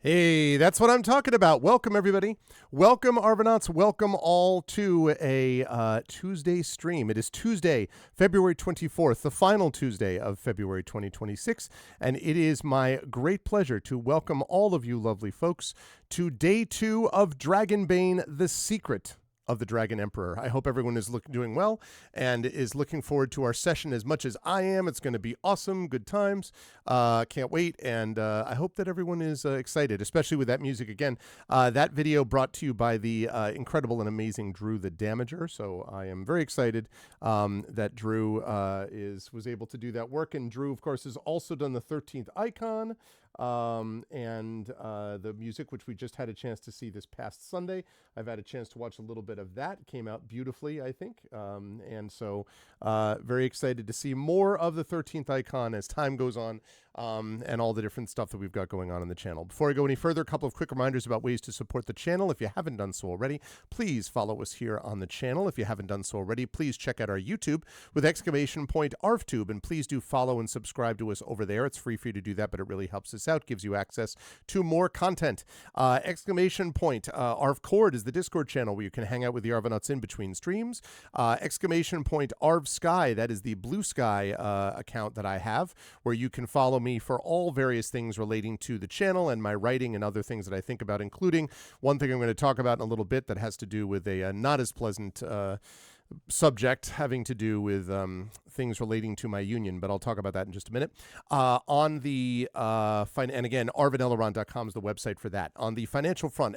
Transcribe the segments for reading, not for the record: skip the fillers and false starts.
Hey, that's what I'm talking about. Welcome, everybody. Welcome, Arvanauts. Welcome all to a Tuesday stream. It is Tuesday, February 24th, the final Tuesday of February 2026. And it is my great pleasure to welcome all of you lovely folks to day 2 of Dragonbane, The Secret of the Dragon Emperor. I hope everyone is doing well and is looking forward to our session as much as I am. It's going to be awesome, good times. Can't wait, and I hope that everyone is excited, especially with that music again. That video brought to you by the incredible and amazing Drew the Damager. So I am very excited that Drew was able to do that work. And Drew, of course, has also done the 13th Icon. And the music, which we just had a chance to see this past Sunday. I've had a chance to watch a little bit of that. It came out beautifully, I think. And so very excited to see more of the 13th Icon as time goes on, and all the different stuff that we've got going on the channel. Before I go any further, a couple of quick reminders about ways to support the channel. If you haven't done so already, please follow us here on the channel. If you haven't done so already, please check out our YouTube with !ArvTube, and please do follow and subscribe to us over there. It's free for you to do that, but it really helps us out, gives you access to more content. !ArvCord is the Discord channel where you can hang out with the Arvanauts in between streams. !ArvSky, that is the Blue Sky account that I have, where you can follow me for all various things relating to the channel and my writing and other things that I think about, including one thing I'm going to talk about in a little bit that has to do with a not as pleasant subject having to do with things relating to my union, but I'll talk about that in just a minute. On the and again, arvaneleron.com is the website for that. On the financial front,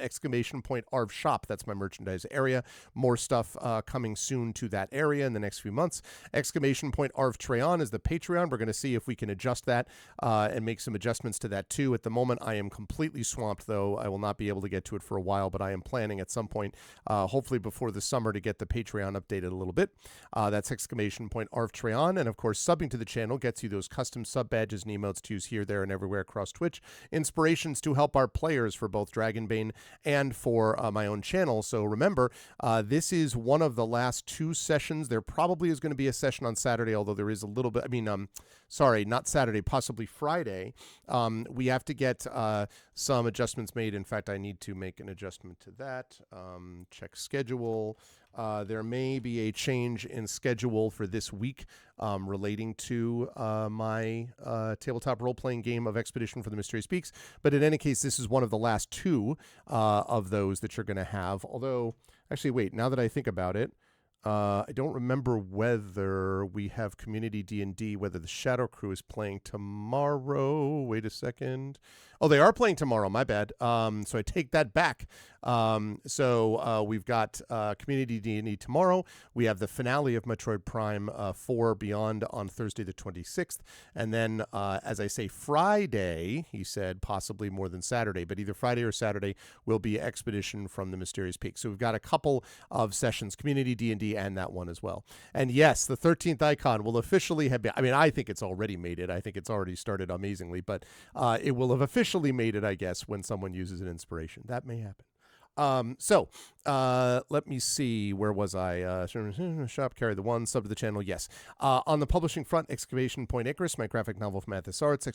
!Arv Shop, that's my merchandise area. More stuff coming soon to that area in the next few months. !Arv Treon is the Patreon. We're going to see if we can adjust that and make some adjustments to that too. At the moment, I am completely swamped, though. I will not be able to get to it for a while, but I am planning at some point, hopefully before the summer, to get the Patreon updated a little bit. That's !Arv Treon. And of course, subbing to the channel gets you those custom sub badges and emotes to use here, there, and everywhere across Twitch. Inspirations to help our players for both Dragonbane and for my own channel. So remember, this is one of the last 2 sessions. There probably is going to be a session on Saturday, although there is a little bit, sorry, not Saturday, possibly Friday. We have to get some adjustments made. In fact, I need to make an adjustment to that. Check schedule. There may be a change in schedule for this week relating to my tabletop role-playing game of Expedition for the Mysterious Peaks. But in any case, this is one of the last 2 of those that you're going to have. Although, actually, wait, now that I think about it, I don't remember whether we have Community D&D, whether the Shadow Crew is playing tomorrow. Wait a second. Oh, they are playing tomorrow. My bad. So I take that back. So we've got Community D&D tomorrow. We have the finale of Metroid Prime 4 Beyond on Thursday the 26th. And then, as I say, Friday, he said, possibly more than Saturday, but either Friday or Saturday will be Expedition from the Mysterious Peaks. So we've got a couple of sessions, Community D&D and that one as well. And yes, the 13th Icon will officially have been, I think it's already made it. I think it's already started amazingly, but it will have officially made it, I guess, when someone uses an inspiration. That may happen. Let me see. Where was I? Shop, carry the one, sub to the channel. Yes. On the publishing front, Icarus, my graphic novel from Athos Arts.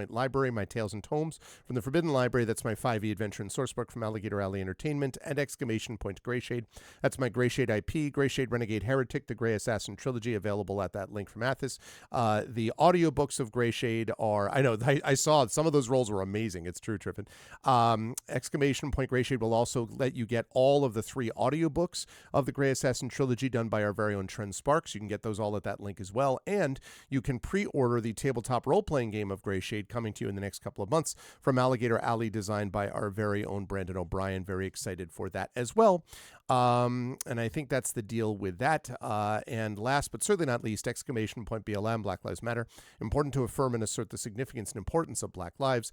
Library, my Tales and Tomes from the Forbidden Library. That's my 5e adventure and sourcebook from Alligator Alley Entertainment. And Greyshade. That's my Greyshade IP, Greyshade Renegade Heretic, the Grey Assassin Trilogy, available at that link from Athos. The audiobooks of Greyshade are, I saw some of those rolls were amazing. It's true, Triffin. Greyshade will also let you get all of the 3 audiobooks of the Grey Assassin Trilogy done by our very own Trent Sparks. You can get those all at that link as well. And you can pre-order the tabletop role-playing game of Greyshade coming to you in the next couple of months from Alligator Alley, designed by our very own Brandon O'Brien. Very excited for that as well. And I think that's the deal with that. And last but certainly not least, BLM, Black Lives Matter. Important to affirm and assert the significance and importance of Black lives.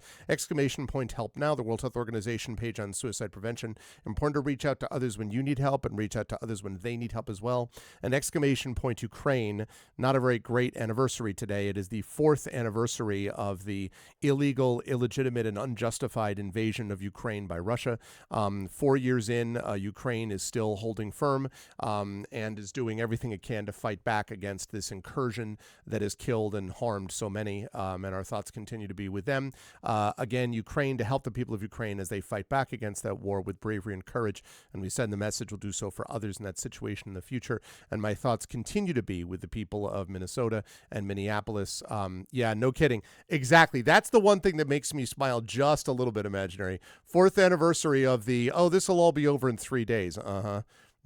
Help Now, the World Health Organization page on suicide prevention. information. Important to reach out to others when you need help and reach out to others when they need help as well. An exclamation point Ukraine, not a very great anniversary today. It is the 4th anniversary of the illegal, illegitimate, and unjustified invasion of Ukraine by Russia. 4 years in, Ukraine is still holding firm and is doing everything it can to fight back against this incursion that has killed and harmed so many, and our thoughts continue to be with them. Again, Ukraine, to help the people of Ukraine as they fight back against that war with bravery and courage, and we send the message we'll do so for others in that situation in the future. And my thoughts continue to be with the people of Minnesota and Minneapolis. Yeah, no kidding. Exactly. That's the one thing that makes me smile just a little bit, imaginary. 4th anniversary of the, oh, this will all be over in 3 days.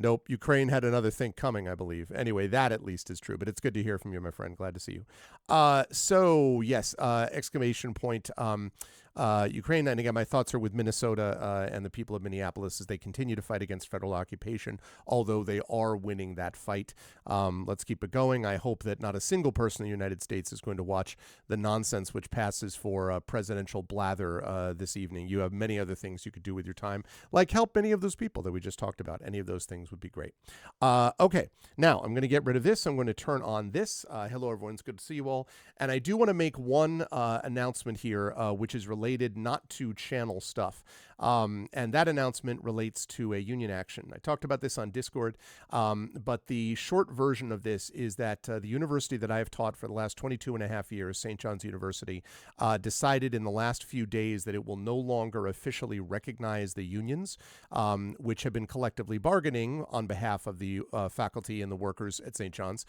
Nope, Ukraine had another thing coming, I believe. Anyway, that at least is true, but it's good to hear from you, my friend. Glad to see you. So, yes, exclamation point. Ukraine, and again, my thoughts are with Minnesota and the people of Minneapolis as they continue to fight against federal occupation, although they are winning that fight. Let's keep it going. I hope that not a single person in the United States is going to watch the nonsense which passes for presidential blather this evening. You have many other things you could do with your time, like help many of those people that we just talked about. Any of those things would be great. Okay, now I'm going to get rid of this. I'm going to turn on this. Hello, everyone. It's good to see you all. And I do want to make one announcement here, which is related not to channel stuff. And that announcement relates to a union action. I talked about this on Discord, but the short version of this is that the university that I have taught for the last 22 and a half years, St. John's University, decided in the last few days that it will no longer officially recognize the unions, which have been collectively bargaining on behalf of the faculty and the workers at St. John's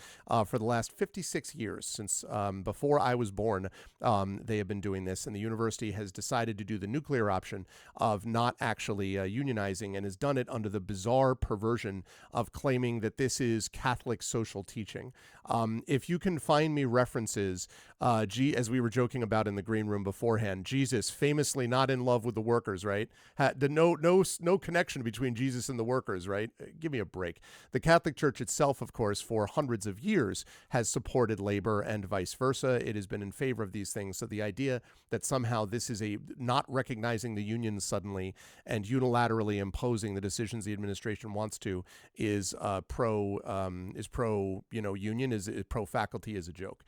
for the last 56 years. Since before I was born, they have been doing this, and the university has decided to do the nuclear option of not actually unionizing, and has done it under the bizarre perversion of claiming that this is Catholic social teaching. If you can find me references, as we were joking about in the green room beforehand, Jesus famously not in love with the workers, right? No connection between Jesus and the workers, right? Give me a break. The Catholic Church itself, of course, for hundreds of years has supported labor and vice versa. It has been in favor of these things. So the idea that somehow this is a not recognizing the unions suddenly and unilaterally imposing the decisions the administration wants to is pro union, is pro faculty, is a joke.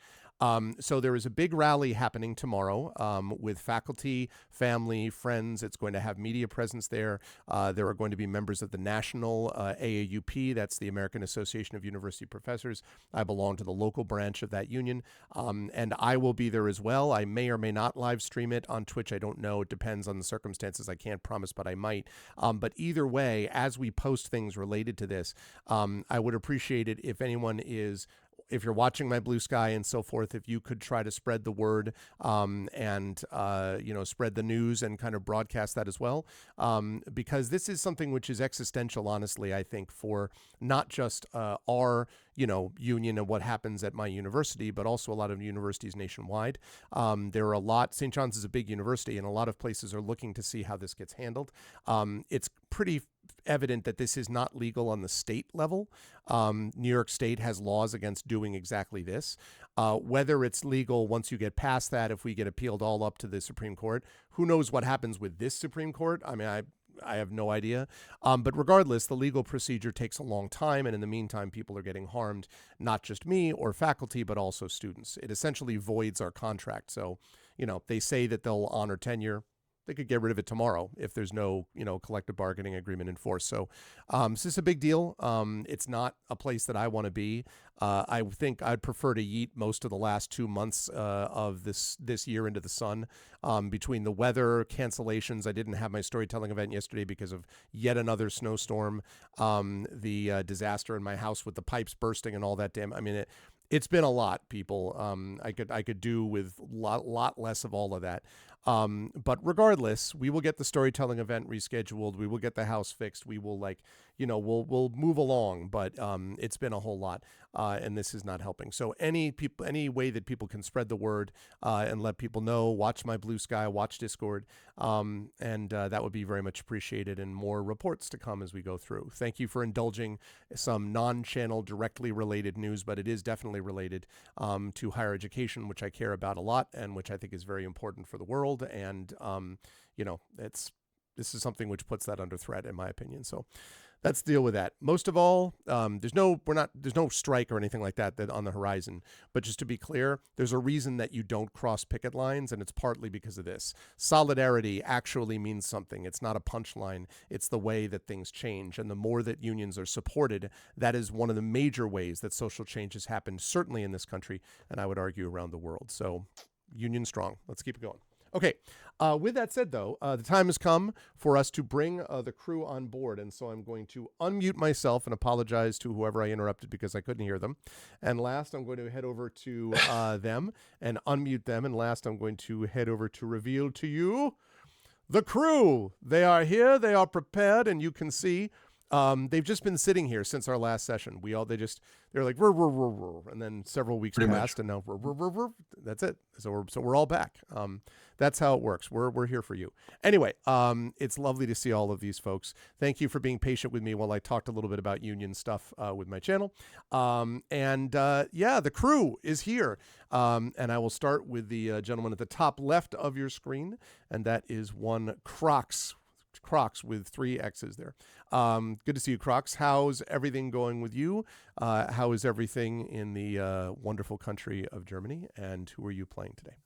So there is a big rally happening tomorrow with faculty, family, friends. It's going to have media presence there. There are going to be members of the national AAUP, that's the American Association of University Professors. I belong to the local branch of that union, and I will be there as well. I may or may not live stream it on Twitch. I don't know. It depends on the circumstances. I can't promise, but I might. But either way, as we post things related to this, I would appreciate it if anyone is, if you're watching my Blue Sky and so forth, if you could try to spread the word and spread the news and kind of broadcast that as well, because this is something which is existential, honestly, I think, for not just our union and what happens at my university, but also a lot of universities nationwide. There are a lot. St. John's is a big university, and a lot of places are looking to see how this gets handled. It's pretty evident that this is not legal on the state level. New York State has laws against doing exactly this. Whether it's legal once you get past that, if we get appealed all up to the Supreme Court, who knows what happens with this Supreme Court? I mean, I have no idea. But regardless, the legal procedure takes a long time. And in the meantime, people are getting harmed, not just me or faculty, but also students. It essentially voids our contract. So, they say that they'll honor tenure. They could get rid of it tomorrow if there's no, collective bargaining agreement in force. So this is a big deal. It's not a place that I want to be. I think I'd prefer to yeet most of the last 2 months of this year into the sun, between the weather, cancellations. I didn't have my storytelling event yesterday because of yet another snowstorm, the disaster in my house with the pipes bursting and all that. I mean, it's been a lot, people. I could do with lot less of all of that. But regardless, we will get the storytelling event rescheduled. We will get the house fixed. We will we'll move along, but it's been a whole lot, and this is not helping. So any way that people can spread the word and let people know, watch my Blue Sky, watch Discord, and that would be very much appreciated, and more reports to come as we go through. Thank you for indulging some non-channel directly related news, but it is definitely related to higher education, which I care about a lot and which I think is very important for the world. And, this is something which puts that under threat, in my opinion. So let's deal with that. Most of all, there's no strike or anything like that on the horizon. But just to be clear, there's a reason that you don't cross picket lines, and it's partly because of this. Solidarity actually means something. It's not a punchline. It's the way that things change. And the more that unions are supported, that is one of the major ways that social change has happened, certainly in this country, and I would argue around the world. So union strong. Let's keep it going. Okay. With that said, though, the time has come for us to bring the crew on board. And so I'm going to unmute myself and apologize to whoever I interrupted because I couldn't hear them. And last, I'm going to head over to them and unmute them. And last, I'm going to head over to reveal to you the crew. They are here. They are prepared. And you can see they've just been sitting here since our last session. They're like, rrr, rrr, rrr, rrr. And then several weeks passed, and now rrr, rrr, rrr, rrr. That's it. So we're all back. That's how it works. We're here for you. Anyway, it's lovely to see all of these folks. Thank you for being patient with me while I talked a little bit about union stuff with my channel. The crew is here. And I will start with the gentleman at the top left of your screen, and that is one Crocs with 3 X's there. Good to see you, Crocs. How's everything going with you? How is everything in the wonderful country of Germany? And who are you playing today?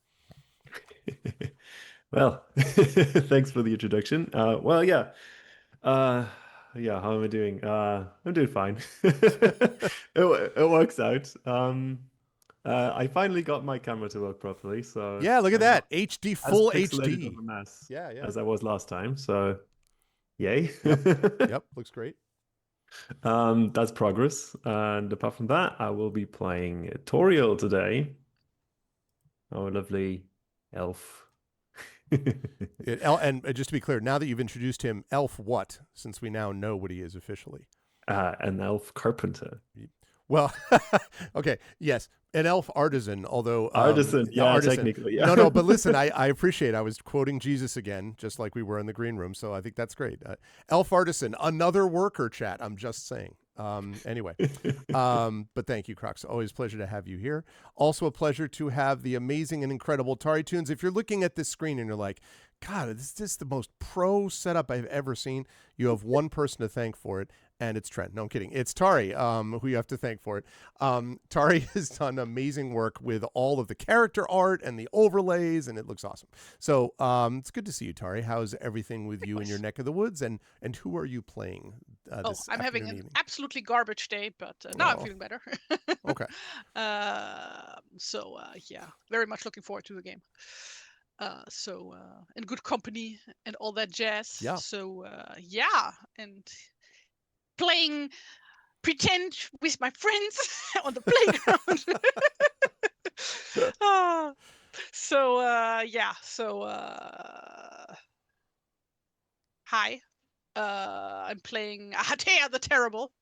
Well, thanks for the introduction. Yeah. How am I doing? I'm doing fine. It works out. I finally got my camera to work properly, so yeah, look at that. HD, full HD. Of a mess yeah. As I was last time, so yay. Yep, looks great. That's progress. And apart from that, I will be playing Toriel today. Our lovely elf. And just to be clear, now that you've introduced him, elf what? Since we now know what he is officially. An elf carpenter. Well, okay, yes, an elf artisan, although... artisan, technically, yeah. No, but listen, I appreciate it. I was quoting Jesus again, just like we were in the green room, so I think that's great. Elf artisan, another worker, chat, I'm just saying. Anyway, but thank you, Crocs. Always a pleasure to have you here. Also a pleasure to have the amazing and incredible Tari Tunes. If you're looking at this screen and you're like, God, this is just the most pro setup I've ever seen, you have one person to thank for it, and it's Trent. No, I'm kidding. It's Tari, who you have to thank for it. Tari has done amazing work with all of the character art and the overlays, and it looks awesome. So it's good to see you, Tari. How's everything with you in your neck of the woods, and who are you playing this I'm having evening? an absolutely garbage day, but now I'm feeling better. Okay. Very much looking forward to the game. In good company and all that jazz. Yeah. And playing pretend with my friends on the playground. Hi. I'm playing Ahatea the Terrible,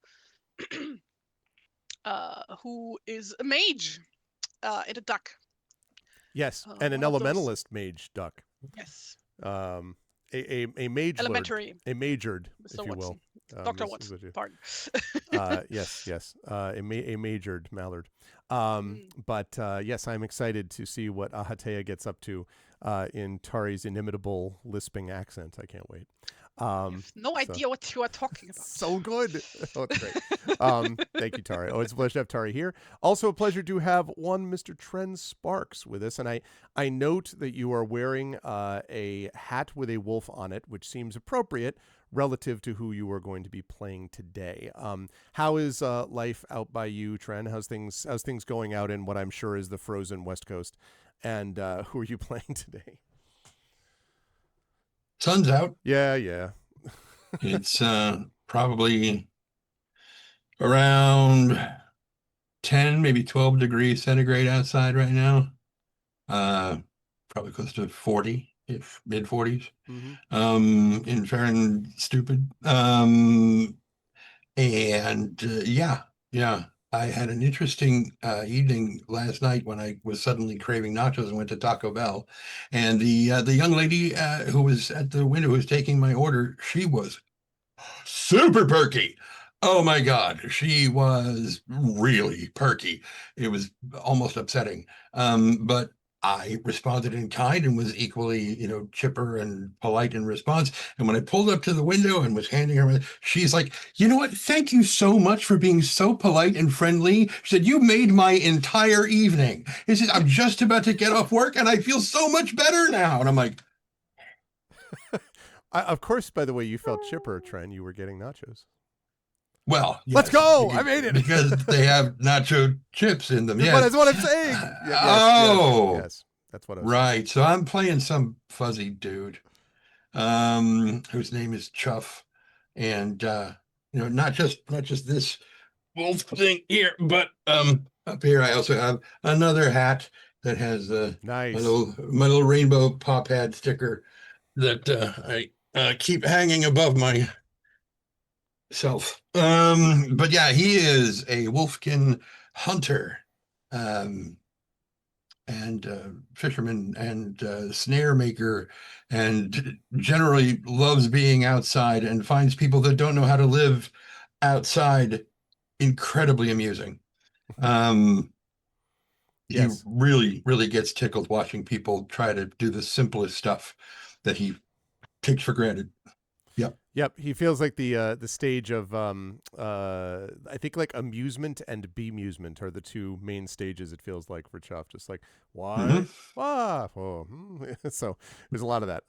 who is a mage and a duck. Yes, and an elementalist mage duck. Yes. A mage elementary. A majored, Mr. if you will. Dr. Watson, pardon. Yes. A majored mallard. But yes, I'm excited to see what Ahatea gets up to in Tari's inimitable lisping accent. I can't wait. No idea what you are talking about. So good. Oh, that's great. Thank you, Tari. Oh, it's a pleasure to have Tari here. Also a pleasure to have one Mr. Tren Sparks with us. And I note that you are wearing a hat with a wolf on it, which seems appropriate relative to who you are going to be playing today. How is life out by you, Tren? How's things going out in what I'm sure is the frozen West Coast? And who are you playing today? Sun's out. Yeah. It's probably around 10, maybe 12 degrees centigrade outside right now. Probably close to 40, if mid 40s. Mm-hmm. In Fahrenheit, stupid. I had an interesting evening last night when I was suddenly craving nachos and went to Taco Bell. And the young lady who was at the window who was taking my order, she was super perky. Oh my God, she was really perky. It was almost upsetting. But I responded in kind and was equally, chipper and polite in response. And when I pulled up to the window and was handing her, she's like, you know what? Thank you so much for being so polite and friendly. She said, you made my entire evening. She said, I'm just about to get off work and I feel so much better now. And I'm like, Of course, by the way, you felt chipper, Tren. You were getting nachos. well, Let's yes, go! I made it! because they have nacho chips in them. That's what I'm saying. Yes. That's what I was saying. Right. So I'm playing some fuzzy dude, whose name is Chuff, and not just this wolf thing here, but up here I also have another hat that has Nice. my little rainbow pop hat sticker that I keep hanging above my self. But yeah, he is a wolfkin hunter. And fisherman and snare maker, and generally loves being outside and finds people that don't know how to live outside incredibly amusing. Yes. He really, really gets tickled watching people try to do the simplest stuff that he takes for granted. Yep, he feels like the stage of I think like amusement and bemusement are the two main stages. It feels like for Chuff, just like why, so there's a lot of that.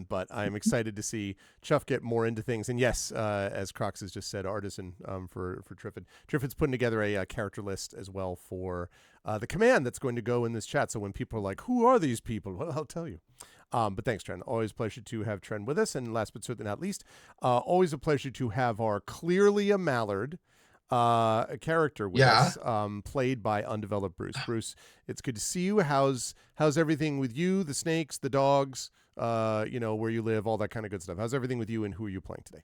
But I'm excited to see Chuff get more into things. And yes, as Crocs has just said, artisan for Triffid. Triffid's putting together a character list as well for the command that's going to go in this chat. So when people are like, "Who are these people?" Well, I'll tell you. But thanks, Tren. Always a pleasure to have Tren with us. And last but certainly not least, always a pleasure to have our clearly a Mallard character with us, played by undeveloped Bruce. Bruce, it's good to see you. How's everything with you, the snakes, the dogs, where you live, all that kind of good stuff? How's everything with you, and who are you playing today?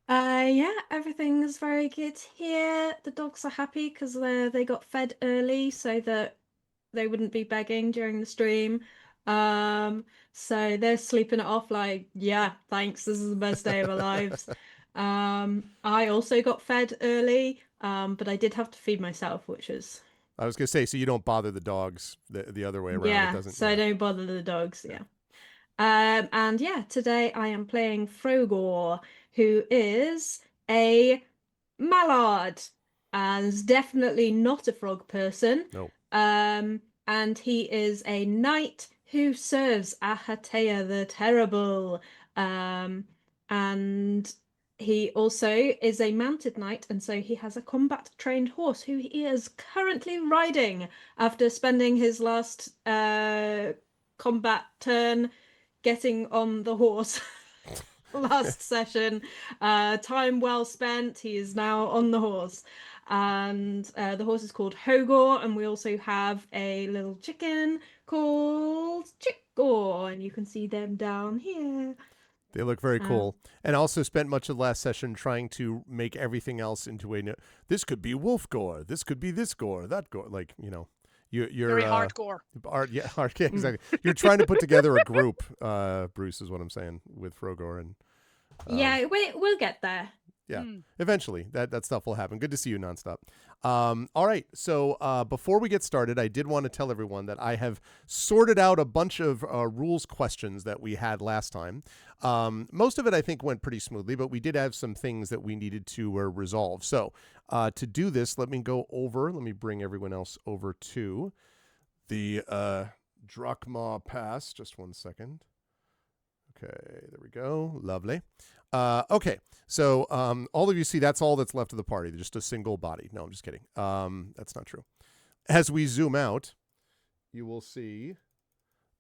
Yeah, everything's very good here. The dogs are happy because they got fed early so that they wouldn't be begging during the stream. So they're sleeping it off like, yeah, thanks, this is the best day of our lives. I also got fed early, but I did have to feed myself, which is... I was going to say, so you don't bother the dogs the other way around. Yeah, It doesn't, so I don't bother the dogs, yeah. And yeah, today I am playing Frogor, who is a mallard, and is definitely not a frog person. No. And he is a knight who serves Ahatea the Terrible. And he also is a mounted knight, and so he has a combat-trained horse who he is currently riding after spending his last combat turn getting on the horse last session. Time well spent. He is now on the horse. And the horse is called Hogor, and we also have a little chicken called Chickor, and you can see them down here. They look very cool. And also spent much of the last session trying to make everything else into this could be wolf gore, this could be this gore, that gore. Like, you're very hardcore. Yeah, exactly. You're trying to put together a group, Bruce, is what I'm saying, with Frogor. And yeah, we'll get there. Yeah, eventually that stuff will happen. Good to see you, Nonstop. All right, so before we get started, I did want to tell everyone that I have sorted out a bunch of rules questions that we had last time. Most of it, I think, went pretty smoothly, but we did have some things that we needed to resolve. So to do this, let me bring everyone else over to the Drachma Pass. Just 1 second. Okay, there we go. Lovely. Okay, so all of you see that's all that's left of the party. Just a single body. No, I'm just kidding. That's not true. As we zoom out, you will see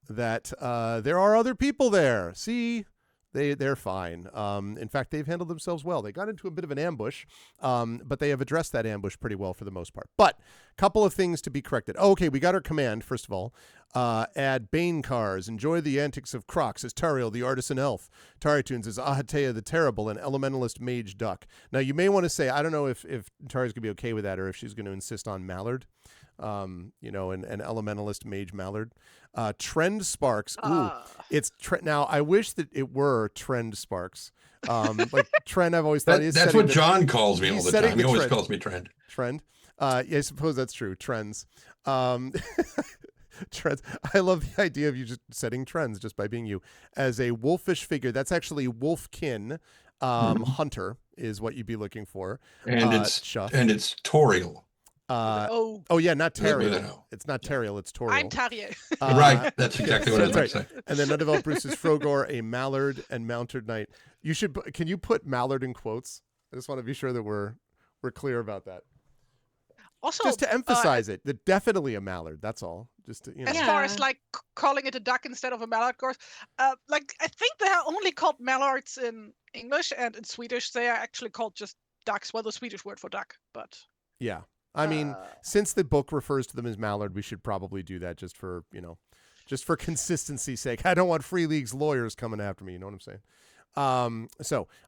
that there are other people there. See, they're fine. In fact, they've handled themselves well. They got into a bit of an ambush, but they have addressed that ambush pretty well for the most part. But a couple of things to be corrected. Oh, okay, we got our command, first of all. Add Bane cars. Enjoy the antics of Crocs as Tariel, the artisan elf. Taritunes as Ahatea the Terrible, an elementalist mage duck. Now, you may want to say, I don't know if Tari's going to be okay with that or if she's going to insist on Mallard. An elementalist mage Mallard. Trend Sparks. Ooh, it's now. I wish that it were Trend Sparks. Like Trend, I've always thought that's what John calls me all the time. He always calls me Trend. Trend. Yeah, I suppose that's true. Trends. Trends. I love the idea of you just setting trends just by being you. As a wolfish figure, that's actually wolfkin. Hunter is what you'd be looking for. And Chuff. it's Toriel. Oh, yeah, not With an Teriel. O. It's not Teriel, it's Toriel. I'm Tarje. Right, that's exactly what I was that's going to right. say. And then undeveloped Bruce is Frogor, a mallard and mounted knight. You should. Can you put mallard in quotes? I just want to be sure that we're clear about that. Also, Just to emphasize it, that definitely a mallard. That's all. Just to, as far as like calling it a duck instead of a mallard, course, like I think they are only called mallards in English, and in Swedish they are actually called just ducks. Well, the Swedish word for duck, but yeah. I mean, since the book refers to them as mallard, we should probably do that just for consistency's sake. I don't want Free League's lawyers coming after me. You know what I'm saying?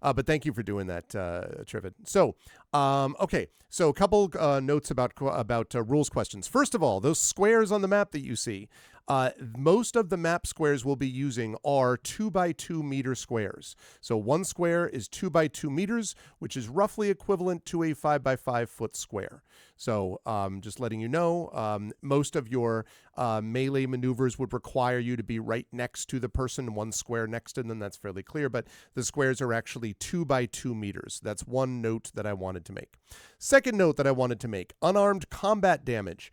But thank you for doing that, Trivid. So, okay. So a couple notes about rules questions. First of all, those squares on the map that you see, most of the map squares we'll be using are 2x2 meter squares. So one square is 2x2 meters, which is roughly equivalent to a 5x5 foot square. So just letting you know, most of your melee maneuvers would require you to be right next to the person, one square next to them. That's fairly clear, but the squares are actually 2x2 meters. That's one note that I wanted to make. Second note that I wanted to make, unarmed combat damage.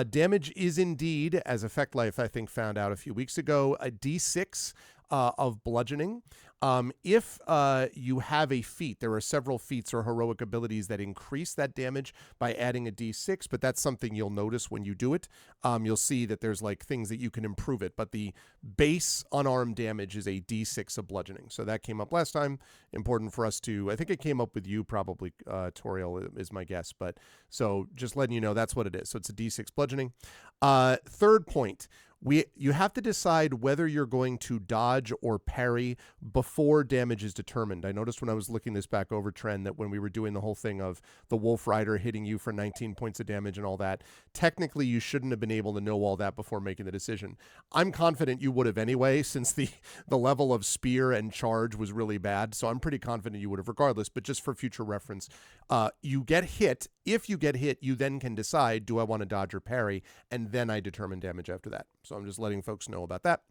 Damage is indeed, as Effect Life I think found out a few weeks ago, a D6 of bludgeoning. If you have a feat, there are several feats or heroic abilities that increase that damage by adding a D6, but that's something you'll notice when you do it. You'll see that there's like things that you can improve it, but the base unarmed damage is a D6 of bludgeoning. So that came up last time. Important for us to, I think it came up with you probably, Toriel is my guess, but so just letting you know that's what it is. So it's a D6 bludgeoning. Third point. You have to decide whether you're going to dodge or parry before damage is determined. I noticed when I was looking this back over, Tren, that when we were doing the whole thing of the Wolf Rider hitting you for 19 points of damage and all that, technically you shouldn't have been able to know all that before making the decision. I'm confident you would have anyway, since the level of spear and charge was really bad, so I'm pretty confident you would have regardless, but just for future reference, you get hit. If you get hit, you then can decide, do I want to dodge or parry, and then I determine damage after that. So I'm just letting folks know about that.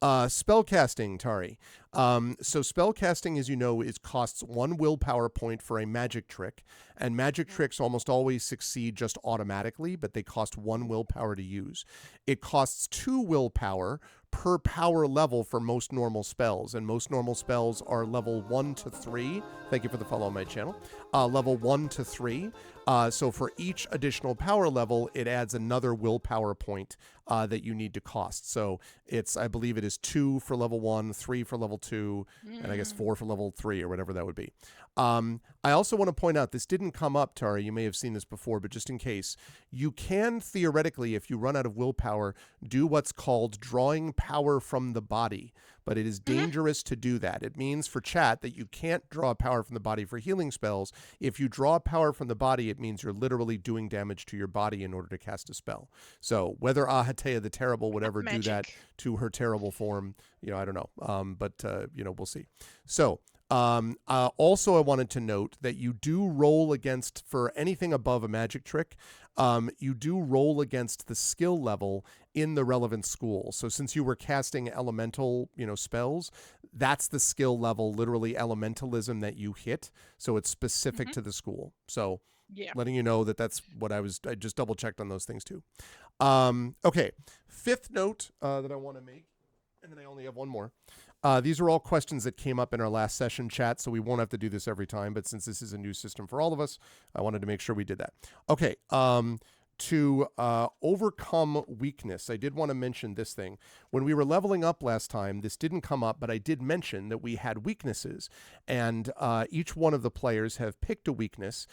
Spellcasting, Tari. So spellcasting, as you know, costs 1 willpower point for a magic trick, and magic tricks almost always succeed just automatically, but they cost 1 willpower to use. It costs 2 willpower per power level for most normal spells, and most normal spells are level 1 to 3. Thank you for the follow on my channel. Level 1 to 3. So for each additional power level, it adds another willpower point that you need to cost. So I believe it is 2 for level 1, 3 for level 2, and I guess 4 for level 3 or whatever that would be. I also want to point out, this didn't come up, Tari, you may have seen this before, but just in case, you can theoretically, if you run out of willpower, do what's called drawing power from the body, but it is dangerous to do that. It means for chat that you can't draw power from the body for healing spells. If you draw power from the body, it means you're literally doing damage to your body in order to cast a spell. So whether Ahatea the Terrible would ever do that to her terrible form, I don't know. But we'll see. So also, I wanted to note that you do roll against, for anything above a magic trick, you do roll against the skill level in the relevant school. So since you were casting elemental, spells, that's the skill level, literally elementalism, that you hit. So it's specific to the school. So letting you know that's what I just double checked on those things too. Okay. Fifth note that I want to make, and then I only have one more. These are all questions that came up in our last session chat, so we won't have to do this every time, but since this is a new system for all of us, I wanted to make sure we did that. Okay, to overcome weakness, I did want to mention this thing. When we were leveling up last time, this didn't come up, but I did mention that we had weaknesses, and each one of the players have picked a weakness.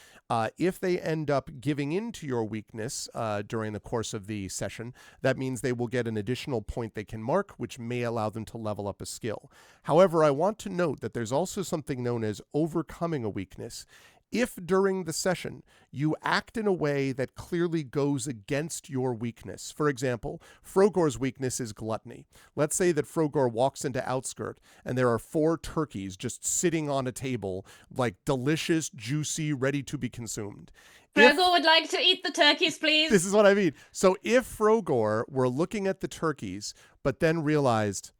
If they end up giving in to your weakness during the course of the session, that means they will get an additional point they can mark, which may allow them to level up a skill. However, I want to note that there's also something known as overcoming a weakness. If during the session you act in a way that clearly goes against your weakness, for example, Frogor's weakness is gluttony. Let's say that Frogor walks into Outskirt and there are 4 turkeys just sitting on a table, like delicious, juicy, ready to be consumed. Gregor would like to eat the turkeys, please. This is what I mean. So if Frogor were looking at the turkeys, but then realized,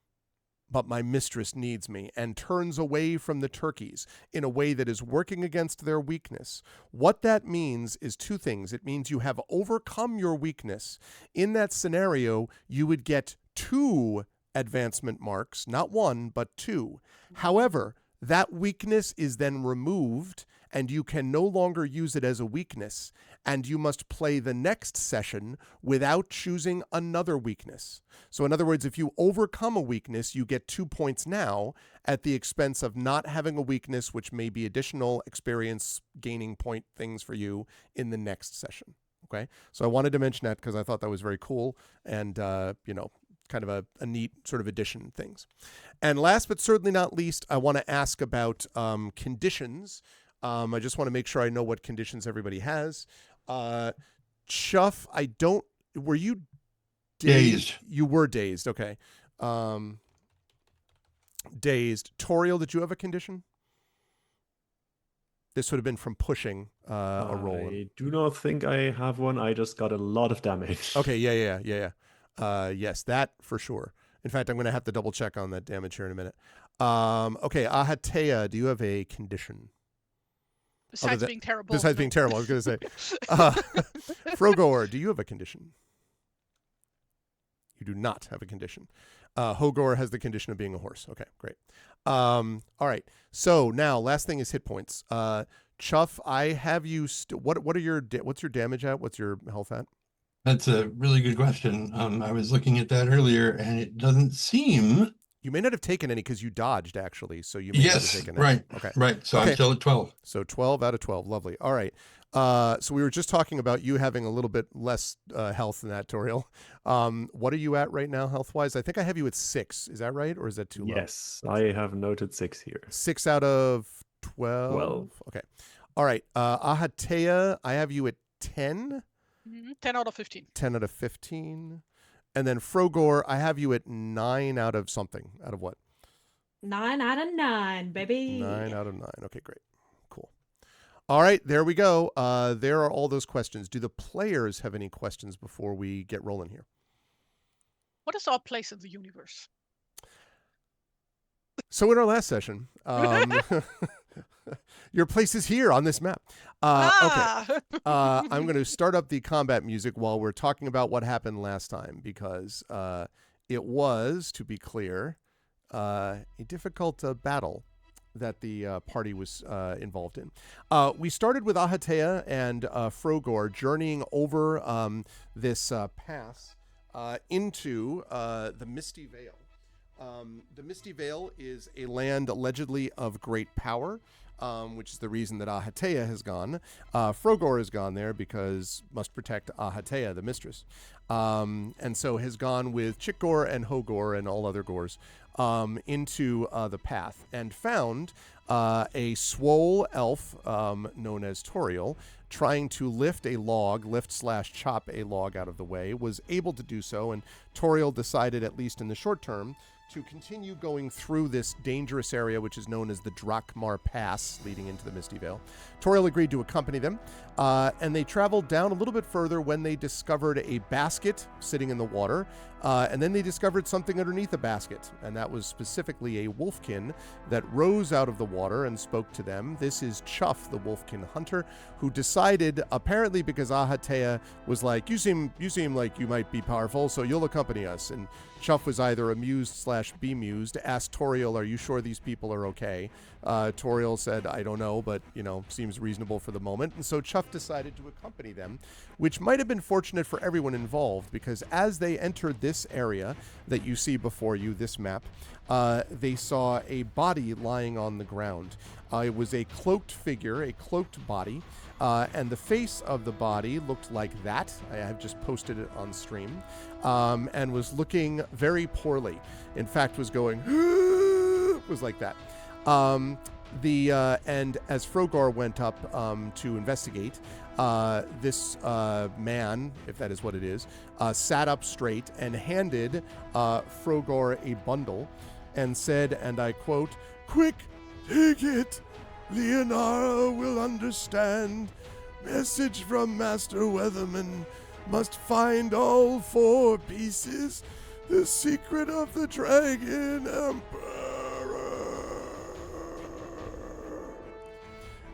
but my mistress needs me, and turns away from the turkeys in a way that is working against their weakness, what that means is two things. It means you have overcome your weakness. In that scenario, you would get 2 advancement marks, not 1, but 2. However, that weakness is then removed, and you can no longer use it as a weakness, and you must play the next session without choosing another weakness. So in other words, if you overcome a weakness, you get 2 points now at the expense of not having a weakness, which may be additional experience gaining point things for you in the next session. Okay, so I wanted to mention that because I thought that was very cool and, kind of a neat sort of addition things. And last but certainly not least, I want to ask about conditions. I just want to make sure I know what conditions everybody has. Chuff, were you Dazed. You were dazed. Okay. Dazed. Toriel, did you have a condition? This would have been from pushing a roll. I do not think I have one. I just got a lot of damage. Okay, yeah. Yes, that for sure. In fact, I'm going to have to double check on that damage here in a minute. Okay, Ahatea, do you have a condition? Besides being terrible. Besides being terrible, I was going to say. Frogor, do you have a condition? You do not have a condition. Hogor has the condition of being a horse. Okay, great. All right. So now, last thing is hit points. Chuff, I have you. What's your damage at? What's your health at? That's a really good question. I was looking at that earlier, and it doesn't seem. You may not have taken any because you dodged, actually. So you may not have taken any. Right. Okay. Right. So Okay. I'm still at 12. So 12 out of 12. Lovely. All right. So we were just talking about you having a little bit less health than that, Toriel. What are you at right now, health-wise? I think I have you at 6. Is that right, or is that too low? Yes, I have noted 6 here. 6 out of 12? 12. Okay. All right. Ahatea, I have you at 10. 10 out of 15. 10 out of 15. And then Frogor, I have you at 9 out of something. Out of what? 9 out of 9, baby. 9 out of 9. Okay, great. Cool. All right, there we go. There are all those questions. Do the players have any questions before we get rolling here? What is our place in the universe? So in our last session, your place is here on this map. Okay. I'm going to start up the combat music while we're talking about what happened last time, because it was, to be clear, a difficult battle that the party was involved in. We started with Ahatea and Frogor journeying over this pass into the Misty Vale. The Misty Vale is a land allegedly of great power, which is the reason that Ahatea has gone. Frogor has gone there because must protect Ahatea, the mistress. And so has gone with Chikgor and Hogor and all other Gors into the path and found a swole elf known as Toriel trying to lift / chop a log out of the way, was able to do so, and Toriel decided, at least in the short term, to continue going through this dangerous area, which is known as the Drakmar Pass, leading into the Misty Vale. Toriel agreed to accompany them, and they traveled down a little bit further when they discovered a basket sitting in the water, and then they discovered something underneath the basket, and that was specifically a wolfkin that rose out of the water and spoke to them. This is Chuff, the wolfkin hunter, who decided, apparently because Ahatea was like, you seem like you might be powerful, so you'll accompany us. And Chuff was either amused / bemused, asked Toriel, are you sure these people are okay? Toriel said, I don't know, but, seems reasonable for the moment. And so Chuff decided to accompany them, which might have been fortunate for everyone involved, because as they entered this area that you see before you, this map, they saw a body lying on the ground. It was a cloaked figure, a cloaked body, and the face of the body looked like that. I have just posted it on stream, and was looking very poorly. In fact, was going, was like that. And as Frogor went up to investigate, this man, if that is what it is, sat up straight and handed Frogor a bundle and said, and I quote, "Quick, take it. Leonara will understand. Message from Master Weatherman. Must find all 4 pieces. The secret of the Dragon Emperor.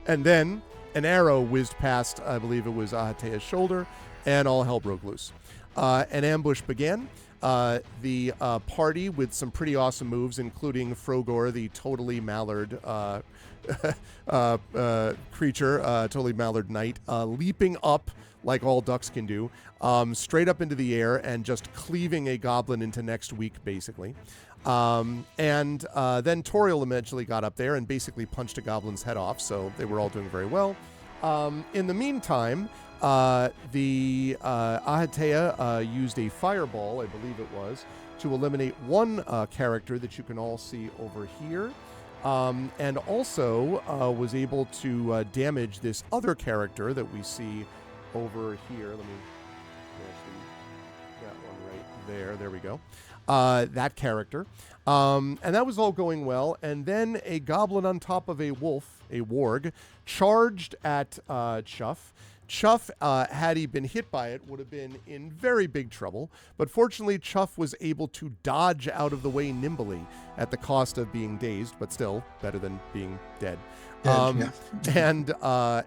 And then an arrow whizzed past, I believe it was Ahatea's shoulder, and all hell broke loose. An ambush began. The party with some pretty awesome moves, including Frogor, the totally mallard creature, totally mallard knight, leaping up like all ducks can do, straight up into the air and just cleaving a goblin into next week, basically. And then Toriel eventually got up there and basically punched a goblin's head off, so they were all doing very well. In the meantime, the Ahatea used a fireball, I believe it was, to eliminate one character that you can all see over here, and also was able to damage this other character that we see over here. Let me actually, that one right there. There we go. That character. And that was all going well. And then a goblin on top of a wolf, a warg, charged at Chuff. Chuff, had he been hit by it, would have been in very big trouble. But fortunately, Chuff was able to dodge out of the way nimbly at the cost of being dazed, but still better than being dead. Yeah.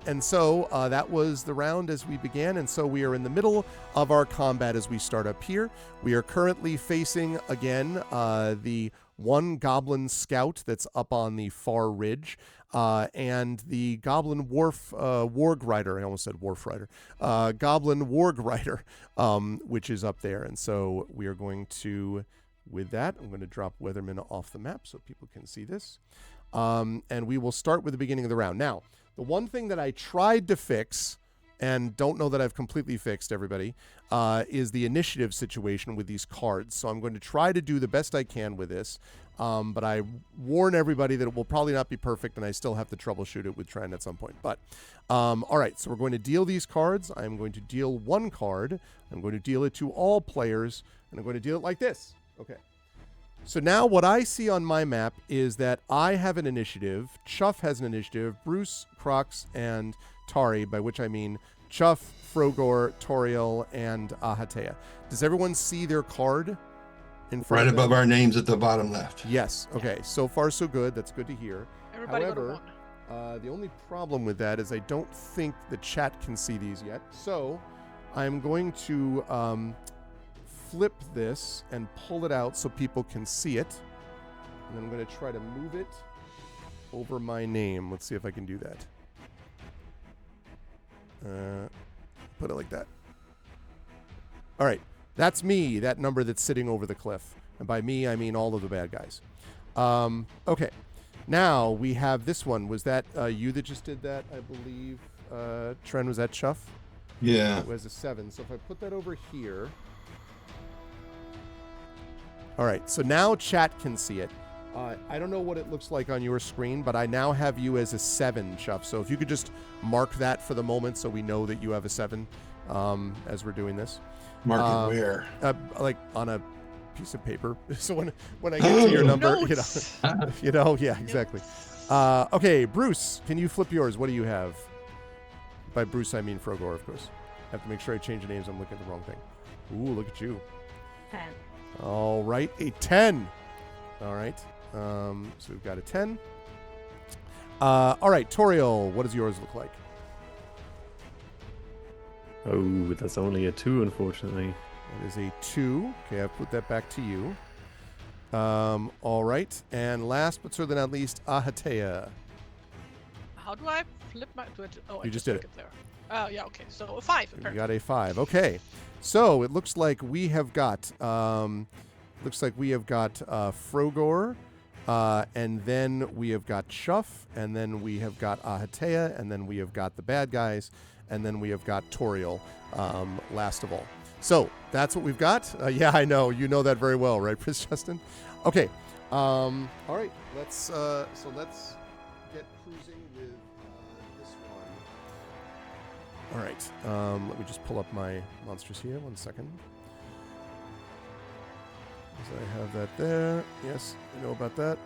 And so that was the round as we began. And so we are in the middle of our combat as we start up here. We are currently facing, again, the one goblin scout that's up on the far ridge. And the Goblin Warg Rider, I almost said Wharf Rider, Goblin Warg Rider, which is up there. And so we are going to, with that, I'm going to drop Weatherman off the map so people can see this. And we will start with the beginning of the round. Now, the one thing that I tried to fix, and don't know that I've completely fixed, everybody, is the initiative situation with these cards. So I'm going to try to do the best I can with this. But I warn everybody that it will probably not be perfect, and I still have to troubleshoot it with Trend at some point. But, all right, so we're going to deal these cards. I'm going to deal one card. I'm going to deal it to all players, and I'm going to deal it like this. Okay. So now what I see on my map is that I have an initiative, Chuff has an initiative, Bruce, Crocs, and Tari, by which I mean Chuff, Frogor, Toriel, and Ahatea. Does everyone see their card? Right above our names at the bottom left. Yes. Okay. So far, so good. That's good to hear. Everybody However, the only problem with that is I don't think the chat can see these yet. So I'm going to flip this and pull it out so people can see it. And then I'm going to try to move it over my name. Let's see if I can do that. Put it like that. All right. That's me, that number that's sitting over the cliff. And by me, I mean all of the bad guys. Okay. Now we have this one. Was that you that just did that, I believe? Trent, was that Chuff? Yeah. It was a 7. So if I put that over here. All right. So now chat can see it. I don't know what it looks like on your screen, but I now have you as a 7, Chuff. So if you could just mark that for the moment so we know that you have a 7 as we're doing this. Mark it where? Like on a piece of paper. So when I get to your number, yeah, exactly. Okay, Bruce, can you flip yours? What do you have? By Bruce, I mean Frogor, of course. I have to make sure I change the names. I'm looking at the wrong thing. Ooh, look at you. 10. All right, a 10. All right. So we've got a 10. All right, Toriel, what does yours look like? Oh, that's only a 2, unfortunately. That is a 2. Okay, I'll put that back to you. All right. And last but certainly not least, Ahatea. How do I flip my... I You just did took it there. Oh, yeah, okay. So a 5, You apparently. got a 5. Okay. So it looks like we have got Frogor, and then we have got Chuff, and then we have got Ahatea, and then we have got the bad guys, and then we have got Toriel last of all. So that's what we've got. Yeah, I know. You know that very well, right, Chris Justin? Okay. All right. Let's get cruising with this one. All right. Let me just pull up my monsters here. 1 second. So I have that there. Yes, I know about that.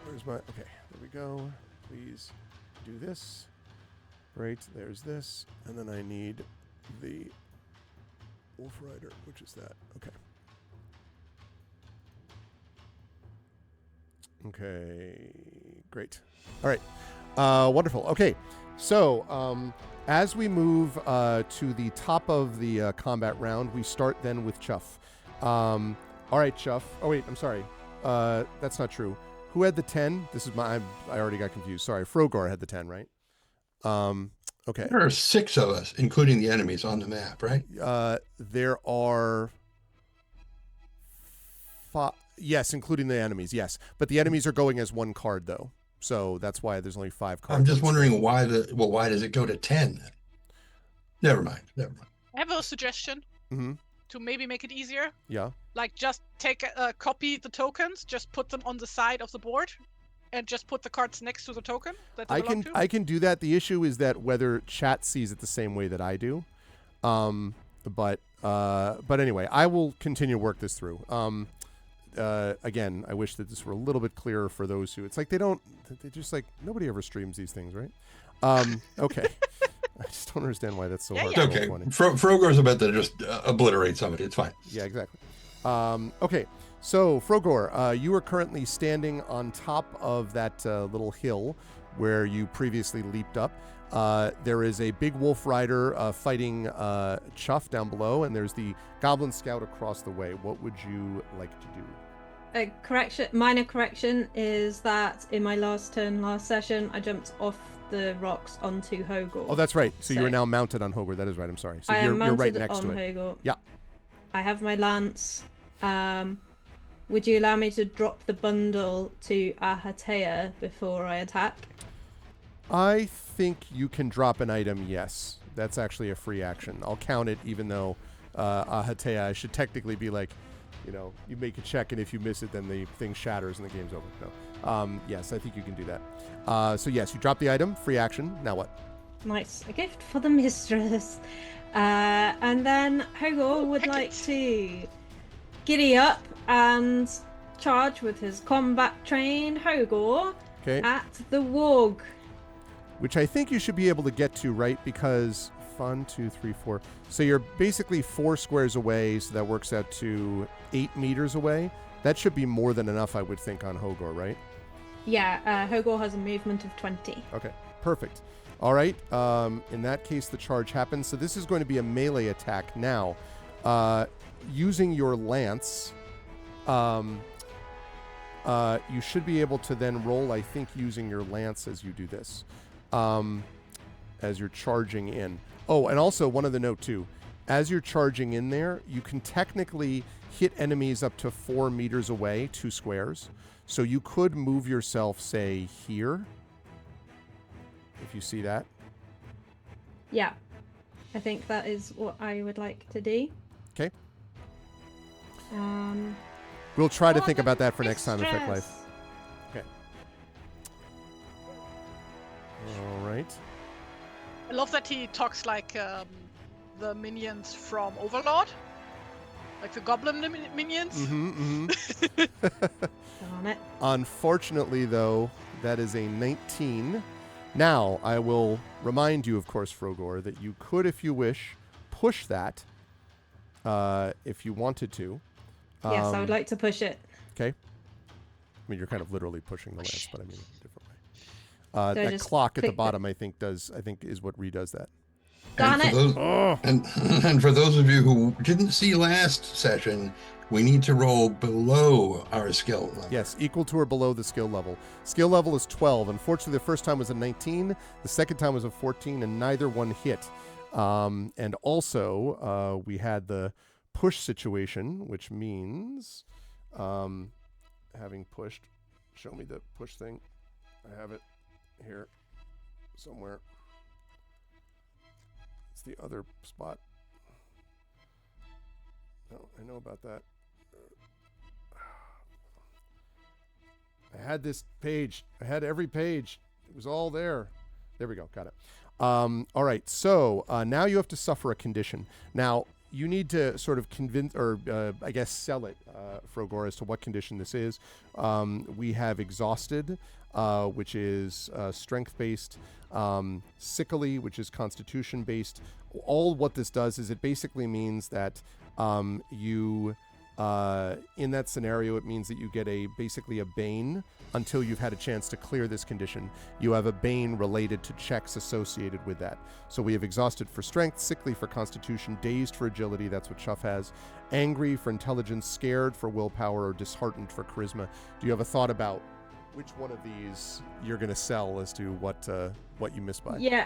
Where's my... Okay, there we go. Please do this. Great. There's this. And then I need the Wolf Rider, which is that. Okay. Okay. Great. All right. Wonderful. Okay. So, as we move to the top of the combat round, we start then with Chuff. All right, Chuff. Oh, wait. I'm sorry. That's not true. Who had the 10? This is I already got confused. Sorry. Frogor had the 10, right? Okay. There are 6 of us, including the enemies on the map, right? There are 5. Yes, including the enemies. Yes, but the enemies are going as one card though, so that's why there's only 5 cards. I'm just wondering why does it go to 10? Never mind. I have a suggestion Mm-hmm. to maybe make it easier. Yeah. Like just copy the tokens, just put them on the side of the board, and just put the cards next to the token that they belong to. I can do that. The issue is that whether chat sees it the same way that I do. But anyway, I will continue to work this through. Again, I wish that this were a little bit clearer for those who it's like they just like nobody ever streams these things, right? Okay. I just don't understand why that's so hard. Yeah. Okay, Frogor's about to just obliterate somebody. It's fine. Yeah, exactly. Okay, so Frogor, you are currently standing on top of that little hill where you previously leaped up. There is a big wolf rider fighting Chuff down below, and there's the goblin scout across the way. What would you like to do? A minor correction is that in my last session, I jumped off the rocks onto Hogor. Oh, that's right. So you are now mounted on Hogor. That is right. I'm sorry. So you're right next to it. Hogor. Yeah. I have my lance. Would you allow me to drop the bundle to Ahatea before I attack? I think you can drop an item, yes. That's actually a free action. I'll count it even though Ahatea should technically be like, you make a check and if you miss it, then the thing shatters and the game's over. No. Yes, I think you can do that. So yes, you drop the item, free action. Now what? Nice. A gift for the mistress. And then Hogor would like to giddy up and charge with his combat-trained Hogor at the warg. Which I think you should be able to get to, right? Because 1, 2, 3, 4. So you're basically 4 squares away, so that works out to 8 meters away. That should be more than enough, I would think, on Hogor, right? Yeah, Hogor has a movement of 20. Okay, perfect. All right, in that case, the charge happens. So this is going to be a melee attack now. Using your lance, you should be able to then roll, I think, using your lance as you do this. As you're charging in. Oh, and also one other note too. As you're charging in there, you can technically hit enemies up to 4 meters away, 2 squares. So you could move yourself, say, here. If you see that. Yeah. I think that is what I would like to do. Okay. We'll try to think about that for next time, Mistress. Effect Life. Okay. All right. I love that he talks like the minions from Overlord, like the goblin minions. Darn it. Unfortunately, though, that is a 19. Now, I will remind you, of course, Frogor, that you could, if you wish, push that if you wanted to. Yes, I would like to push it. Okay. I mean, you're kind of literally pushing the lance, but I mean, in a different way. I That just clock at the click bottom, I think, is what redoes that. Darn And it. for those, and for those of you who didn't see last session, we need to roll below our skill level. Yes, equal to or below the skill level. Skill level is 12. Unfortunately, the first time was a 19. The second time was a 14, and neither one hit. And also, we had the push situation, which means having pushed. Show me the push thing. I have it here somewhere. It's the other spot. No, I know about that. I had this page. I had every page. It was all there. There we go. Got it. All right. So now you have to suffer a condition. Now, you need to sort of convince, or I guess sell it, Frogor, as to what condition this is. We have exhausted, which is strength-based, sickly, which is constitution-based. All what this does is it basically means that you, in that scenario, it means that you get basically a bane until you've had a chance to clear this condition. You have a bane related to checks associated with that. So we have exhausted for strength, sickly for constitution, dazed for agility, that's what Chuff has, angry for intelligence, scared for willpower, or disheartened for charisma. Do you have a thought about which one of these you're going to sell as to what you miss by? Yeah,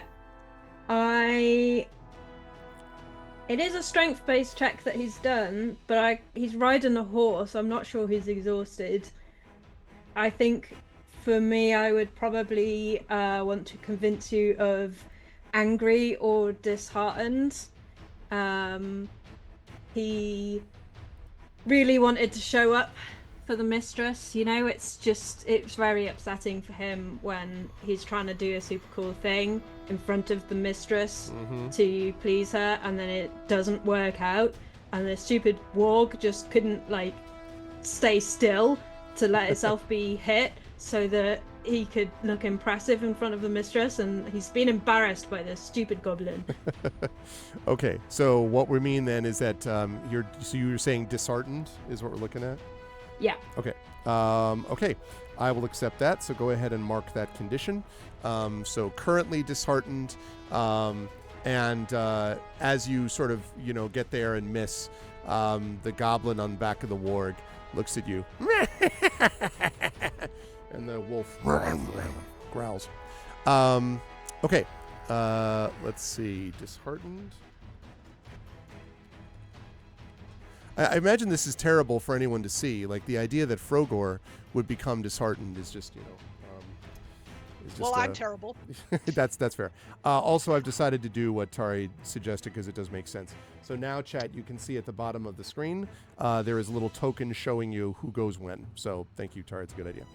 it is a strength-based check that he's done, but he's riding a horse. I'm not sure he's exhausted. I think for me, I would probably want to convince you of angry or disheartened. He really wanted to show up for the mistress. You know, it's very upsetting for him when he's trying to do a super cool thing in front of the mistress to please her, and then it doesn't work out, and the stupid warg just couldn't like stay still to let itself be hit so that he could look impressive in front of the mistress, and he's been embarrassed by this stupid goblin. Okay, so what we mean then is that you're saying disheartened is what we're looking at? Yeah. Okay. Okay, I will accept that. So go ahead and mark that condition. So currently disheartened, and as you sort of get there and miss, the goblin on the back of the warg looks at you, and the wolf growls. Okay. Let's see. Disheartened. I imagine this is terrible for anyone to see. Like, the idea that Frogor would become disheartened is just, Well, I'm terrible. That's fair. Also, I've decided to do what Tari suggested because it does make sense. So now, chat, you can see at the bottom of the screen, there is a little token showing you who goes when. So thank you, Tari. It's a good idea.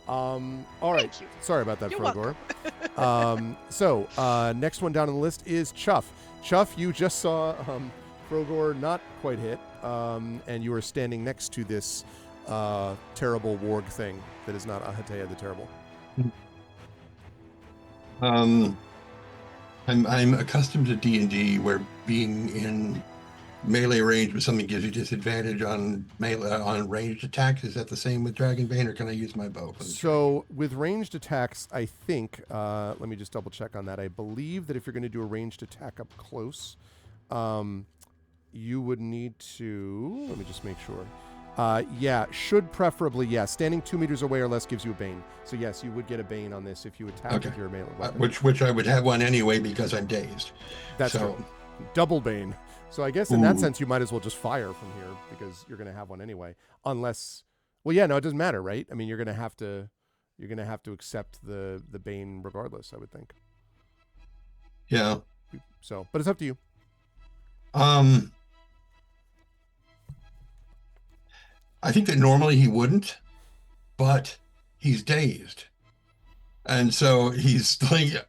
All right. Thank you. Sorry about that, You're Frogor. So next one down on the list is Chuff. Chuff, you just saw Frogor not quite hit, and you are standing next to this terrible warg thing that is not Ahatea the Terrible. I'm accustomed to D&D where being in melee range with something gives you disadvantage on ranged attacks. Is that the same with Dragonbane, or can I use my bow? So with ranged attacks, I think, let me just double check on that. I believe that if you're going to do a ranged attack up close, you would need to, let me just make sure. Should preferably, standing 2 meters away or less gives you a bane. So yes, you would get a bane on this if you attack with your melee weapon. Which I would have one anyway because I'm dazed. That's true. Double bane. So I guess in that sense, you might as well just fire from here because you're going to have one anyway. Unless, it doesn't matter, right? I mean, you're going to have to accept the bane regardless, I would think. Yeah. So, but it's up to you. I think that normally he wouldn't, but he's dazed. And so he's like,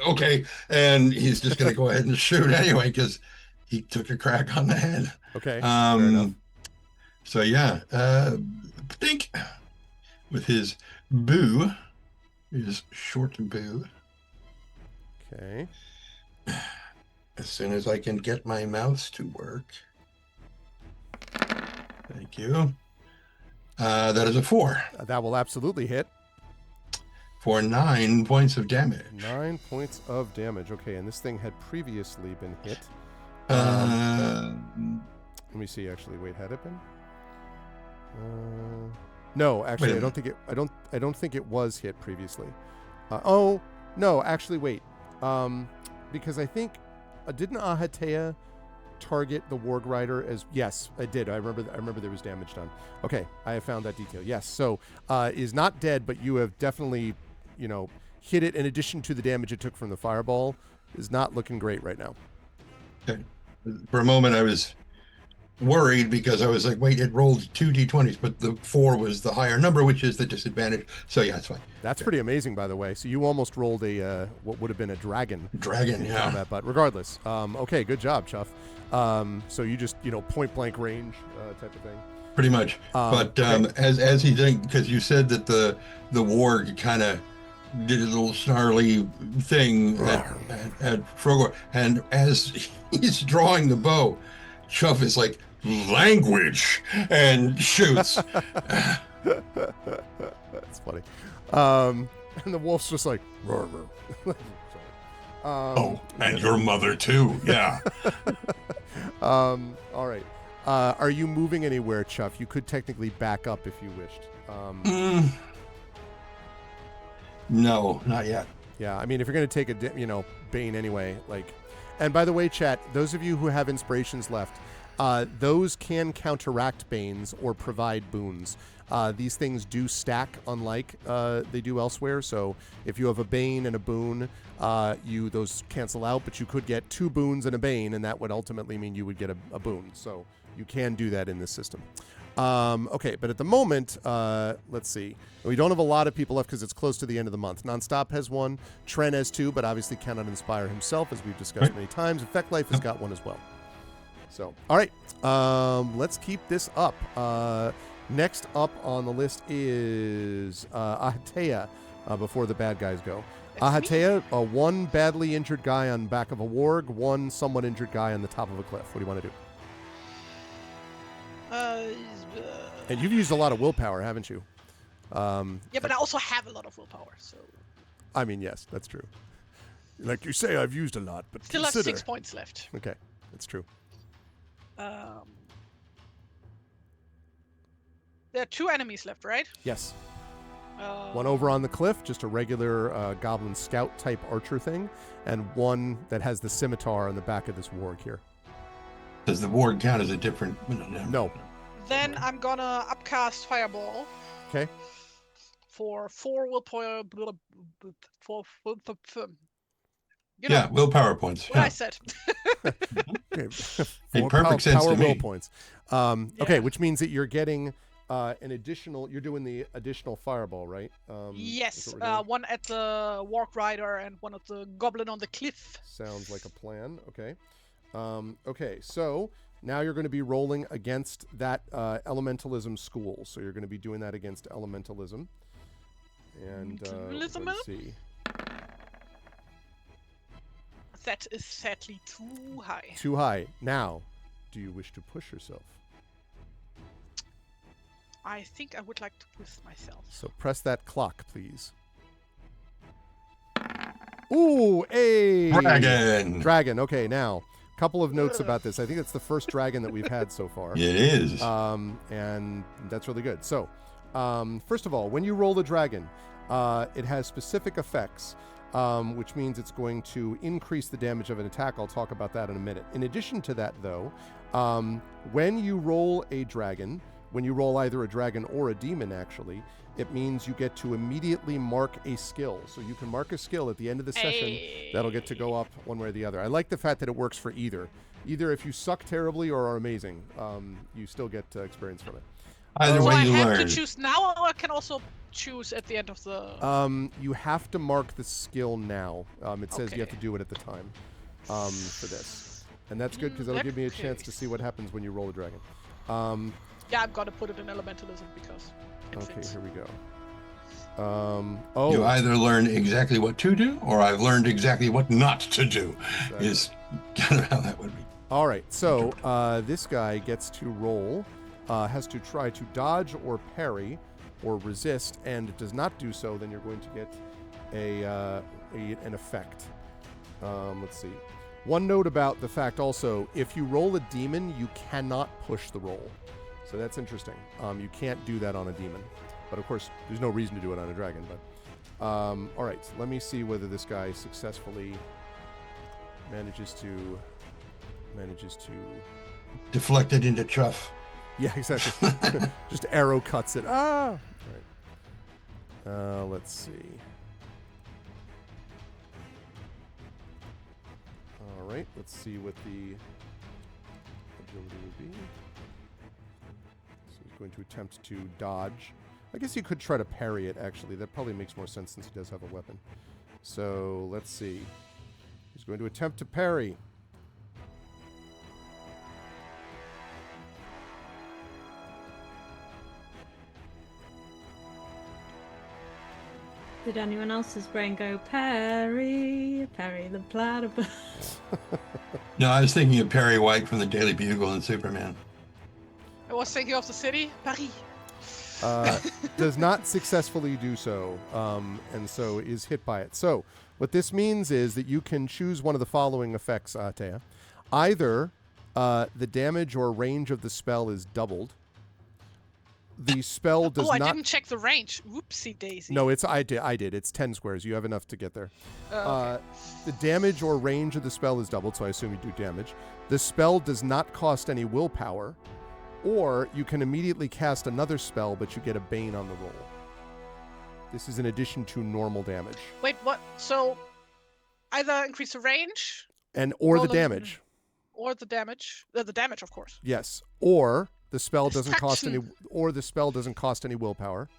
okay. And he's just going to go ahead and shoot anyway, because he took a crack on the head. Okay. Fair enough. So think with his boo, his short boo. Okay. As soon as I can get my mouse to work. Thank you. That is a 4. That will absolutely hit. For 9 points of damage. 9 points of damage. Okay, and this thing had previously been hit. Let me see. Actually, wait, had it been? No, actually, I don't think it was hit previously. No, actually, wait. Because I think didn't Ahatea target the warg rider as? Yes, I did. I remember there was damage done. Okay, I have found that detail. Yes, so is not dead, but you have definitely, hit it. In addition to the damage it took from the fireball, is not looking great right now. Okay. For a moment, I was worried because I was like, wait, it rolled 2d20s, but the 4 was the higher number, which is the disadvantage. So yeah, it's fine. That's pretty amazing, by the way. So you almost rolled a what would have been a dragon. Dragon, in yeah. combat, but regardless, okay, good job, Chuff. So you just point blank range type of thing. Pretty much. But okay. as he did, because you said that the warg kind of did a little snarly thing at Frogor, and as he's drawing the bow, Chuff is like, language, and shoots. That's funny. And the wolf's just like, roar, roar. And your mother too, yeah. All right. Are you moving anywhere, Chuff? You could technically back up if you wished. No, not yet. Yeah, I mean, if you're going to take a, Bane anyway, like... And by the way, chat, those of you who have inspirations left, those can counteract Banes or provide boons. These things do stack, unlike they do elsewhere. So if you have a Bane and a boon, those cancel out, but you could get 2 boons and a Bane, and that would ultimately mean you would get a boon. So you can do that in this system. Okay, but at the moment, let's see. We don't have a lot of people left because it's close to the end of the month. Nonstop has 1, Tren has 2, but obviously cannot inspire himself, as we've discussed many times. Effect Life has got 1 as well. So, all right, let's keep this up. Next up on the list is Ahatea, before the bad guys go. Ahatea, 1 badly injured guy on back of a warg, 1 somewhat injured guy on the top of a cliff. What do you want to do? And you've used a lot of willpower, haven't you? Yeah, but I also have a lot of willpower, so... I mean, yes, that's true. Like you say, I've used a lot, but still have 6 points left. Okay, that's true. There are 2 enemies left, right? Yes. 1 over on the cliff, just a regular goblin scout type archer thing, and 1 that has the scimitar on the back of this warg here. Does the warg count as a different... No. Then I'm gonna upcast Fireball. Okay. For 4 willpower... willpower points. What I said. Okay. Made perfect sense power to me. will points. Okay, which means that you're getting an additional... You're doing the additional fireball, right? Yes, 1 at the Warg Rider and 1 at the Goblin on the cliff. Sounds like a plan. Okay. Okay, so now you're going to be rolling against that elementalism school. So you're going to be doing that against elementalism. And let's see. That is sadly too high. Too high. Now, do you wish to push yourself? I think I would like to push myself. So press that clock, please. Ooh, a dragon. Okay, now, couple of notes about this. I think it's the first dragon that we've had so far. It is. And that's really good. So, first of all, when you roll the dragon, it has specific effects, which means it's going to increase the damage of an attack. I'll talk about that in a minute. In addition to that, though, when you roll a dragon, when you roll either a dragon or a demon, actually, it means you get to immediately mark a skill. So you can mark a skill at the end of the session that'll get to go up one way or the other. I like the fact that it works for either. Either if you suck terribly or are amazing, you still get experience from it. Either way you learn. So I have to choose now, or I can also choose at the end of the... You have to mark the skill now. It says you have to do it at the time for this. And that's good because that'll give me a chance to see what happens when you roll a dragon. Yeah, I'm gonna put it in elementalism because it fits. Here we go. You either learn exactly what to do, or I've learned exactly what not to do. Exactly. Is kind of how that would be. All right, so this guy gets to roll, has to try to dodge or parry or resist, and does not do so, then you're going to get an effect. Let's see. One note about the fact also, if you roll a demon, you cannot push the roll. So that's interesting. You can't do that on a demon. But of course, there's no reason to do it on a dragon. But all right, so let me see whether this guy successfully manages to deflect it into Chuff. Yeah, exactly. Just arrow cuts it. Ah! All right. Let's see. All right, let's see what the agility would be. going to attempt to dodge. I guess you could try to parry it, actually. That probably makes more sense since he does have a weapon. So, let's see. He's going to attempt to parry. Did anyone else's brain go, Perry, Perry the platypus? No, I was thinking of Perry White from the Daily Bugle and Superman. I was thinking of the city, Paris. Does not successfully do so, and so is hit by it. So what this means is that you can choose one of the following effects, Atea. Either the damage or range of the spell is doubled. The spell does I not... didn't check the range. Whoopsie daisy. No, I did. It's 10 squares. You have enough to get there. Okay. The damage or range of the spell is doubled, so I assume you do damage. The spell does not cost any willpower, or you can immediately cast another spell, but you get a Bane on the roll. This is in addition to normal damage. Wait, what? So either increase the range Or roll the damage. or the damage. The damage, of course. Yes. Or the spell doesn't cost any Distraction. willpower.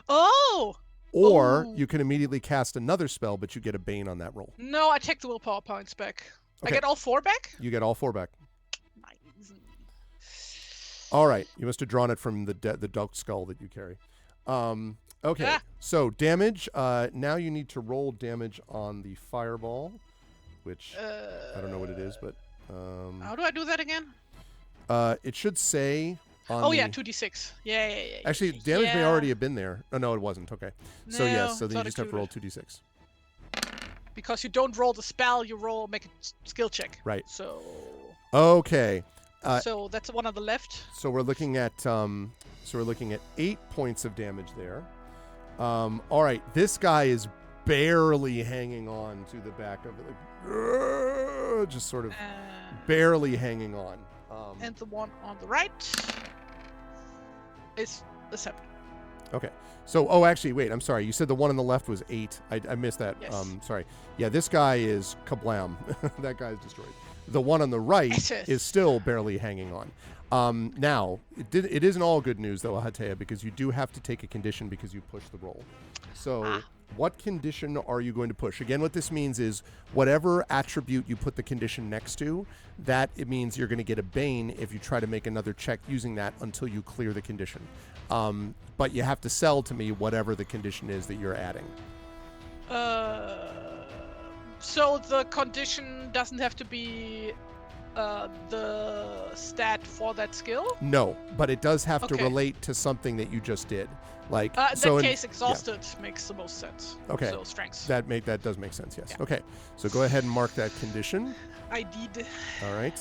Oh! Or Oh. you can immediately cast another spell, but you get a Bane on that roll. No, I take the willpower points back. Okay. I get all 4 back? You get all 4 back. Nice. All right. You must have drawn it from the dog skull that you carry. Okay. Ah. So damage. Now you need to roll damage on the fireball, which I don't know what it is, but How do I do that again? it should say on Oh, the... yeah, 2d6. Yeah. Actually, damage may already have been there. Oh, no, it wasn't. Okay. So, No, yes. So it's then you not just have to roll included. 2d6. Because you don't roll the spell, you make a skill check. Right. So Okay. so that's one on the left. So we're looking at 8 points of damage there. All right. This guy is barely hanging on to the back of it. Like, just sort of barely hanging on. And the one on the right is a 7. Okay. So, actually, wait. I'm sorry. You said the one on the left was 8. I missed that. Yes. Sorry. Yeah, this guy is kablam. That guy is destroyed. The one on the right Yes. is still barely hanging on. Now, it isn't all good news, though, Ahatea, because you do have to take a condition because you push the roll. So, what condition are you going to push? Again, what this means is whatever attribute you put the condition next to, that it means you're going to get a Bane if you try to make another check using that until you clear the condition. But you have to sell to me whatever the condition is that you're adding. So the condition doesn't have to be the stat for that skill? No, but it does have to Okay. relate to something that you just did. Like In so that in- case, exhausted makes the most sense. Okay. So strengths. that does make sense. Yes. Yeah. Okay. So go ahead and mark that condition. I did. All right.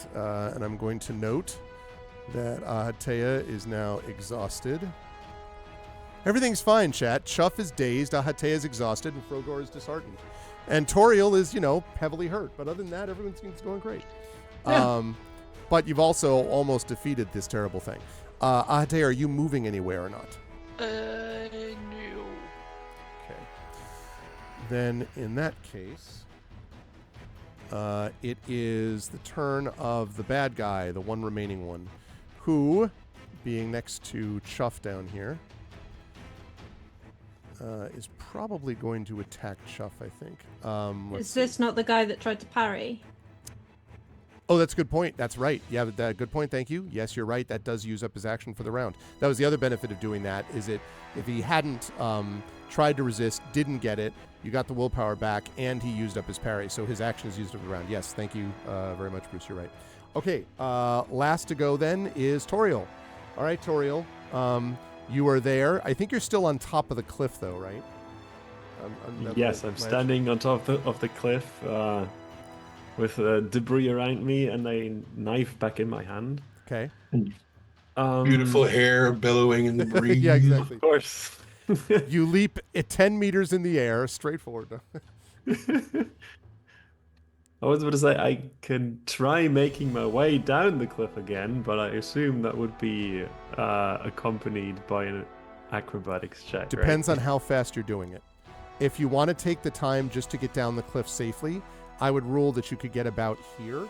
And I'm going to note that Ahatea is now exhausted. Everything's fine, chat. Chuff is dazed, Ahatea is exhausted, and Frogor is disheartened. And Toriel is, heavily hurt. But other than that, everything's going great. Yeah. But you've also almost defeated this terrible thing. Ahatea, are you moving anywhere or not? No. Okay. Then, in that case, it is the turn of the bad guy, the one remaining one, who, being next to Chuff down here, is probably going to attack Chuff, I think. Let's Is this see. not the guy that tried to parry? Oh, that's a good point. That's right. Yeah, good point. Thank you. Yes, you're right. That does use up his action for the round. That was the other benefit of doing that, is it if he hadn't tried to resist, didn't get it, you got the willpower back, and he used up his parry. So his action is used up the round. Yes, thank you very much, Bruce. You're right. Okay, last to go then is Toriel. All right, Toriel. You are there. I think you're still on top of the cliff, though, right? Yes, I'm standing on top of the cliff with debris around me and a knife back in my hand. Okay. Beautiful hair billowing in the breeze. Yeah, exactly. Of course. You leap at 10 meters in the air, straight forward. I was about to say I can try making my way down the cliff again, but I assume that would be accompanied by an acrobatics check. Depends on how fast you're doing it. If you want to take the time just to get down the cliff safely, I would rule that you could get about here,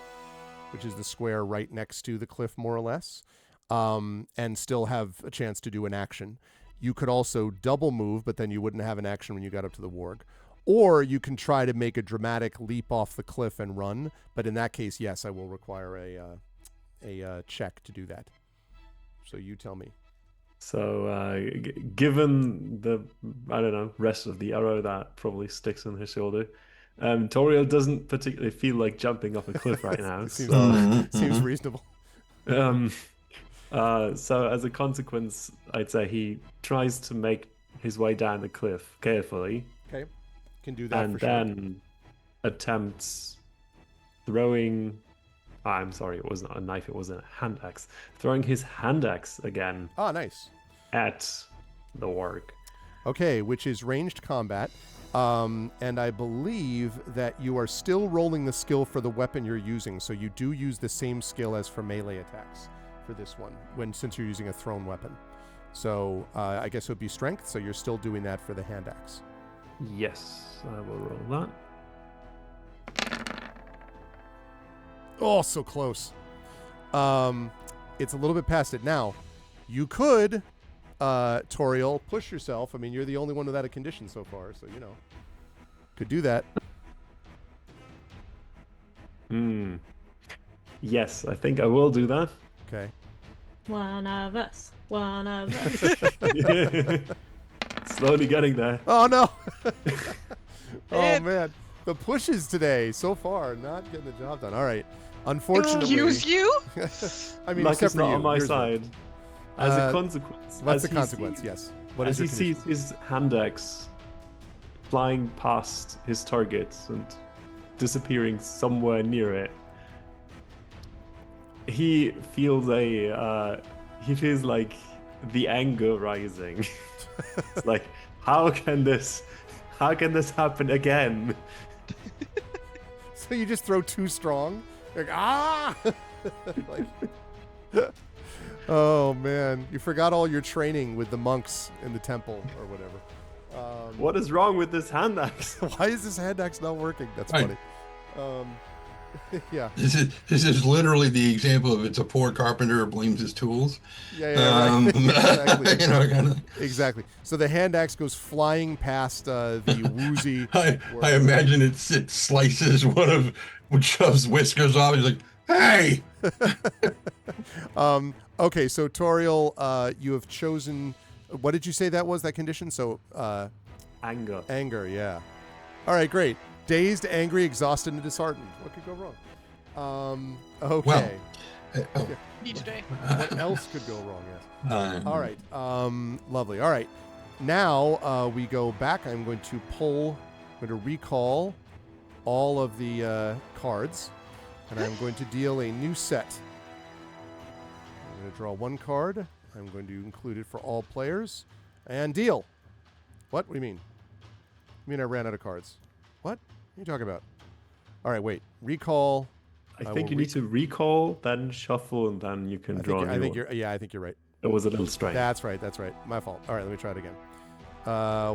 which is the square right next to the cliff, more or less. and still have a chance to do an action. You could also double move, but then you wouldn't have an action when you got up to the warg. Or you can try to make a dramatic leap off the cliff and run, but in that case, yes, I will require a check to do that. So you tell me. So, given the, I don't know, rest of the arrow that probably sticks in her shoulder, Toriel doesn't particularly feel like jumping off a cliff right now. Seems reasonable. So as a consequence, I'd say he tries to make his way down the cliff carefully. Okay, can do that and for then attempts throwing. I'm sorry, it wasn't a knife; it was a hand axe. Throwing his hand axe again. Ah, nice. At the warg. Okay, which is ranged combat. And I believe that you are still rolling the skill for the weapon you're using, so you do use the same skill as for melee attacks for this one, since you're using a thrown weapon. So I guess it would be strength, so you're still doing that for the hand axe. Yes, I will roll that. Oh, so close. It's a little bit past it. Now, you could, Toriel, push yourself. I mean, you're the only one without a condition so far, so, could do that. Yes, I think I will do that. Okay. One of us. Slowly getting there. Oh, no. Oh, man. The pushes today, so far, not getting the job done. All right. Unfortunately. Excuse you? I mean, Like except it's for not you. on my Yours side. works. As a consequence. What's as the he consequence? sees- Yes. What As is he your sees his hand axe flying past his target and disappearing somewhere near it, he feels like the anger rising. It's like, how can this happen again? So you just throw too strong? Like, ah! Like, oh, man. You forgot all your training with the monks in the temple or whatever. What is wrong with this hand axe? Why is this hand axe not working? That's Right. funny. Yeah. This is literally the example of it's a poor carpenter blames his tools. Yeah, right. Exactly. Kind of. Exactly. So the hand axe goes flying past the woozy. I imagine it slices one of Chubb's whiskers off. He's like, "Hey!" Okay, so Toriel, you have chosen. What did you say that was, that condition? So Anger. anger, yeah. All right, great. Dazed, angry, exhausted, and disheartened. What could go wrong? Okay. Well, Me today. What else could go wrong? Yes. All right. right. Lovely. All right. Now we go back. I'm going to recall all of the cards, and I'm going to deal a new set. I'm going to draw one card. I'm going to include it for all players, and deal. What do you mean? You mean I ran out of cards? What are you talking about? All right, wait. Recall. I think you need to recall, then shuffle, and then you can draw. I think you're right. It was a little strange. That's right. My fault. All right, let me try it again.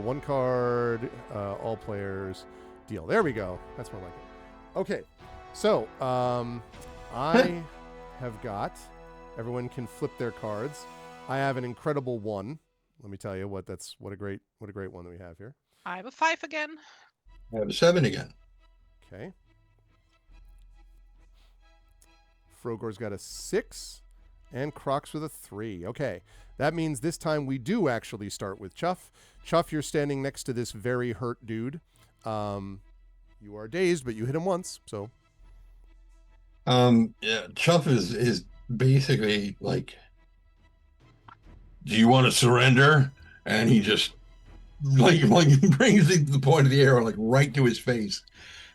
One card, all players, deal. There we go. That's more like it. Okay, so I have got. Everyone can flip their cards. I have an incredible 1. Let me tell you what a great one that we have here. I have a 5 again. I have a 7 again. Okay. Frogor's got a 6, and Croc's with a 3. Okay, that means this time we do actually start with Chuff. Chuff, you're standing next to this very hurt dude. You are dazed, but you hit him once, so. Yeah, Chuff is basically like, "Do you want to surrender?" And he just like brings the point of the arrow like right to his face.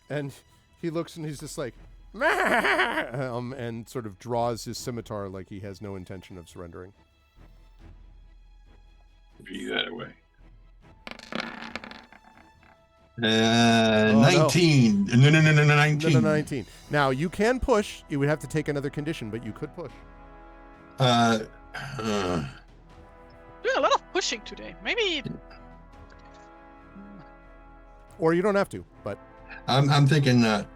And he looks and he's just like, and sort of draws his scimitar like he has no intention of surrendering. Be that way. Oh, 19. No, 19. No, 19. Now, you can push. You would have to take another condition, but you could push. Doing a lot of pushing today. Maybe. Or you don't have to, but. I'm thinking that.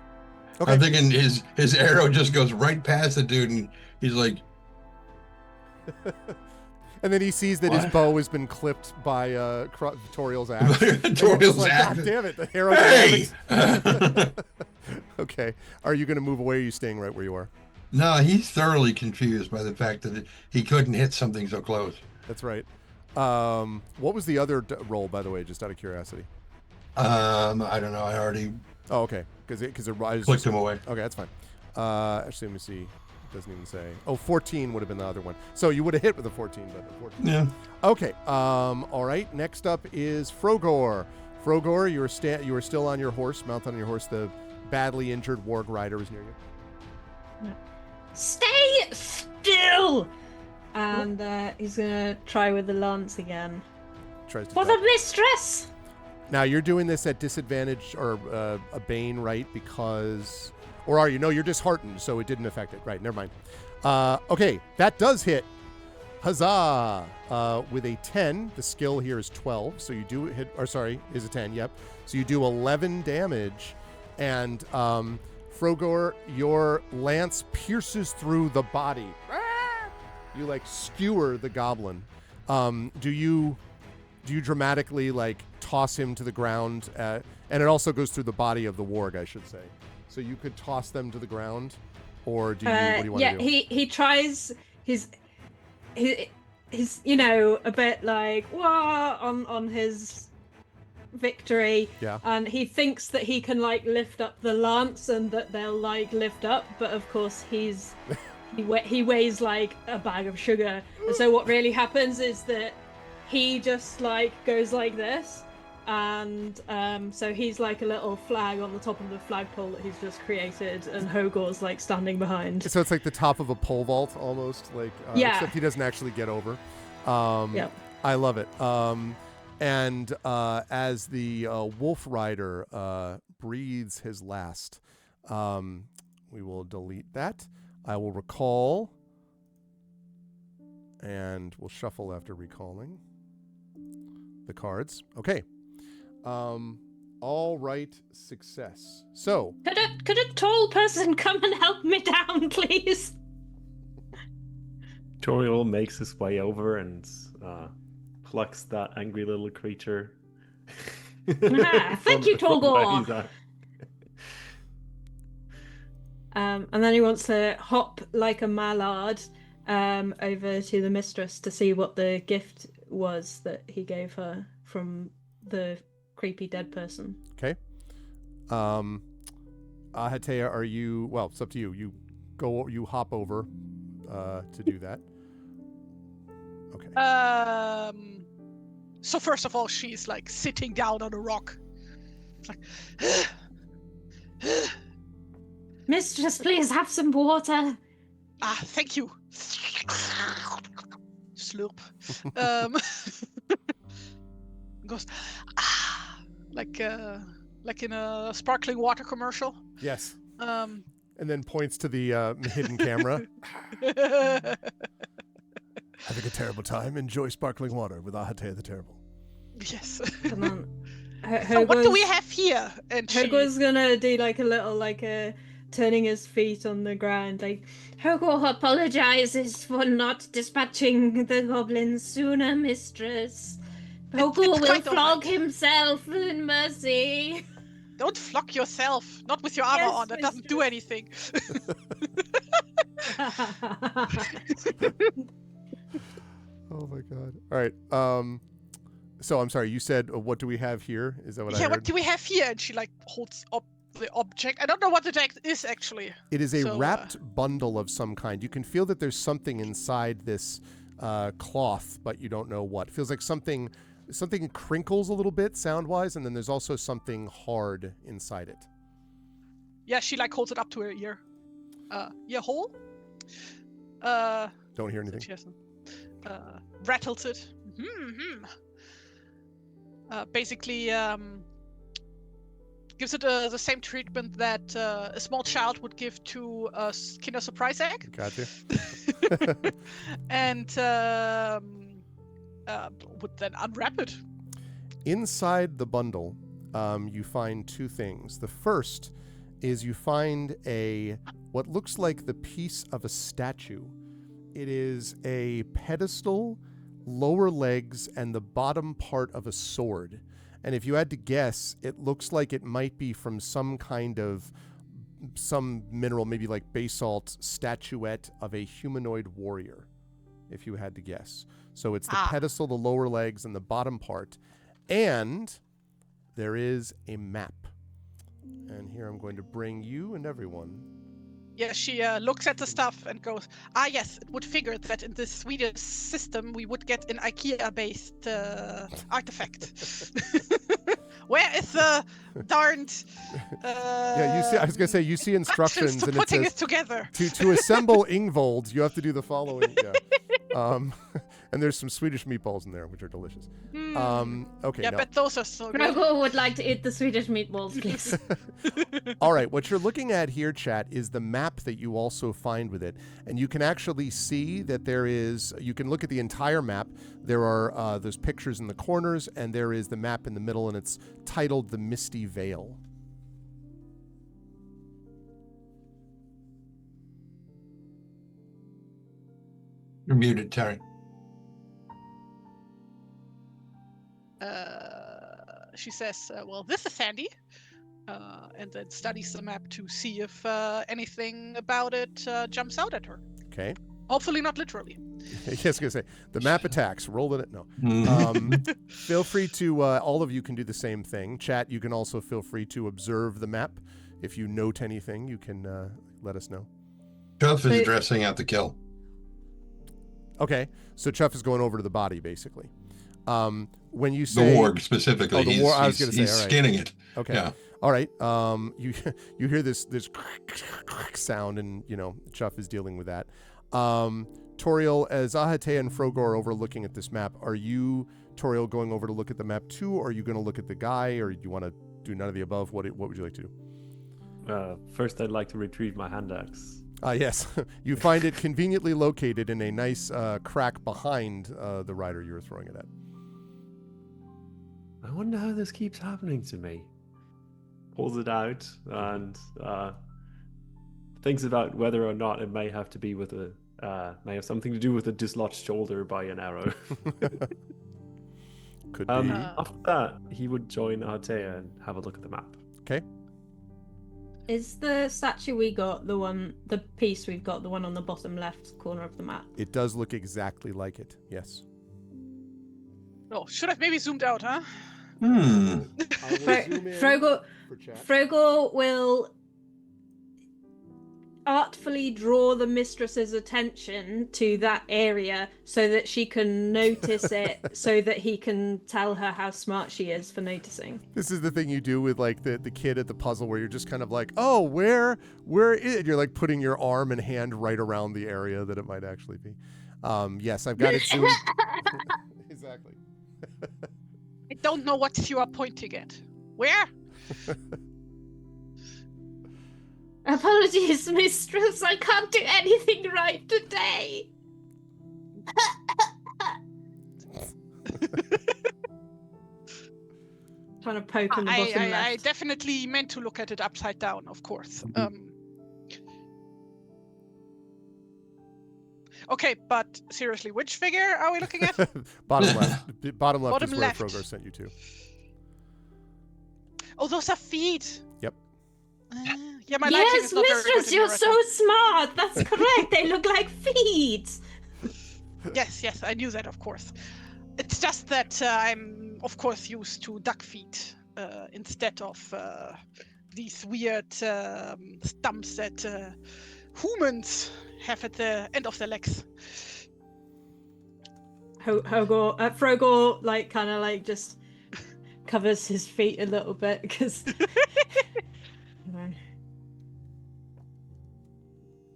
Okay. I'm thinking his arrow just goes right past the dude, and he's like, And then he sees that his What? bow has been clipped by Toriel's axe. And he's Toriel's like, axe. God damn it, the Hey! aerodynamics. Okay. Are you going to move away, or are you staying right where you are? No, he's thoroughly confused by the fact that he couldn't hit something so close. That's right. What was the other roll, by the way, just out of curiosity? I don't know. I already Oh, okay. Because it rises. clicked him away. Okay, that's fine. Actually, let me see. It doesn't even say. Oh, 14 would have been the other one. So you would have hit with a 14, but a 14. Yeah. Okay. All right. Next up is Frogor. Frogor, you are still on your horse, mounted on your horse. The badly injured warg rider is near you. Stay still! And he's gonna try with the lance again. Tries to For attack. the mistress! Now you're doing this at disadvantage or a bane, right? Because, or are you? No, you're disheartened, so it didn't affect it. Right, never mind. Okay, that does hit. Huzzah! With a 10, the skill here is 12, so you do hit. Or sorry, is a 10. Yep. So you do 11 damage, and Frogor, your lance pierces through the body. You like skewer the goblin. Do you dramatically like toss him to the ground? And it also goes through the body of the warg, I should say. So you could toss them to the ground, or do you? What do you want to do? Yeah, he tries he's a bit like whoa on his victory. Yeah. And he thinks that he can like lift up the lance and that they'll like lift up, but of course he weighs like a bag of sugar. And so what really happens is that he just like goes like this, and so he's like a little flag on the top of the flagpole that he's just created, and Hogor's like standing behind. So it's like the top of a pole vault almost, like Yeah. except he doesn't actually get over. Yep. I love it. And as the wolf rider breathes his last, we will delete that. I will recall, and we'll shuffle after recalling the cards. Okay. All right, success. So Could a tall person come and help me down, please? Toriel makes his way over and plucks that angry little creature. Thank you, from where Torgor. he's at. And then he wants to hop like a mallard over to the mistress to see what the gift was that he gave her from the creepy dead person. okay. Ahatea, are you? Well, it's up to you. You hop over to do that. Okay. So first of all, she's like sitting down on a rock. It's like, Mistress, please have some water. thank you. Slurp. Goes, like in a sparkling water commercial. Yes. Um, And then points to the hidden camera. Having a terrible time. Enjoy sparkling water with Ahatea the Terrible. yes. Come on. So what do we have here? And she, Hogor's gonna do like a little turning his feet on the ground, like Hogor apologizes for not dispatching the goblins sooner, mistress. Hogor it's will quite flog alright. himself in mercy. don't flog yourself. Not with your armor Yes, on. That doesn't do mistress. anything. Oh my god. All right. So I'm sorry. You said, what do we have here? Is that what I Yeah, heard? what do we have here? And she like holds up the object. I don't know what the object is actually. It is a So, wrapped bundle of some kind. You can feel that there's something inside this cloth, but you don't know what. It feels like something crinkles a little bit sound-wise, and then there's also something hard inside it. Yeah, she like holds it up to her ear. Ear hole. Don't hear anything. She has rattles it. Basically, gives it the same treatment that a small child would give to a Kinder Surprise egg. Gotcha. And would then unwrap it. Inside the bundle, you find two things. The first is you find what looks like the piece of a statue. It is a pedestal, lower legs, and the bottom part of a sword. And if you had to guess, it looks like it might be from some mineral, maybe like basalt statuette of a humanoid warrior, if you had to guess. So it's the pedestal, the lower legs, and the bottom part. And there is a map. And here I'm going to bring you and everyone. Yeah, she looks at the stuff and goes, yes, it would figure that in this Swedish system we would get an IKEA-based artifact. Where is the darned... yeah, you see. I was going to say, you see instructions to and putting it it together. To assemble Ingvold, you have to do the following. Yeah. And there's some Swedish meatballs in there, which are delicious. Okay. Yeah, now, but those are so good. Grogu would like to eat the Swedish meatballs, please. all right, what you're looking at here, chat, is the map that you also find with it. And you can actually see that you can look at the entire map. There are those pictures in the corners, and there is the map in the middle, and it's titled The Misty Vale. You're muted, Terry. She says, well, this is handy. And then studies the map to see if anything about it jumps out at her. Okay. Hopefully not literally. Yes, I was going to say, the map attacks. Roll it. No. Feel free to, all of you can do the same thing. Chat, you can also feel free to observe the map. If you note anything, you can let us know. Chuff is dressing out the kill. Okay. So Chuff is going over to the body, basically. When you say... The warg, specifically. Oh, the warg. I was going to say, he's all right. skinning it. Okay. Yeah. All right. You hear this sound, and, Chuff is dealing with that. Toriel, as Ahate and Frogor are overlooking at this map, are you, Toriel, going over to look at the map too, or are you going to look at the guy, or do you want to do none of the above? What would you like to do? First, I'd like to retrieve my hand axe. Yes. You find it conveniently located in a nice crack behind the rider you were throwing it at. I wonder how this keeps happening to me. Pulls it out and thinks about whether or not it may have to be with may have something to do with a dislodged shoulder by an arrow. Could be. After that, he would join Artea and have a look at the map. Okay. Is the statue we got the piece we've got, the one on the bottom left corner of the map? It does look exactly like it. Yes. Oh, should have maybe zoomed out, huh? Frogor will artfully draw the mistress's attention to that area so that she can notice it, so that he can tell her how smart she is for noticing. This is the thing you do with like the kid at the puzzle where you're just kind of like, oh, where is it? You're like putting your arm and hand right around the area that it might actually be. Yes, I've got it zoomed. Exactly. I don't know what you are pointing at. Where? Apologies, mistress. I can't do anything right today. Trying to poke on the bottom left. I definitely meant to look at it upside down, of course. Okay, but seriously, which figure are we looking at? Bottom left. Bottom left is where left. Frogor sent you to. Oh, those are feet. Yep. Yeah, my lighting Yes, is not very good mistress, in you're here right so smart. That's correct. They look like feet. now. Yes, I knew that, of course. It's just that I'm, of course, used to duck feet instead of these weird stumps that humans have at the end of their legs. Frogor, like, kind of like just covers his feet a little bit because.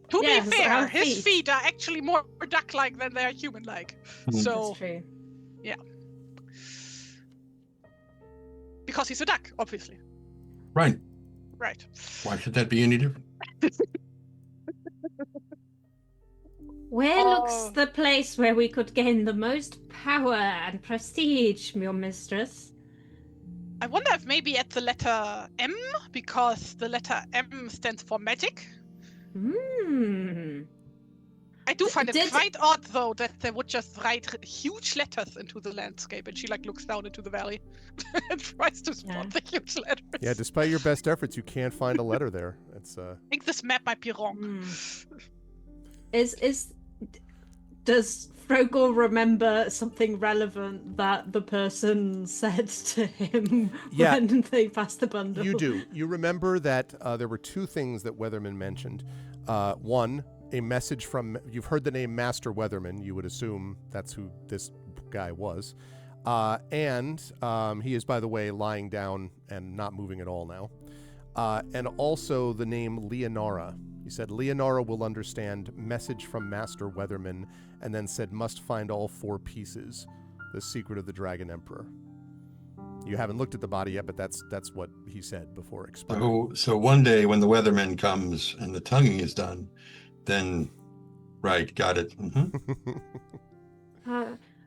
To be Yes, fair, our his feet. feet are actually more duck-like than they are human-like. So, That's true. because he's a duck, obviously. Right. Right. Why should that be any different? Where looks the place where we could gain the most power and prestige, your mistress? I wonder if maybe at the letter M, because the letter M stands for magic. I do find it Did- quite odd, though, that they would just write huge letters into the landscape, and she like looks down into the valley and tries to spot the huge letters. Yeah, despite your best efforts, you can't find a letter there. It's I think this map might be wrong. Does Frogor remember something relevant that the person said to him Yeah. when they passed the bundle? You do. You remember that there were two things that Weatherman mentioned. One, a message from, you've heard the name Master Weatherman. You would assume that's who this guy was. And he is, by the way, lying down and not moving at all now. And also the name Leonora. He said, Leonora will understand, message from Master Weatherman, and then said, must find all 4 pieces, the secret of the Dragon Emperor. You haven't looked at the body yet, but that's what he said before explaining. So one day when the weatherman comes and the tonguing is done, then, right, got it.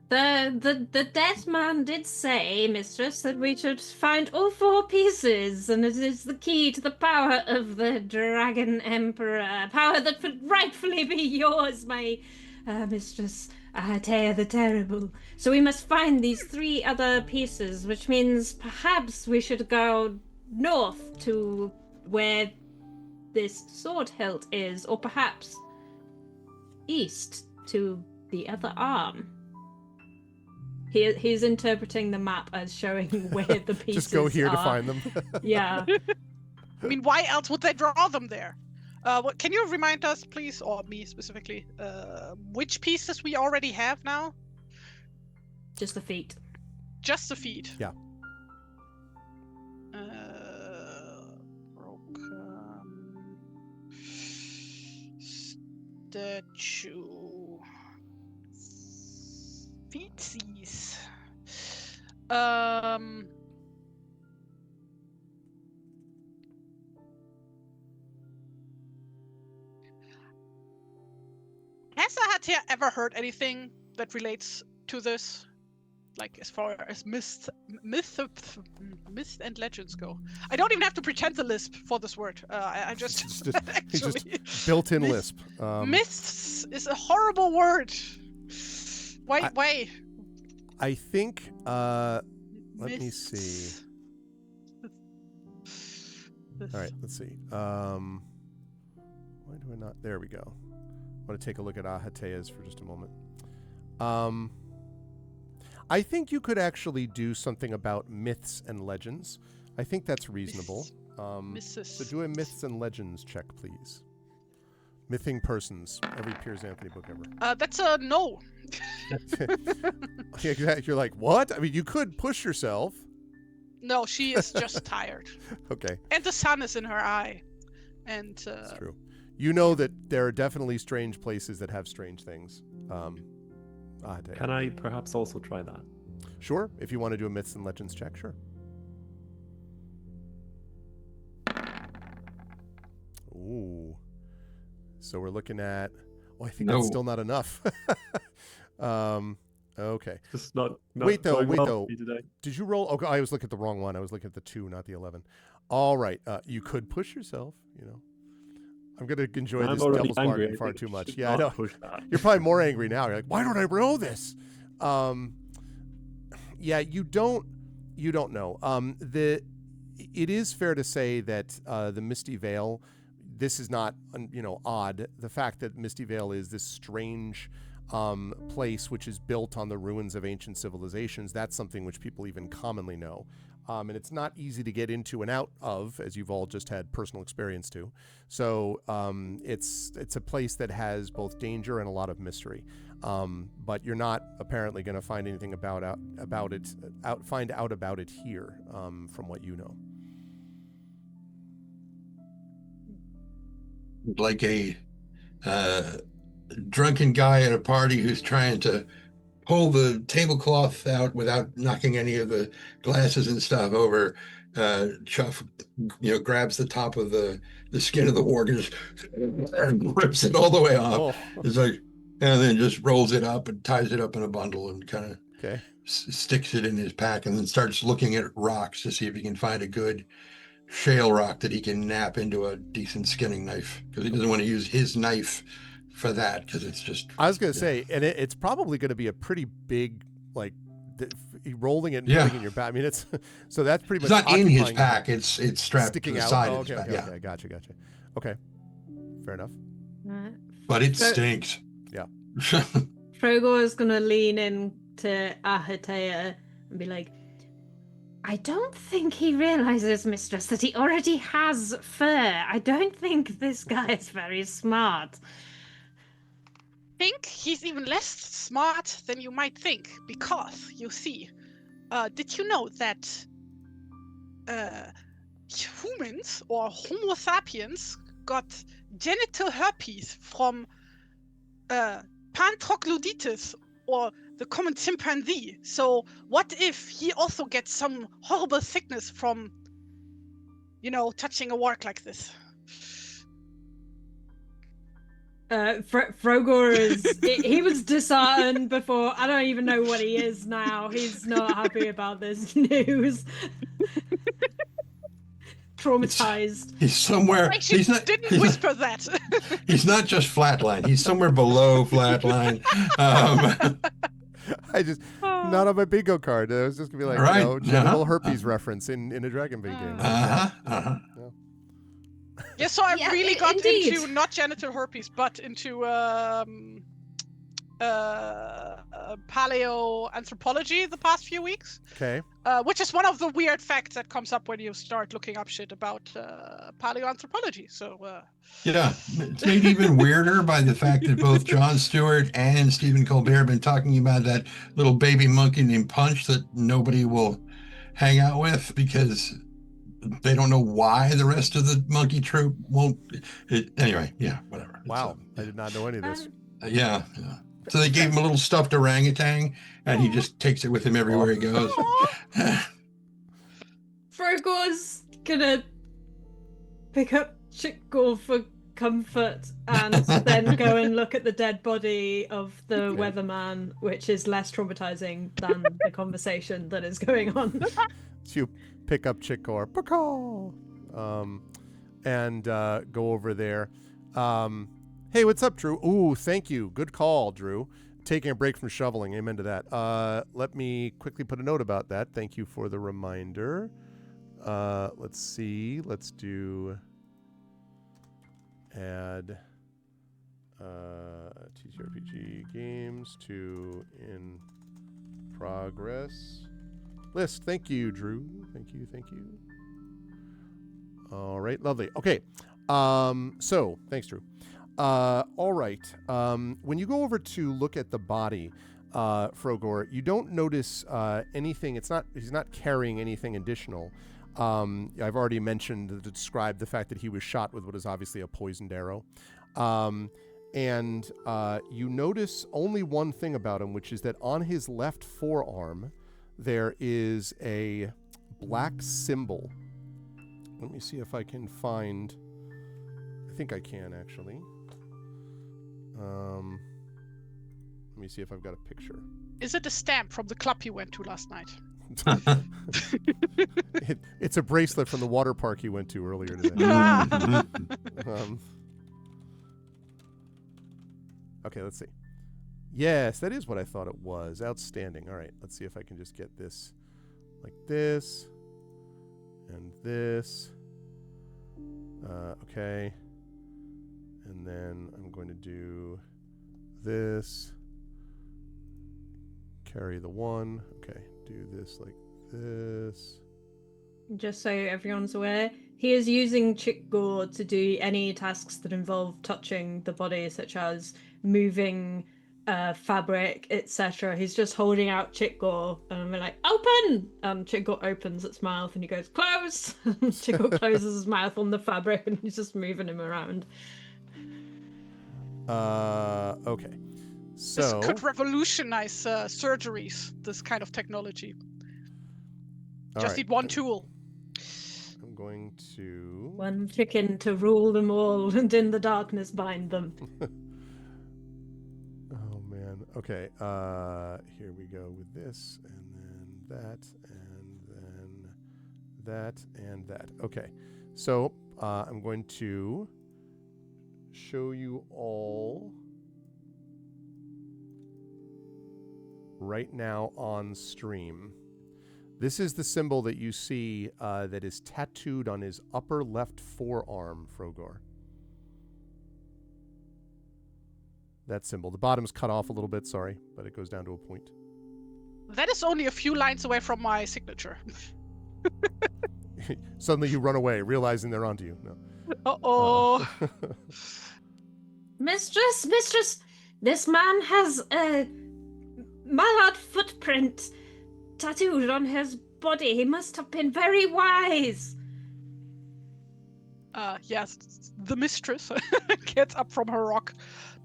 The dead man did say, mistress, that we should find all 4 pieces, and it is the key to the power of the Dragon Emperor, power that would rightfully be yours, my mistress, Ahatea the Terrible. So we must find these 3 other pieces, which means perhaps we should go north to where this sword hilt is, or perhaps east to the other arm. He's interpreting the map as showing where the pieces Just go here are. to find them. Yeah. I mean, why else would they draw them there? Can you remind us, please, or me specifically, which pieces we already have now? Just the feet. Just the feet. Yeah. Statue. Feetsies. Has Ahatea ever heard anything that relates to this? Like, as far as myth and legends go. I don't even have to pretend the lisp for this word. I just He's actually just built-in myth- lisp. myths is a horrible word. Why? I think, let me see. All right, let's see. Why do I not? There we go. I want to take a look at Ahatea's for just a moment. I think you could actually do something about myths and legends. I think that's reasonable. So do a myths and legends check, please. Mything persons. Every Piers Anthony book ever. That's a no. Yeah, exactly. You're like, what? I mean, you could push yourself. No, she is just tired. Okay. And the sun is in her eye. And That's true. You know that there are definitely strange places that have strange things. Ahatea. Can I perhaps also try that? Sure. If you want to do a myths and legends check, sure. Ooh. So we're looking at... Oh, I think that's still not enough. Okay. Just not Wait, though. going well for me today. Did you roll? Okay, I was looking at the wrong one. I was looking at the 2, not the 11. All right. You could push yourself, you know. I'm going to enjoy I'm this already devil's angry. bargain I far think too I much. should Yeah, I not know. push that. You're probably more angry now. You're like, why don't I roll this? Yeah, you don't know. It is fair to say that the Misty Vale, this is not, odd. The fact that Misty Vale is this strange place which is built on the ruins of ancient civilizations, that's something which people even commonly know. And it's not easy to get into and out of, as you've all just had personal experience to. So it's a place that has both danger and a lot of mystery. But you're not apparently going to find anything find out about it here, from what you know. Like a drunken guy at a party who's trying to pull the tablecloth out without knocking any of the glasses and stuff over. Chuff, grabs the top of the skin of the wart and rips it all the way off. Oh. It's like, and then just rolls it up and ties it up in a bundle and kind of Okay. sticks it in his pack, and then starts looking at rocks to see if he can find a good shale rock that he can nap into a decent skinning knife, because he doesn't want to use his knife for that because it's just. I was going to say, and it's probably going to be a pretty big, like, rolling it and Yeah. putting it in your back. I mean, it's so that's pretty It's much not in his occupying pack. It's strapped sticking to the out. side Oh, of okay, his pack. okay, Yeah. okay, gotcha. Okay, fair enough. But it So- stinks. Yeah. Frogor is going to lean in to Ahatea and be like, I don't think he realizes, mistress, that he already has fur. I don't think this guy is very smart. Think he's even less smart than you might think, because you see, did you know that humans or Homo sapiens got genital herpes from Pantroglodytes or the common chimpanzee? So what if he also gets some horrible sickness from, touching a work like this? Frogor is he was disheartened before. I don't even know what he is now. He's not happy about this news. Traumatized. He's somewhere. I should didn't whisper that. He's not just flatline. He's somewhere below flatline. I just not on my bingo card. I was just gonna be like, Right. genital herpes reference in a Dragonbane game. Yeah, so I Yeah, really got indeed. into not genital herpes, but into paleoanthropology the past few weeks, Okay. which is one of the weird facts that comes up when you start looking up shit about paleoanthropology. So Yeah, it's made even weirder by the fact that both Jon Stewart and Stephen Colbert have been talking about that little baby monkey named Punch that nobody will hang out with because they don't know why the rest of the monkey troop won't. Anyway, yeah, whatever. Wow, I did not know any of this. Yeah. So they gave him a little stuffed orangutan, and he just takes it with him everywhere he goes. Frogor's gonna pick up Chickgore for comfort and then go and look at the dead body of the weatherman, which is less traumatizing than the conversation that is going on. So you pick up Chickor, and go over there. Hey, what's up, Drew? Ooh, thank you. Good call, Drew. Taking a break from shoveling. Amen to that. Let me quickly put a note about that. Thank you for the reminder. Let's see. Let's do add TTRPG games to in progress list. Thank you, Drew. Thank you. All right, lovely. Okay. So thanks, Drew. All right. When you go over to look at the body, Frogor, you don't notice anything. He's not carrying anything additional. I've already mentioned to describe the fact that he was shot with what is obviously a poisoned arrow. And you notice only one thing about him, which is that on his left forearm, there is a black symbol. Let me see if I can find. I think I can, actually. Let me see if I've got a picture. is it a stamp from the club you went to last night? It's a bracelet from the water park you went to earlier today. Okay, let's see. Yes, that is what I thought it was. Outstanding. All right, let's see if I can just get this like this and this. Okay. And then I'm going to do this. Carry the one. Okay, do this like this. Just so everyone's aware, he is using Chickgore to do any tasks that involve touching the body, such as moving fabric, etc. He's just holding out Chickgore and we're like, open! And Chickgore opens its mouth and he goes, close! Chickgore closes his mouth on the fabric and he's just moving him around. Okay. So This could revolutionize surgeries, this kind of technology. all Just right, need one tool. I'm going to One chicken to rule them all and in the darkness bind them. Oh man. Okay. Here we go with this and then that and then that and that. Okay. So I'm going to show you all right now on stream. This is the symbol that you see that is tattooed on his upper left forearm, Frogor. That symbol. The bottom's cut off a little bit, sorry, but it goes down to a point. That is only a few lines away from my signature. Suddenly you run away, realizing they're onto you. No. Uh-oh. Mistress, this man has a mallard footprint tattooed on his body. He must have been very wise. Yes, the mistress gets up from her rock,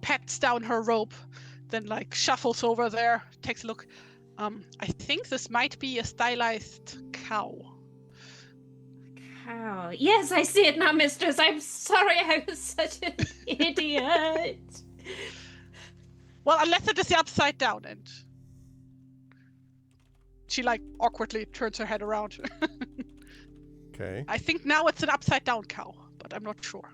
pats down her robe, then like shuffles over there, takes a look. I think this might be a stylized cow. Cow. Yes, I see it now, mistress. I'm sorry I was such an idiot. Well, unless it is the upside down, and she like awkwardly turns her head around. Okay. I think now it's an upside down cow, but I'm not sure.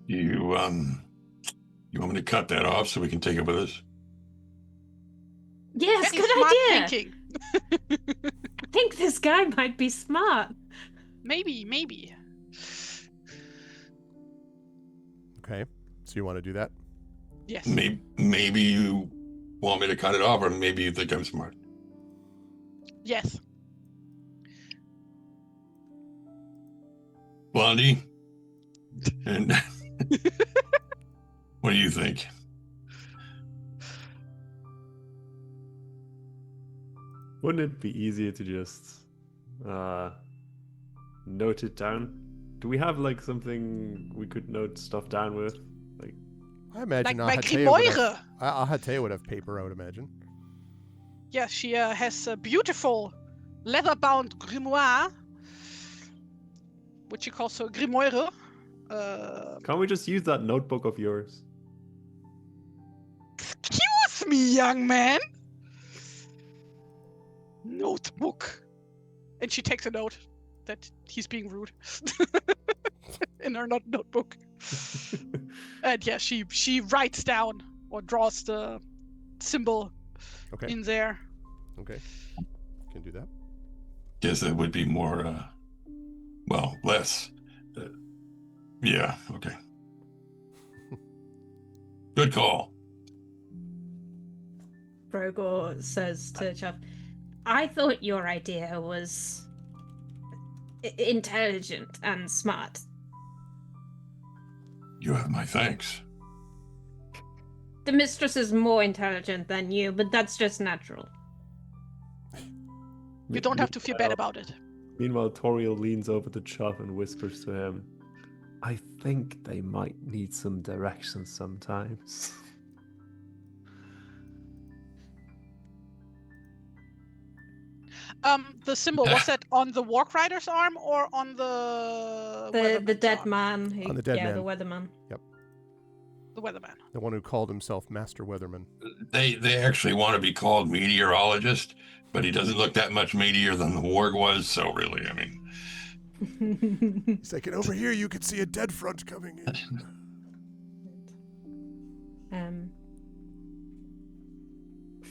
You want me to cut that off so we can take it with us? Yes, Very good smart idea. thinking. I think this guy might be smart. Maybe. Okay. So you want to do that? Yes. Maybe you want me to cut it off, or maybe you think I'm smart. Yes. Blondie? And what do you think? Wouldn't it be easier to just note it down? Do we have like something we could note stuff down with? Like, I imagine Like Ahateo would Grimoire. have, Ahateo would have paper, I would imagine. Yeah, she has a beautiful leather-bound grimoire, which she calls her Grimoire. can't we just use that notebook of yours? Excuse me, young man. Notebook. And she takes a note that he's being rude in her notebook. And yeah, she writes down or draws the symbol Okay. in there. Okay. Can do that. Guess that would be more, less. Yeah, okay. Good call. Brogor says to Chuff, I thought your idea was intelligent and smart. You have my thanks. The mistress is more intelligent than you, but that's just natural. You don't have to feel bad about it. Meanwhile, Toriel leans over to Chuff and whispers to him, I think they might need some direction sometimes. The symbol, was that on the Walk Rider's arm or on the The dead arm? man. Who, On the dead yeah, man. the weatherman. The weatherman. The one who called himself Master Weatherman. They actually want to be called meteorologist, but he doesn't look that much meatier than the warg was, so really, I mean... He's like, and over here you could see a dead front coming in.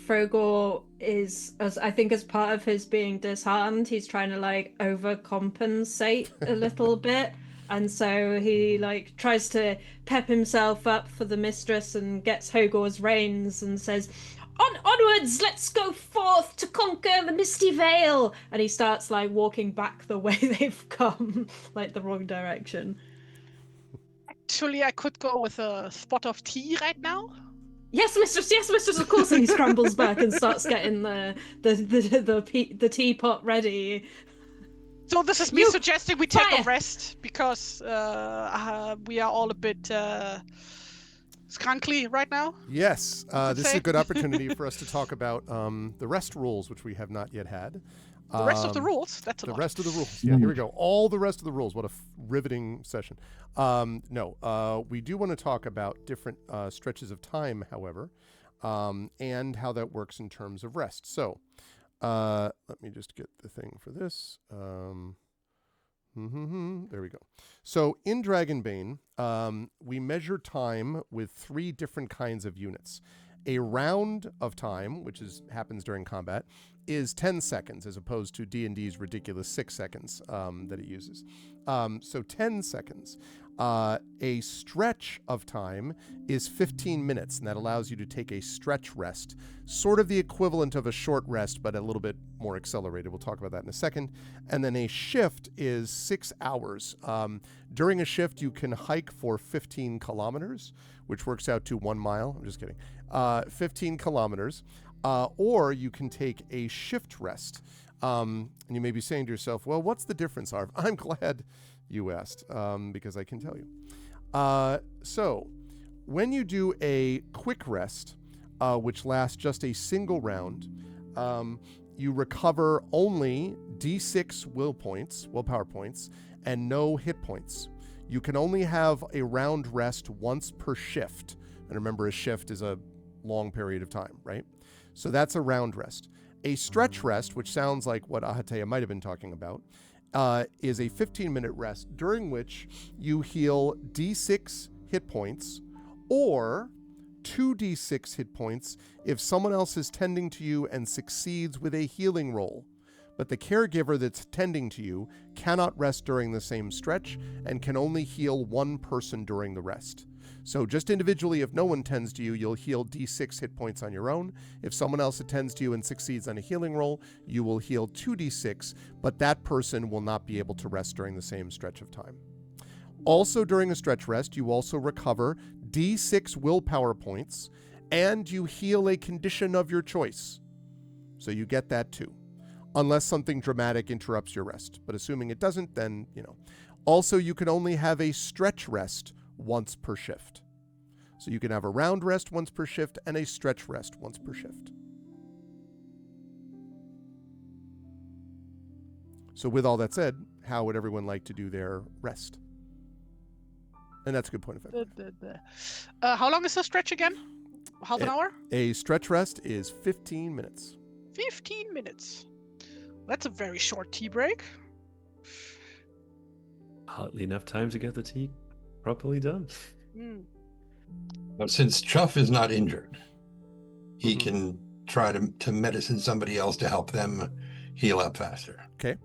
Frogor is, I think as part of his being disheartened, he's trying to like overcompensate a little bit. And so he like tries to pep himself up for the mistress and gets Hogor's reins and says, onwards, let's go forth to conquer the Misty Vale. And he starts like walking back the way they've come, like the wrong direction. Actually, I could go with a spot of tea right now. Yes, mistress, of course. And he scrambles back and starts getting the teapot ready. So this is me You- suggesting we take fire. a rest because we are all a bit scrunkly right now. Yes, could this is say. a good opportunity for us to talk about the rest rules, which we have not yet had. The rest of the rules, that's a The lot. rest of the rules. Yeah, here we go. All the rest of the rules. What a riveting session. We do want to talk about different stretches of time, however, and how that works in terms of rest. So let me just get the thing for this. There we go. So in Dragonbane, we measure time with 3 different kinds of units. A round of time, which happens during combat, is 10 seconds as opposed to D&D's ridiculous 6 seconds that it uses. So 10 seconds. A stretch of time is 15 minutes, and that allows you to take a stretch rest, sort of the equivalent of a short rest, but a little bit more accelerated. We'll talk about that in a second. And then a shift is 6 hours. During a shift, you can hike for 15 kilometers, which works out to 1 mile. I'm just kidding. 15 kilometers. Or you can take a shift rest. And you may be saying to yourself, well, what's the difference, Arv? I'm glad you asked, because I can tell you. So when you do a quick rest, which lasts just a single round, you recover only D6 willpower points, and no hit points. You can only have a round rest once per shift. And remember, a shift is a long period of time, right? So that's a round rest. A stretch rest, which sounds like what Ahatea might have been talking about, is a 15-minute rest during which you heal D6 hit points or 2d6 hit points if someone else is tending to you and succeeds with a healing roll. But the caregiver that's tending to you cannot rest during the same stretch and can only heal one person during the rest. So just individually, if no one tends to you, you'll heal d6 hit points on your own. If someone else attends to you and succeeds on a healing roll, you will heal 2d6, but that person will not be able to rest during the same stretch of time. Also during a stretch rest, you also recover d6 willpower points, and you heal a condition of your choice. So you get that too, unless something dramatic interrupts your rest. But assuming it doesn't, then, Also, you can only have a stretch rest once per shift. So you can have a round rest once per shift and a stretch rest once per shift. So with all that said, how would everyone like to do their rest? And that's a good point of view. How long is the stretch again? Half an hour? A stretch rest is 15 minutes. 15 minutes. That's a very short tea break. Hardly enough time to get the tea properly done. But since Chuff is not injured, he can try to medicine somebody else to help them heal up faster. Okay.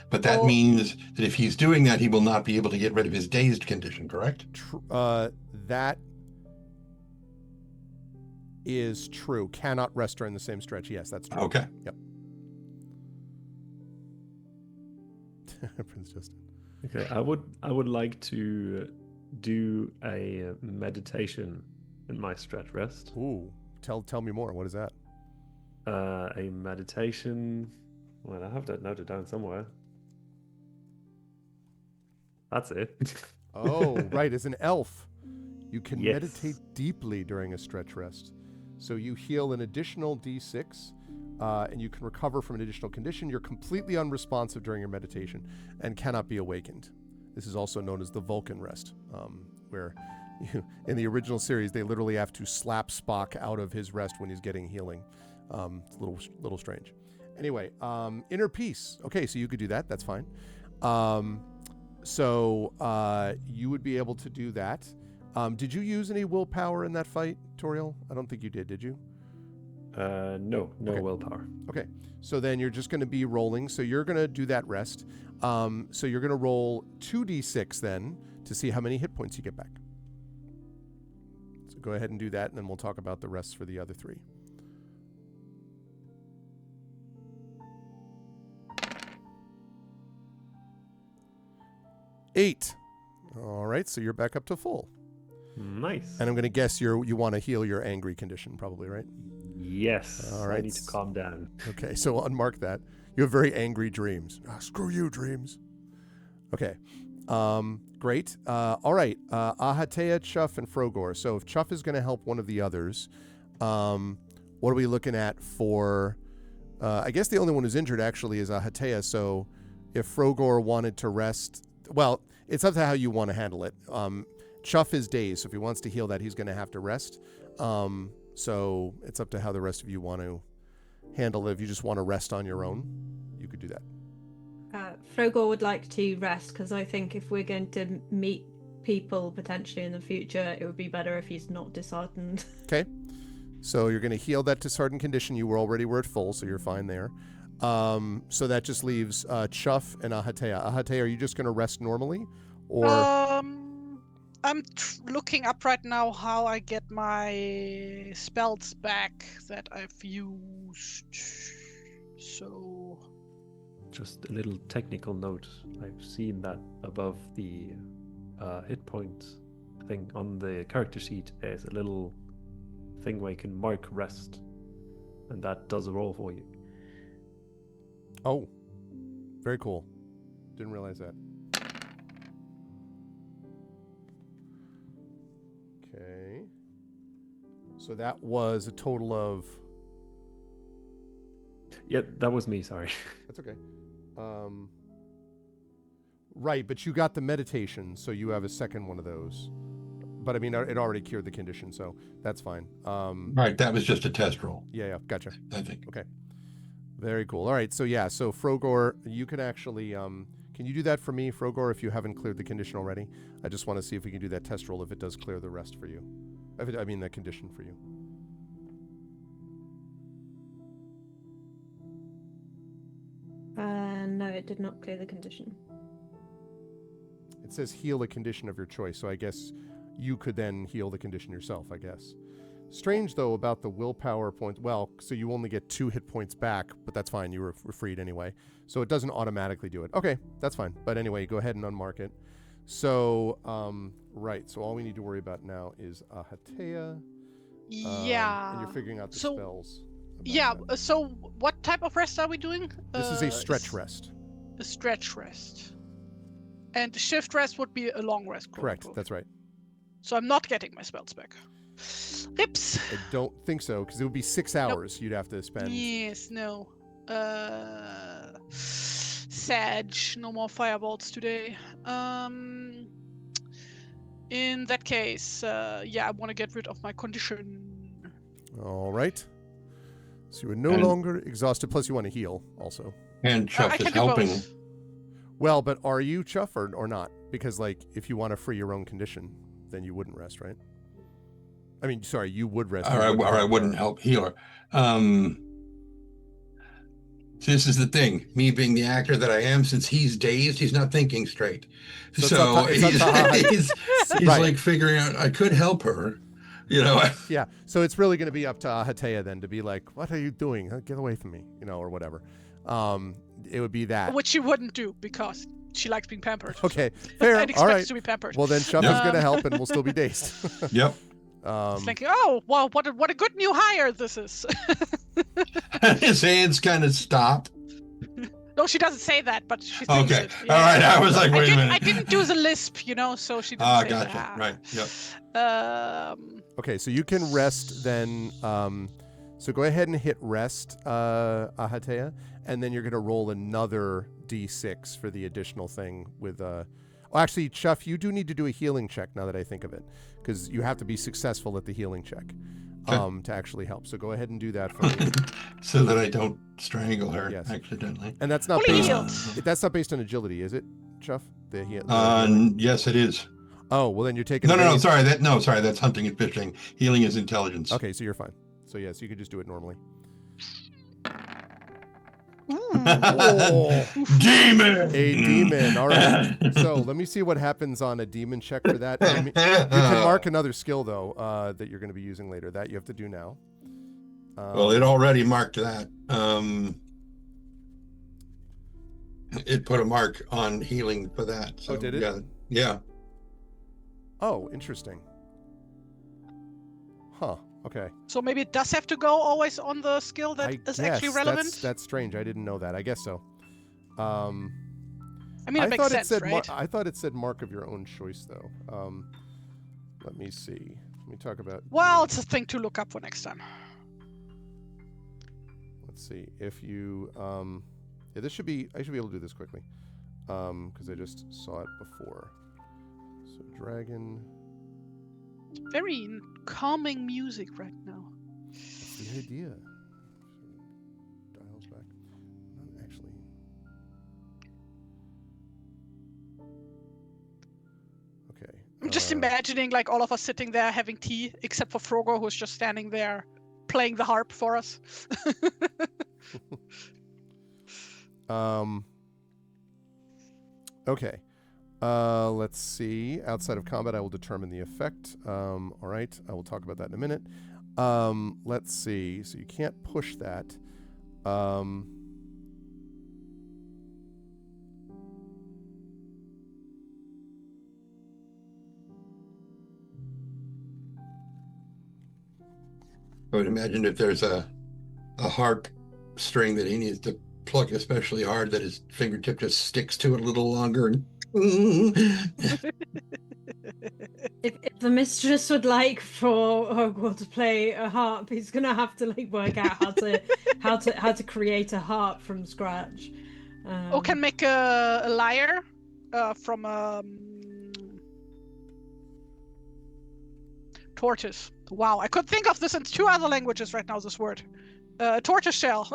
But that means that if he's doing that, he will not be able to get rid of his dazed condition, correct? That is true. Cannot rest during the same stretch. Yes, that's true. Okay. Yep. Prince Justin. Okay, I would like to do a meditation in my stretch rest. Ooh, tell me more. What is that? A meditation. Well, I have that noted down somewhere. That's it. Oh, right. As an elf, you can Yes. meditate deeply during a stretch rest. So you heal an additional d6, and you can recover from an additional condition. You're completely unresponsive during your meditation and cannot be awakened. This is also known as the Vulcan rest, where in the original series, they literally have to slap Spock out of his rest when he's getting healing. It's a little strange. Anyway, inner peace. Okay, so you could do that. That's fine. So you would be able to do that. Did you use any willpower in that fight, Toriel? I don't think you did you? No Okay. willpower. Okay, so then you're just going to be rolling. So you're going to do that rest. So you're going to roll 2d6 then to see how many hit points you get back. So go ahead and do that, and then we'll talk about the rests for the other 3. Eight. All right, so you're back up to full. Nice. And I'm going to guess you want to heal your angry condition, probably, right? Yes. All right. I need to calm down. Okay, so unmark that. You have very angry dreams. Screw you, dreams. Okay, great. All right, Ahatea, Chuff, and Frogor. So if Chuff is going to help one of the others, what are we looking at for... I guess the only one who's injured actually is Ahatea, so if Frogor wanted to rest... Well, it's up to how you want to handle it. Chuff is dazed, so if he wants to heal that, he's going to have to rest. So it's up to how the rest of you want to handle it. If you just want to rest on your own, you could do that. Frogor would like to rest because I think if we're going to meet people potentially in the future, it would be better if he's not disheartened. Okay. So you're going to heal that disheartened condition. You already were at full, so you're fine there. So that just leaves Chuff and Ahatea. Ahatea, are you just going to rest normally? Or I'm looking up right now how I get my spells back that I've used. So Just a little technical note. I've seen that above the hit points thing on the character sheet. There's a little thing where you can mark rest, and that does a roll for you. Oh, very cool. Didn't realize that. Okay. So that was a total of... Yeah, that was me, sorry. That's okay. Right, but you got the meditation, so you have a second one of those. But I mean, it already cured the condition, so that's fine. Right, that was just a test roll, Yeah, gotcha. I think. Okay. Very cool. All right, so yeah, so Frogor, you can actually... can you do that for me, Frogor, if you haven't cleared the condition already? I just want to see if we can do that test roll if it does clear the rest for you. I mean, the condition for you. No, it did not clear the condition. It says heal a condition of your choice, so I guess you could then heal the condition yourself, I guess. Strange, though, about the willpower point. Well, so you only get 2 hit points back, but that's fine. You were freed anyway. So it doesn't automatically do it. Okay, that's fine. But anyway, go ahead and unmark it. So, right. So all we need to worry about now is Ahatea. yeah. And you're figuring out the So- spells. about Yeah. that. So what type of rest are we doing? This is a stretch rest. A stretch rest. And the shift rest would be a long rest. quote Correct. unquote. That's right. So I'm not getting my spells back. Oops. I don't think so, because it would be 6 hours you'd have to spend. Yes, no. Sag, no more firebolts today. In that case, yeah, I want to get rid of my condition. All right. So you are no And- longer exhausted, plus you want to heal also. And Chuff I is can do helping. both. Well, but are you, Chuff, or not? Because, like, if you want to free your own condition, then you wouldn't rest, right? I mean, sorry, you would rest. Or I wouldn't help healer. This is the thing. Me being the actor that I am, since he's dazed, he's not thinking straight. So So, it's up to Ahatea. he's Right. like figuring out, I could help her. You know, Yeah, so it's really going to be up to Ahatea then to be like, what are you doing? Get away from me, or whatever. It would be that. Which she wouldn't do because she likes being pampered. Okay, fair. I'd All expect right. to be pampered. Well, then Chuff Yep. is going to help and we'll still be dazed. Yep. It's like, oh, well, what a good new hire this is. His hands kind of stop. No, she doesn't say that, but she thinks Okay. it. All right. I was like, wait a I minute. didn't do the lisp, so she didn't Ah, say gotcha. that. Right. Yep. Okay, so you can rest then. So go ahead and hit rest, Ahatea, and then you're going to roll another d6 for the additional thing with... Well, actually, Chuff, you do need to do a healing check now that I think of it, because you have to be successful at the healing check to actually help. So go ahead and do that for me. So that I don't strangle her Yes. accidentally. And that's not Fully based. healed. That's not based on agility, is it, Chuff? The healing. Yes, it is. Oh, well then you're taking. No, a no, no. base- Sorry. That's hunting and fishing. Healing is intelligence. Okay, so you're fine. So yes, you could just do it normally. Demon. A demon. All right. So let me see what happens on a demon check for that. You can mark another skill though that you're going to be using later. That you have to do now. Well, it already marked that. It put a mark on healing for that. So, did it? Yeah. Yeah. Oh, interesting. Huh. Okay. So maybe it does have to go always on the skill that is actually relevant. That's strange. I didn't know that. I guess so. I mean, it makes thought sense, it said right? I thought it said mark of your own choice though. Let me see. Let me talk about. Well, it's a thing to look up for next time. Let's see if you. Yeah, this should be. I should be able to do this quickly, because I just saw it before. So dragon. Very calming music right now. That's the idea. Dials back. Not actually. I'm just imagining like all of us sitting there having tea, except for Frogo, who's just standing there playing the harp for us. Okay. Let's see. Outside of combat, I will determine the effect. All right. I will talk about that in a minute. Let's see. So you can't push that. I would imagine if there's a harp string that he needs to pluck especially hard, that his fingertip just sticks to it a little longer. And If the mistress would like for Hogwarts to play a harp, he's gonna have to like work out how to create a harp from scratch. Or can make a lyre from tortoise. Wow, I could think of this in 2 other languages right now. This word, tortoise shell.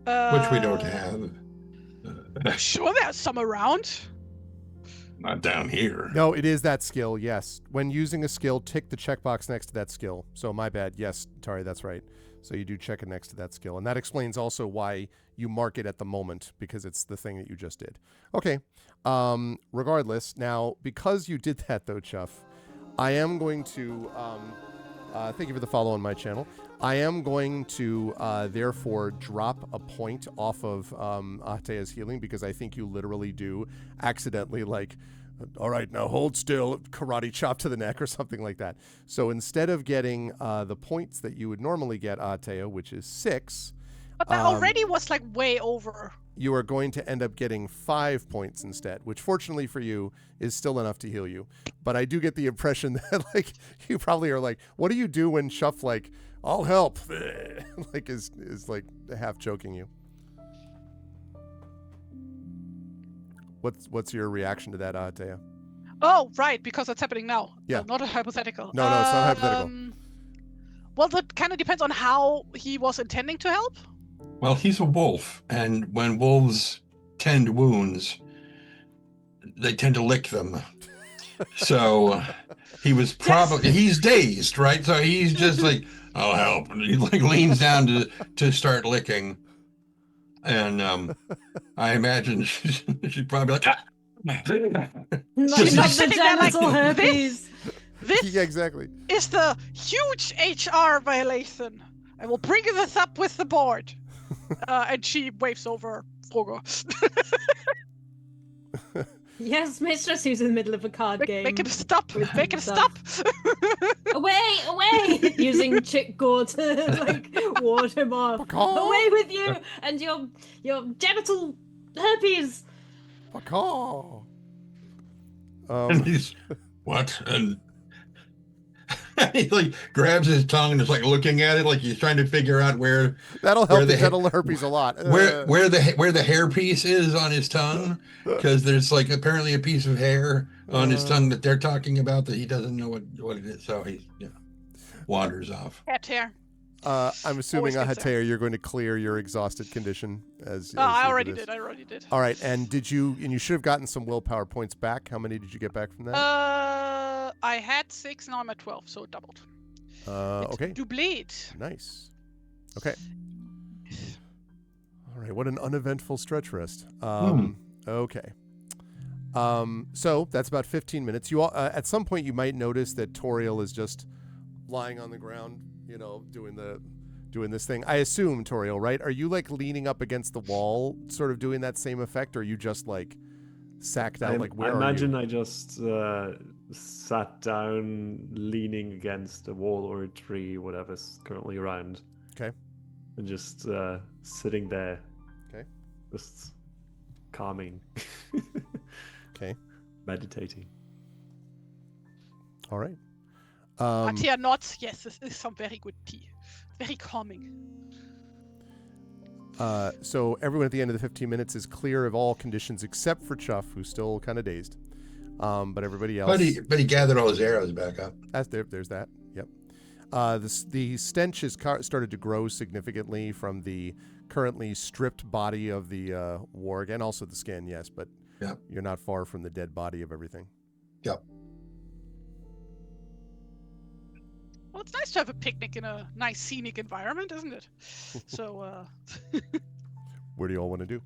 which we don't have. Sure, there's some around. Not down here. No, it is that skill, yes. When using a skill, tick the checkbox next to that skill. So my bad. Yes, Tari, that's right. So you do check it next to that skill. And that explains also why you mark it at the moment, because it's the thing that you just did. Okay. Regardless, now, because you did that, though, Chuff, I am going to... thank you for the follow on my channel. I am going to, therefore, drop a point off of Atea's healing, because I think you literally do accidentally, like, all right, now hold still, karate chop to the neck or something like that. So instead of getting the points that you would normally get, Atea, which is 6... But that already was, like, way over. You are going to end up getting 5 points instead, which fortunately for you is still enough to heal you. But I do get the impression that, like, you probably are like, what do you do when Chuff, like, I'll help, like, is like half choking you? What's your reaction to that, Atea? Oh, right, because it's happening now. Yeah. Not a hypothetical. No, it's not hypothetical. Well, that kind of depends on how he was intending to help. Well, he's a wolf, and when wolves tend wounds, they tend to lick them. So he was probably he's dazed, right? So he's just like, I'll help. And he like leans down to start licking. And I imagine she'd probably like, Not the genital herpes. This Yeah, exactly. is the huge HR violation. I will bring this up with the board. And she waves over Frogo. Yes, mistress, who's in the middle of a card game. Make him stop. Make him stop. Away! Using chick gore to like ward him off. Away with you and your genital herpes. and he's what? And he like grabs his tongue and is like looking at it like he's trying to figure out where that'll help the genital herpes a lot. Where the hairpiece is on his tongue, because there's like apparently a piece of hair on his tongue that they're talking about that he doesn't know what it is, so he wanders off. Cat hair. I'm assuming, Always good Atea, you're going to clear your exhausted condition as I you already do this. did. I already did. All right, and you should have gotten some willpower points back. How many did you get back from that? I had 6, now I'm at 12, so it doubled. Okay. To bleed. Nice. Okay. All right. What an uneventful stretch rest. Okay. So that's about 15 minutes. You all, at some point you might notice that Toriel is just lying on the ground, doing this thing. I assume, Toriel, right? Are you like leaning up against the wall, sort of doing that same effect, or are you just like sacked out? I imagine I just sat down, leaning against a wall or a tree, whatever's currently around. Okay. And just sitting there. Okay. Just calming. Okay. Meditating. All right. Atea nods. Yes, this is some very good tea. Very calming. So everyone at the end of the 15 minutes is clear of all conditions except for Chuff, who's still kind of dazed. But everybody else. But he gathered all his arrows back up. There's that. Yep. The stench has started to grow significantly from the currently stripped body of the warg, and also the skin. Yes, but Yep. You're not far from the dead body of everything. Yep. Well, it's nice to have a picnic in a nice scenic environment, isn't it? So, Where do you all want to do?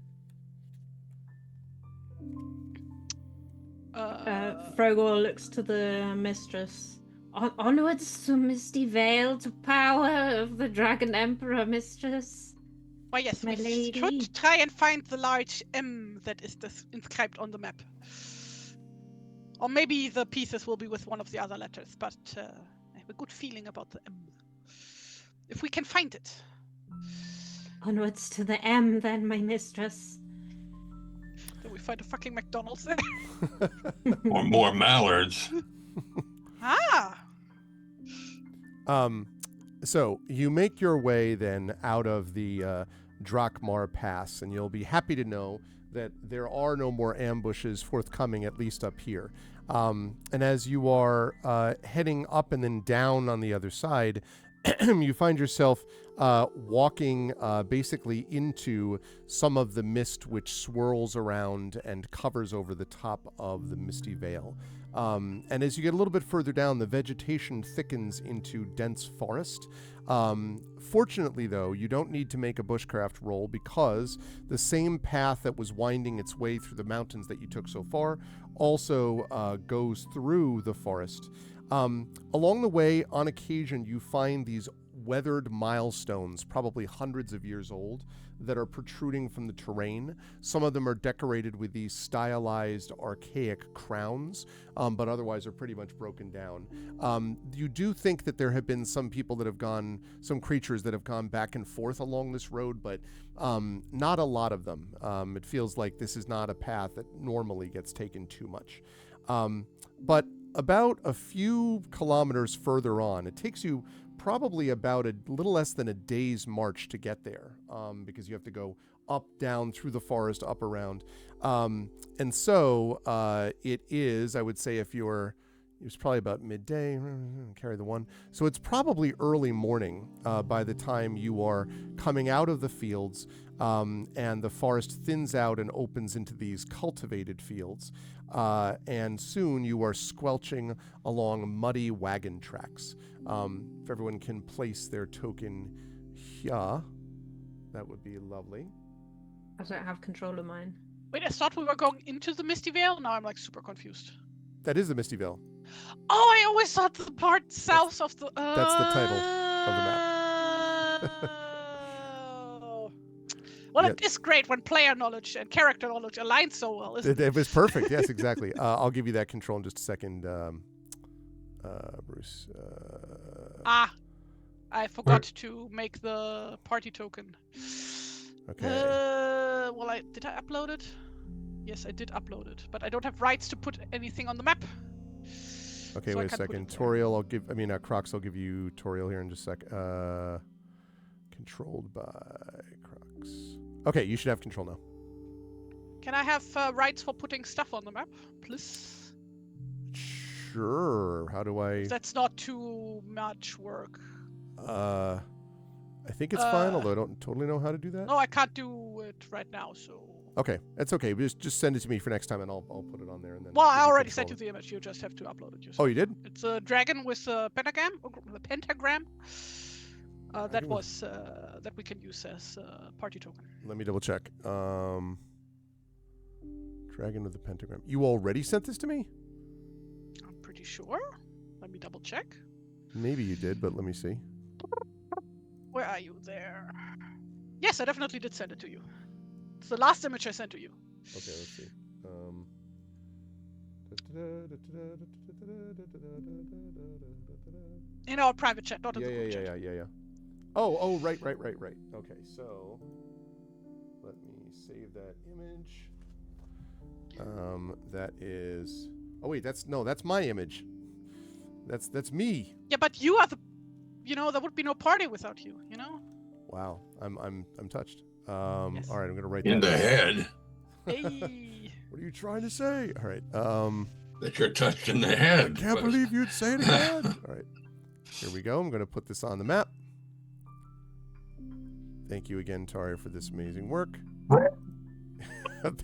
Frogor looks to the mistress. Onwards to Misty Vale, to power of the Dragon Emperor, mistress. Well, yes, My we lady. should try and find the large M that is inscribed on the map. Or maybe the pieces will be with one of the other letters, but I have a good feeling about the M. If we can find it. Onwards to the M, then, my mistress. Then we find a fucking McDonald's there. Or more mallards. Ah! So you make your way then out of the Drakmar Pass, and you'll be happy to know that there are no more ambushes forthcoming, at least up here. And as you are heading up and then down on the other side, you find yourself walking basically into some of the mist which swirls around and covers over the top of the Misty Vale. And as you get a little bit further down, the vegetation thickens into dense forest. Fortunately, though, you don't need to make a bushcraft roll because the same path that was winding its way through the mountains that you took so far also goes through the forest. Along the way, on occasion, you find these weathered milestones, probably hundreds of years old, that are protruding from the terrain. Some of them are decorated with these stylized, archaic crowns, but otherwise are pretty much broken down. You do think that there have been some people that have gone, some creatures that have gone back and forth along this road, but not a lot of them. It feels like this is not a path that normally gets taken too much. But about a few kilometers further on, it takes you probably about a little less than a day's march to get there, because you have to go up, down, through the forest, up, around. And so it is, I would say, it was probably about midday, carry the one. So it's probably early morning by the time you are coming out of the fields, and the forest thins out and opens into these cultivated fields. And soon you are squelching along muddy wagon tracks. If everyone can place their token here, that would be lovely. I don't have control of mine. Wait, I thought we were going into the Misty Vale? Now I'm like super confused. That is the Misty Vale. Oh, I always thought the part south of the... That's the title of the map. Oh. Well, Yeah. it is great when player knowledge and character knowledge align so well, isn't It was perfect. Yes, exactly. I'll give you that control in just a second, Bruce. I forgot to make the party token. Okay. Well, did I upload it? Yes, I did upload it, but I don't have rights to put anything on the map. Okay, so I wait a can't put second. it there. Toriel, Crocs, I'll give you Toriel here in just a sec. Controlled by Crocs. Okay, you should have control now. Can I have rights for putting stuff on the map, please? Sure. How do I? That's not too much work. I think it's fine, although I don't totally know how to do that. No, I can't do it right now, so... Okay, that's okay. Just send it to me for next time, and I'll put it on there. And then Well, you I can already control sent you it. the image. You just have to upload it yourself. Oh, you did? It's a dragon with a pentagram. That was that we can use as a party token. Let me double check. Dragon with the pentagram. You already sent this to me? I'm pretty sure. Let me double check. Maybe you did, but let me see. Where are you there? Yes, I definitely did send it to you. It's the last image I sent to you. Okay, let's see. In our private chat, not in the group chat. Yeah. Oh, right. Okay, so let me save that image. That is. Oh wait, that's my image. That's me. Yeah, but you are the. There would be no party without you. Wow, I'm touched. Yes. All right, I'm gonna write In that the down. head. Hey. What are you trying to say? All right. That you're touched in the head. Can't believe you'd say it again. All right. Here we go. I'm going to put this on the map. Thank you again, Taria, for this amazing work.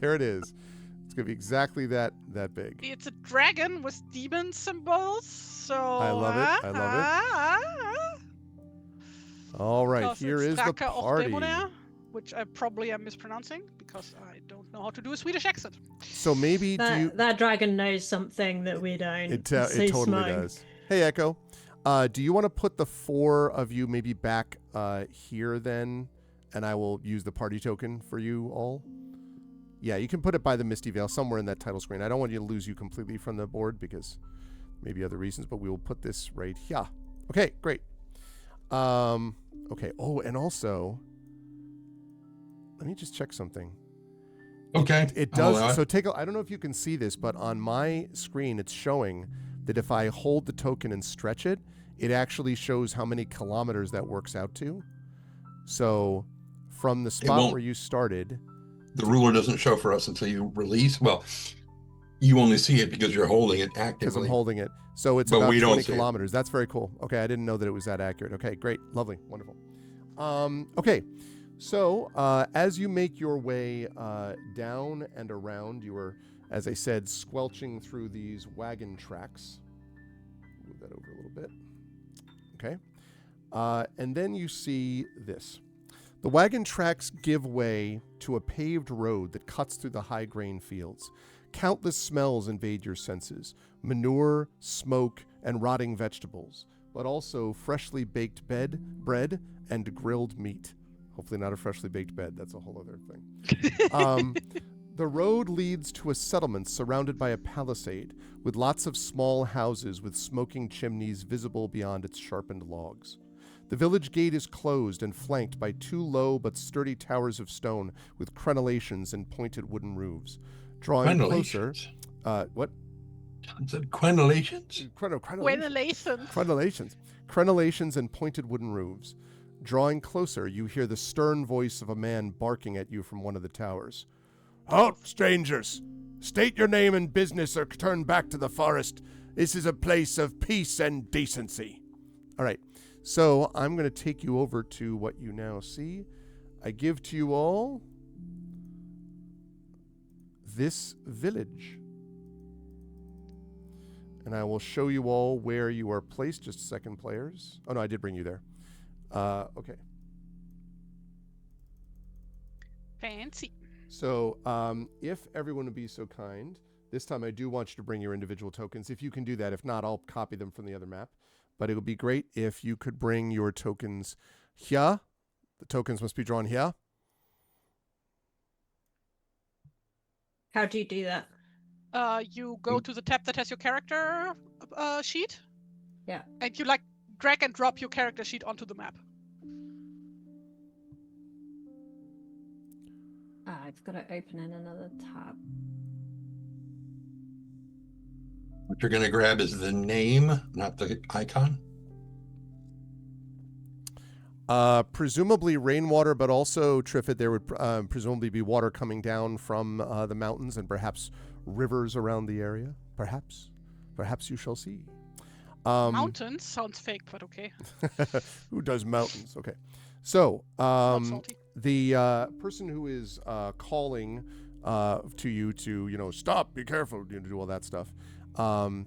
There it is. It's going to be exactly that big. It's a dragon with demon symbols. So I love it. I love it. All right, because here it's is the Draka of party. Demonair, which I probably am mispronouncing because I don't know how to do a Swedish accent. So maybe do you? That dragon knows something that we don't. It It's so totally smug. does. Hey, Echo. Do you want to put the 4 of you maybe back here then, and I will use the party token for you all? Yeah, you can put it by the Misty Veil somewhere in that title screen. I don't want you to lose you completely from the board because maybe other reasons, but we will put this right here. Okay, great. Okay. Oh, and also, let me just check something. Okay. It I'll allow does. it. So I don't know if you can see this, but on my screen, it's showing that if I hold the token and stretch it, it actually shows how many kilometers that works out to. So from the spot won't. where you started, The ruler doesn't show for us until you release. Well, you only see it because you're holding it because actively. I'm holding it. So it's But about we don't 20 see it. kilometers. That's very cool. Okay, I didn't know that it was that accurate. Okay, great. Lovely. Wonderful. Okay, so as you make your way down and around, you are, as I said, squelching through these wagon tracks. Move that over a little bit. Okay. And then you see this. The wagon tracks give way to a paved road that cuts through the high grain fields. Countless smells invade your senses: manure, smoke, and rotting vegetables, but also freshly baked bread and grilled meat. Hopefully not a freshly baked bed. That's a whole other thing. The road leads to a settlement surrounded by a palisade with lots of small houses with smoking chimneys visible beyond its sharpened logs. The village gate is closed and flanked by 2 low but sturdy towers of stone with crenellations and pointed wooden roofs. Drawing closer, Crenellations. what? Is it crenellations? Crenellations. Crenellations and pointed wooden roofs. Drawing closer, you hear the stern voice of a man barking at you from one of the towers. Halt, strangers! State your name and business or turn back to the forest. This is a place of peace and decency. All right, so I'm going to take you over to what you now see. I give to you all this village. And I will show you all where you are placed. Just a second, players. Oh, no, I did bring you there. Okay. Fancy. So if everyone would be so kind, this time I do want you to bring your individual tokens. If you can do that. If not, I'll copy them from the other map. But it would be great if you could bring your tokens here. The tokens must be drawn here. How do you do that? You go to the tab that has your character sheet. Yeah. And you drag and drop your character sheet onto the map. I've got to open in another tab. What you're going to grab is the name, not the icon. Presumably rainwater, but also, Triffid, there would presumably be water coming down from the mountains and perhaps rivers around the area. Perhaps you shall see. Mountains sounds fake, but okay. Who does mountains? Okay. So, Not salty. the person who is calling to you to, stop, be careful, do all that stuff. Halt,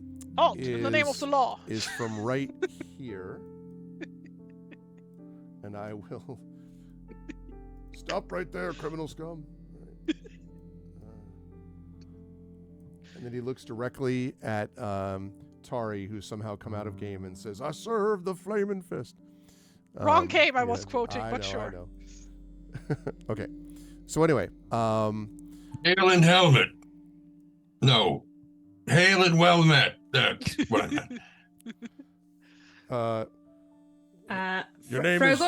in the name of the law. Is from right here. And I will stop right there, criminal scum. Right. And then he looks directly at Tari, who's somehow come out of game, and says, "I serve the flaming fist." Wrong game I was quoting, I but know, sure. I know. Okay. So anyway, Hail and helmet. No. Hail and well met. That's what I meant. Your name is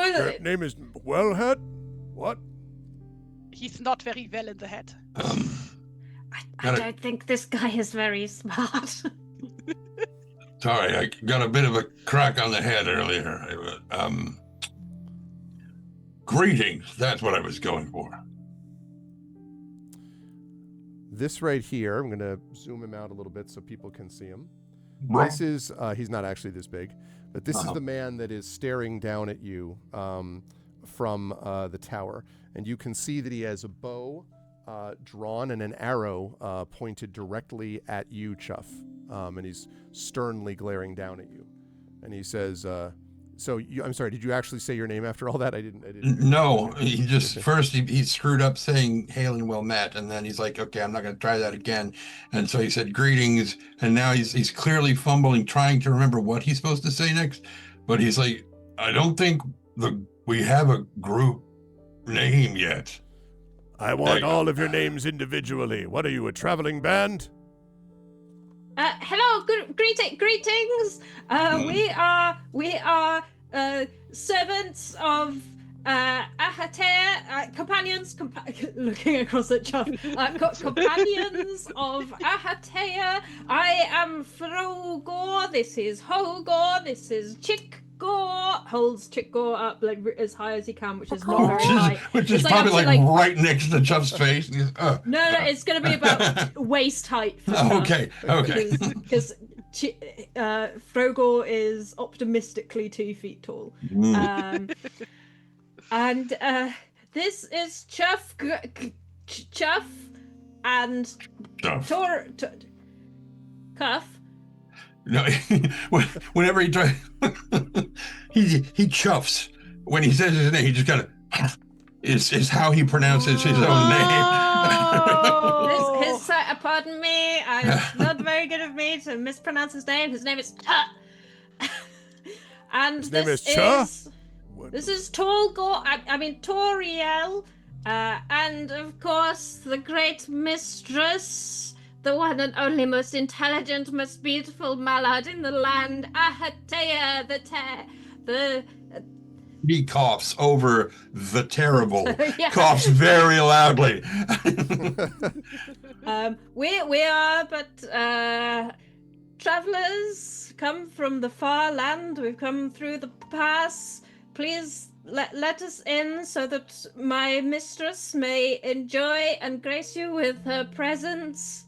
Wellhead? What? He's not very well in the head. I don't think this guy is very smart. Sorry, I got a bit of a crack on the head earlier. Greetings. That's what I was going for. This right here, I'm going to zoom him out a little bit so people can see him. Right. This is, he's not actually this big, but this is the man that is staring down at you from the tower. And you can see that he has a bow drawn and an arrow pointed directly at you, Chuff. And he's sternly glaring down at you. And he says, I'm sorry, did you actually say your name after all that? I didn't. No, he just first he screwed up saying hail and well met, and then he's like, okay, I'm not going to try that again. And so he said greetings, and now he's clearly fumbling, trying to remember what he's supposed to say next. But he's like, I don't think we have a group name yet. I want all of your names individually. What are you, a traveling band? Hello, greetings. We are servants of Ahatea, companions. Looking across at Chuff, companions of Ahatea. I am Frogor. This is Hogor. This is Chickgor. Holds Chickgor up like as high as he can, which is not very high. Which is probably like right next to Chuff's face. No, it's going to be about waist height. For Chuff, okay. Because Frogor is optimistically 2 feet tall. And this is Chuff and Cuff. No, whenever he tries, he chuffs. When he says his name, he just kind of is how he pronounces his own name. Pardon me, it's not very good of me to mispronounce his name. His name is and his name is Cha? This is Toriel, and of course the great mistress, the one and only most intelligent, most beautiful mallard in the land, Ahatea, the He coughs over the terrible. Yeah. Coughs very loudly. We are but travelers, come from the far land. We've come through the pass. Please let us in so that my mistress may enjoy and grace you with her presence.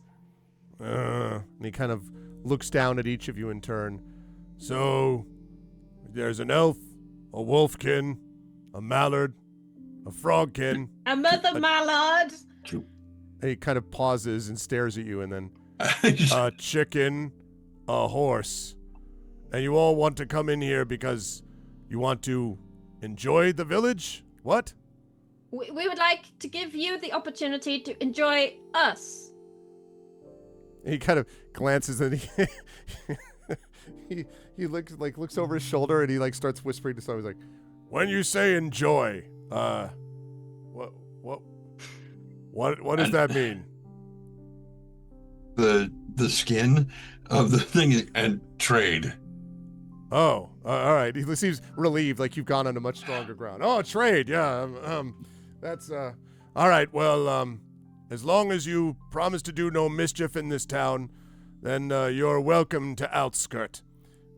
And he kind of looks down at each of you in turn. So, there's an elf, a wolfkin, a mallard, a frogkin. A mother mallard. He kind of pauses and stares at you and then a chicken, a horse. And you all want to come in here because you want to enjoy the village? What? We would like to give you the opportunity to enjoy us. He kind of glances and he looks over his shoulder and he starts whispering to someone. He's like, "When you say enjoy, what does that mean?" The skin of the thing and trade. Oh, all right. He seems relieved, like you've gone on to much stronger ground. Oh, trade, yeah. That's all right. Well, as long as you promise to do no mischief in this town, then you're welcome to Outskirt.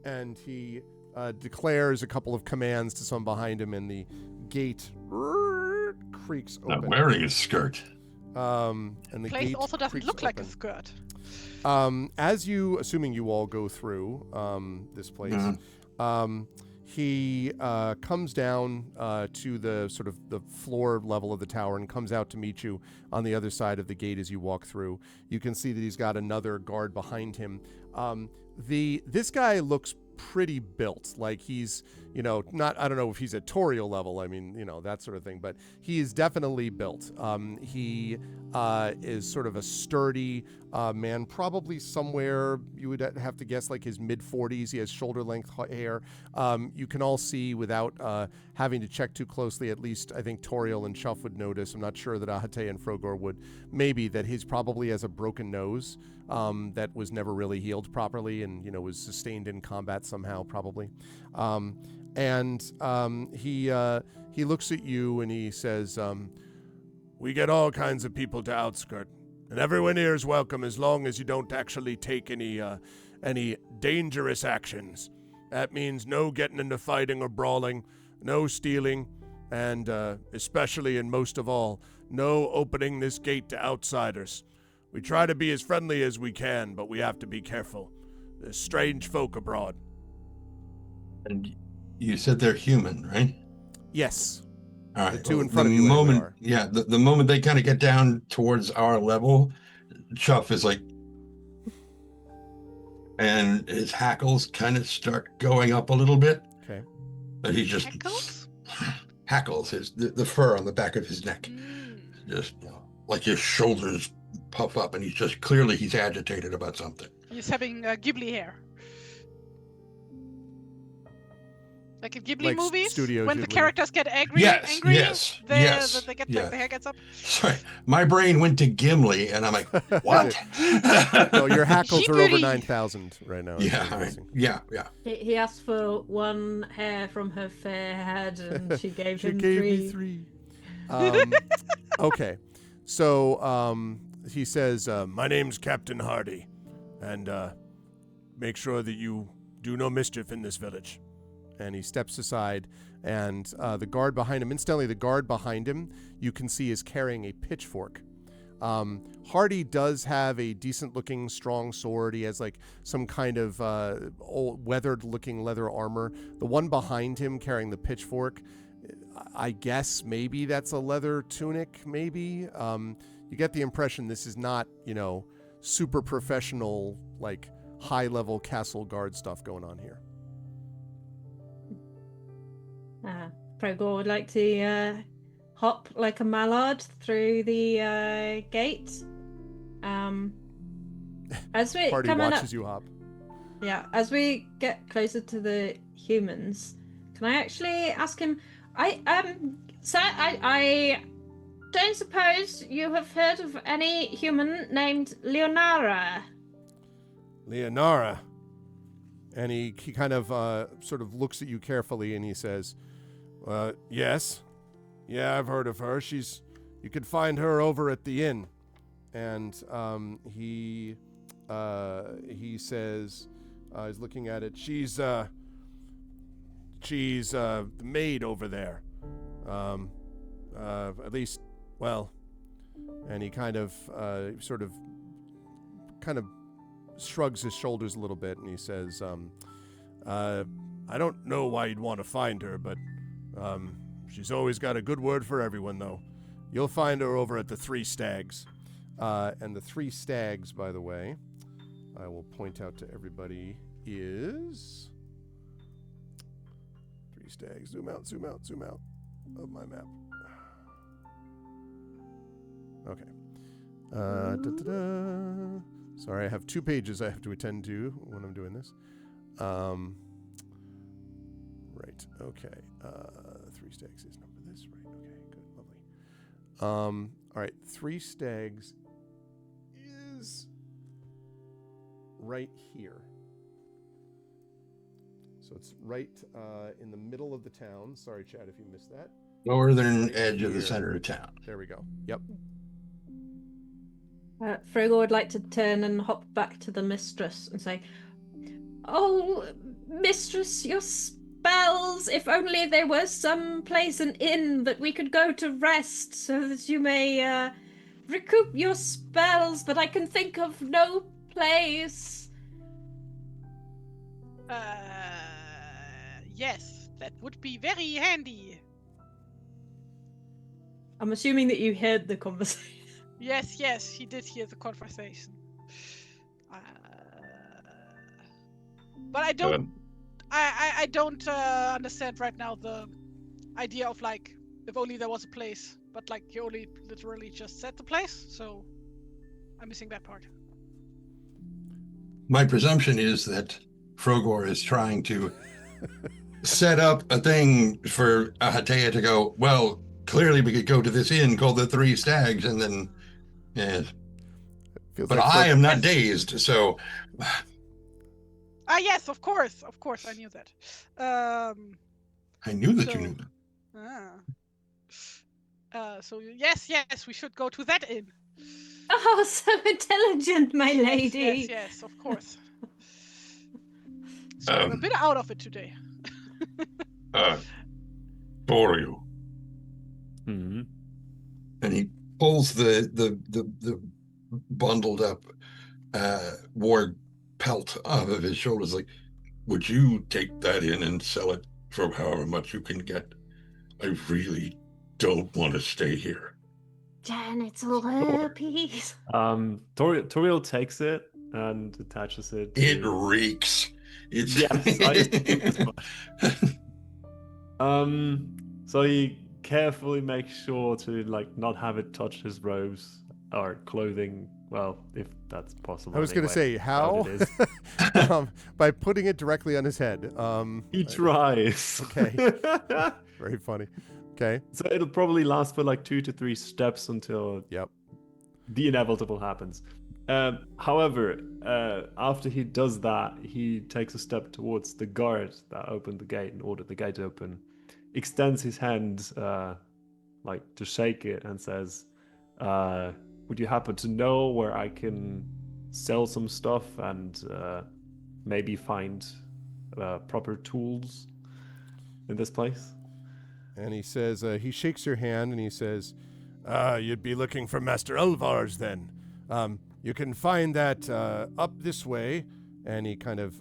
And he declares a couple of commands to someone behind him, and the gate creaks open. Not wearing a skirt. And the place gate also doesn't creaks look like a open. skirt. As you, assuming you all go through this place, he comes down to the sort of the floor level of the tower and comes out to meet you on the other side of the gate as you walk through. You can see that he's got another guard behind him. This guy looks pretty built, like he's, not, I don't know if he's at Toriel level, I mean, that sort of thing, but he is definitely built. He is sort of a sturdy man, probably somewhere, you would have to guess, like his mid-40s. He has shoulder-length hair. You can all see without having to check too closely, at least I think Toriel and Chuff would notice. I'm not sure that Ahate and Frogor would. Maybe that he's probably has a broken nose that was never really healed properly and, was sustained in combat somehow, probably. He looks at you and he says, "We get all kinds of people to Outskirt, and everyone here is welcome as long as you don't actually take any dangerous actions. That means no getting into fighting or brawling, no stealing, and especially and most of all, no opening this gate to outsiders. We try to be as friendly as we can, but we have to be careful. There's strange folk abroad." And you said they're human, right? Yes. All right. The two in well, front of you anyway are. Yeah, the moment they kind of get down towards our level, Chuff is like, and his hackles kind of start going up a little bit. Okay. But he just Hackles? hackles the fur on the back of his neck. Just like his shoulders puff up, and he's agitated about something. He's having Ghibli hair. Like in Ghibli Like movies, Studio when the Ghibli. characters get angry, Yes. they get Yeah. like the hair gets up. Sorry, my brain went to Gimli, and I'm like, what? No, your hackles are over Ghibli. 9,000 right now. Yeah, That's right. amazing. Yeah. He asked for one hair from her fair head, and she gave She him gave three. me 3. Okay. So he says, my name's Captain Hardy, and make sure that you do no mischief in this village. And he steps aside, and the guard behind him, incidentally, the guard behind him, you can see is carrying a pitchfork. Hardy does have a decent-looking, strong sword. He has like some kind of old, weathered-looking leather armor. The one behind him carrying the pitchfork, I guess maybe that's a leather tunic, maybe. You get the impression this is not, super professional, like high-level castle guard stuff going on here. Progor would like to hop like a mallard through the gate. As we Hardy coming watches up, you hop. yeah, as we get closer to the humans, can I actually ask him? Sir, I don't suppose you have heard of any human named Leonara? Leonara. And he kind of sort of looks at you carefully, and he says, yes. Yeah, I've heard of her. You can find her over at the inn. And he says, he's looking at it, she's the maid over there. At least, well, and he kind of shrugs his shoulders a little bit, and he says, I don't know why you'd want to find her, but she's always got a good word for everyone, though. You'll find her over at the Three Stags. And the Three Stags, by the way, I will point out to everybody, is... Three Stags. Zoom out of my map. Okay. Sorry, I have 2 pages I have to attend to when I'm doing this. Right, okay. Three Stags is number this, right? Okay, good, lovely. All right, Three Stags is right here. So it's right in the middle of the town. Sorry, Chad, if you missed that. Northern edge of the center of town. There we go. Yep. Frogor would like to turn and hop back to the mistress and say, "Oh, mistress, your spells! If only there was some place, an inn, that we could go to rest, so that you may recoup your spells, but I can think of no place." Yes, that would be very handy. I'm assuming that you heard the conversation. Yes, he did hear the conversation. But I don't, I don't understand right now the idea of like, if only there was a place, but like you only literally just said the place, so I'm missing that part. My presumption is that Frogor is trying to set up a thing for Ahatea to go, well, clearly we could go to this inn called the Three Stags, and then, yeah. But like I am not dazed, so... Yes, of course, I knew that. I knew that you knew that. So yes, we should go to that inn. Oh, so intelligent, my lady. Yes, of course. So I'm a bit out of it today. For you. Mm-hmm. And he pulls the bundled up war pelt off of his shoulders, like, would you take that in and sell it for however much you can get? I really don't want to stay here. Genital herpes. Toriel takes it and attaches it. It to- reeks. It's Yes, I assumed as much. So he carefully makes sure to like not have it touch his robes or clothing. Well, if that's possible. I was going to say, how? It is. By putting it directly on his head. He tries. Okay. Very funny. Okay. So it'll probably last for like 2 to 3 steps until Yep. the inevitable happens. However, after he does that, he takes a step towards the guard that opened the gate and ordered the gate open, extends his hand like to shake it and says, would you happen to know where I can sell some stuff and maybe find proper tools in this place? And he says, he shakes your hand and he says, you'd be looking for Master Ulvar's then. You can find that up this way. And he kind of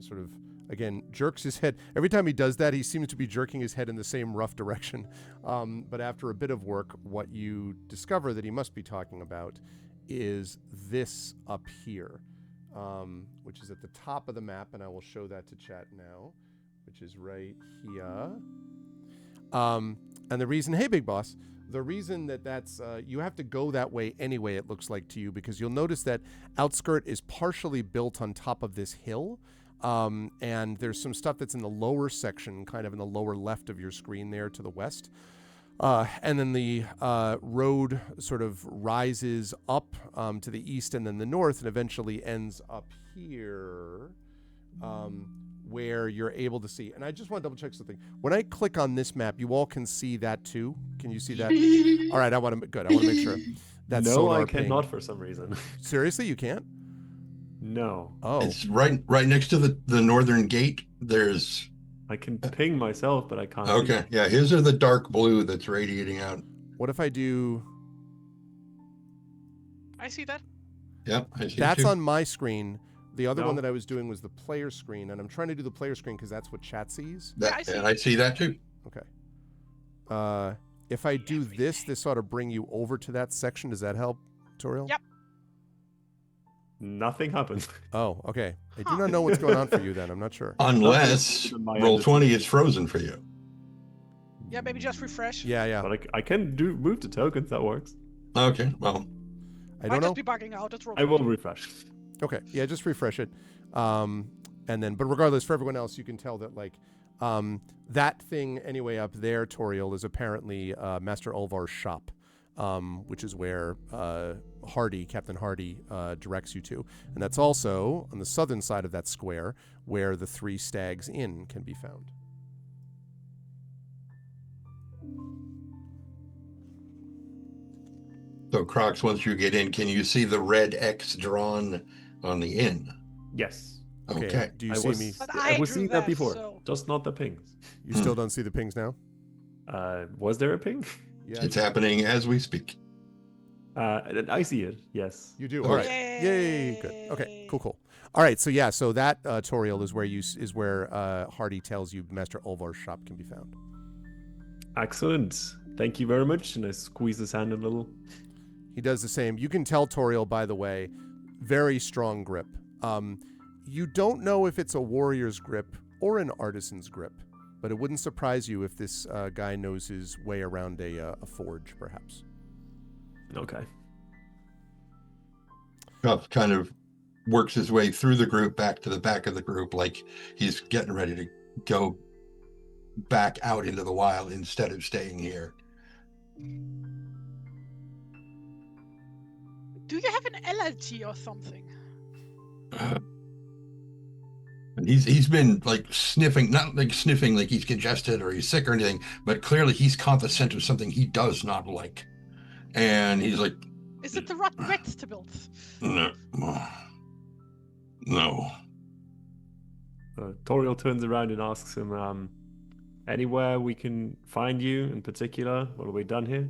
sort of, again, jerks his head. Every time he does that, he seems to be jerking his head in the same rough direction. But after a bit of work, what you discover that he must be talking about is this up here, which is at the top of the map. And I will show that to chat now, which is right here. And the reason, hey, Big Boss, the reason that's, you have to go that way anyway, it looks like to you, because you'll notice that Outskirt is partially built on top of this hill. And there's some stuff that's in the lower section, kind of in the lower left of your screen there to the west. And then the road sort of rises up to the east and then the north and eventually ends up here. Where you're able to see. And I just want to double check something. When I click on this map, you all can see that too. Can you see that? All right, I want to make sure. That's no, sonar I cannot ping. for some reason. Seriously, you can't? No. Oh. It's right next to the northern gate. There's I can ping myself, but I can't. okay. Yeah, his are the dark blue that's radiating out. What if I do? I see that. Yep, I see That's too. on my screen. The other No. one that I was doing was the player screen, and I'm trying to do the player screen because that's what chat sees. Yeah, I That, see. and I see that too. Okay. If I do this ought to bring you over to that section. Does that help, Toriel? Yep. Nothing happens. Oh, okay. I do not know what's going on for you then. I'm not sure. Unless On my roll end, 20 is frozen for you. Yeah, maybe just refresh. Yeah, yeah. But I can move the tokens. That works. Okay, well, I Might don't know. just be bugging out. It's I will refresh. Okay, yeah, just refresh it. And then, but regardless, for everyone else, you can tell that, like, that thing anyway up there, Toriel, is apparently Master Ulvar's shop, which is where Captain Hardy, directs you to. And that's also on the southern side of that square where the Three Stags Inn can be found. so Crocs, once you get in, can you see the red X drawn on the inn? Yes. Okay. Do you I see was, me? But I I was drew seeing that that, before. so- Just not the pings. You still don't see the pings now? Was there a ping? Yeah, It's happening as we speak. I see it. Yes. you do. Oh, All right. Yay. Yay. Good. Okay. Cool. All right. So yeah. So that Toriel is where Hardy tells you Master Ulvar's shop can be found. Excellent. Thank you very much. And I squeeze his hand a little. He does the same. You can tell Toriel, by the way, very strong grip. You don't know if it's a warrior's grip or an artisan's grip, but it wouldn't surprise you if this guy knows his way around a forge, perhaps. Okay. Cuff kind of works his way through the group back to the back of the group, like he's getting ready to go back out into the wild instead of staying here. Do you have an allergy or something? And he's been like sniffing, not like sniffing like he's congested or he's sick or anything, but clearly he's caught the scent of something he does not like. And he's like, Is it the rotten vegetables? no. No. Toriel turns around and asks him, anywhere we can find you in particular? What have we done here?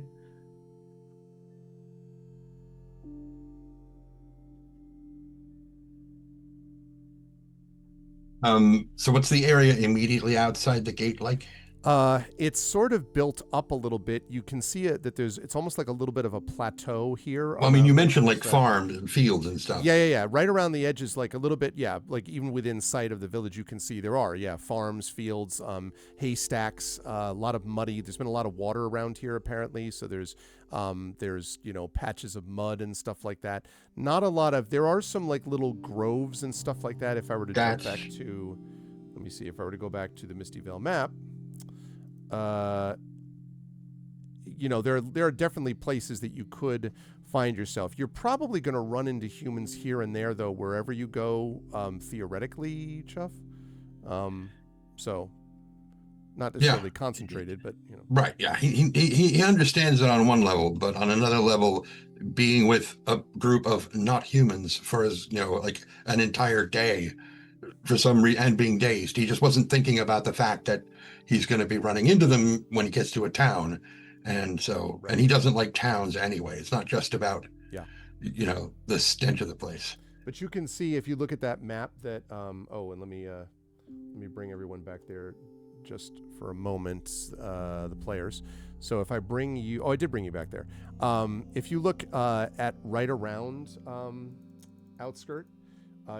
So what's the area immediately outside the gate like? It's sort of built up a little bit. You can see it that it's almost like a little bit of a plateau here. Well, I mean, you around mentioned the like side. farms and fields and stuff. Yeah. Right around the edges, like a little bit, like even within sight of the village, you can see there are, farms, fields, haystacks, a lot of muddy. There's been a lot of water around here, apparently. So there's patches of mud and stuff like that. Not a lot of, there are some like little groves and stuff like that. If I were to jump back to, let me see, if I were to go back to the Misty Vale map, there are definitely places that you could find yourself. You're probably going to run into humans here and there, though, wherever you go, theoretically, Chuff. So not necessarily concentrated, but Right. Yeah. He understands it on one level, but on another level, being with a group of not humans for like an entire day for some reason and being dazed, he just wasn't thinking about the fact that he's going to be running into them when he gets to a town. And so, and he doesn't like towns anyway. It's not just about, the stench of the place. But you can see if you look at that map that, and let me bring everyone back there just for a moment, the players. So if I bring you, I did bring you back there. If you look at right around Outskirt,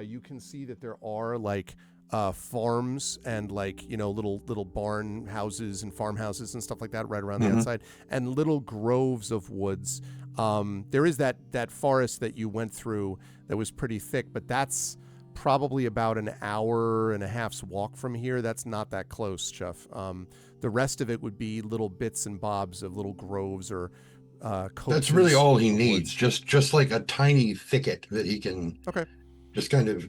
you can see that there are like farms and like little barn houses and farmhouses and stuff like that right around the outside, and little groves of woods. There is that forest that you went through that was pretty thick, but that's probably about an hour and a half's walk from here. That's not that close, Chuff. The rest of it would be little bits and bobs of little groves or that's really all he needs. Just like a tiny thicket that he can just kind of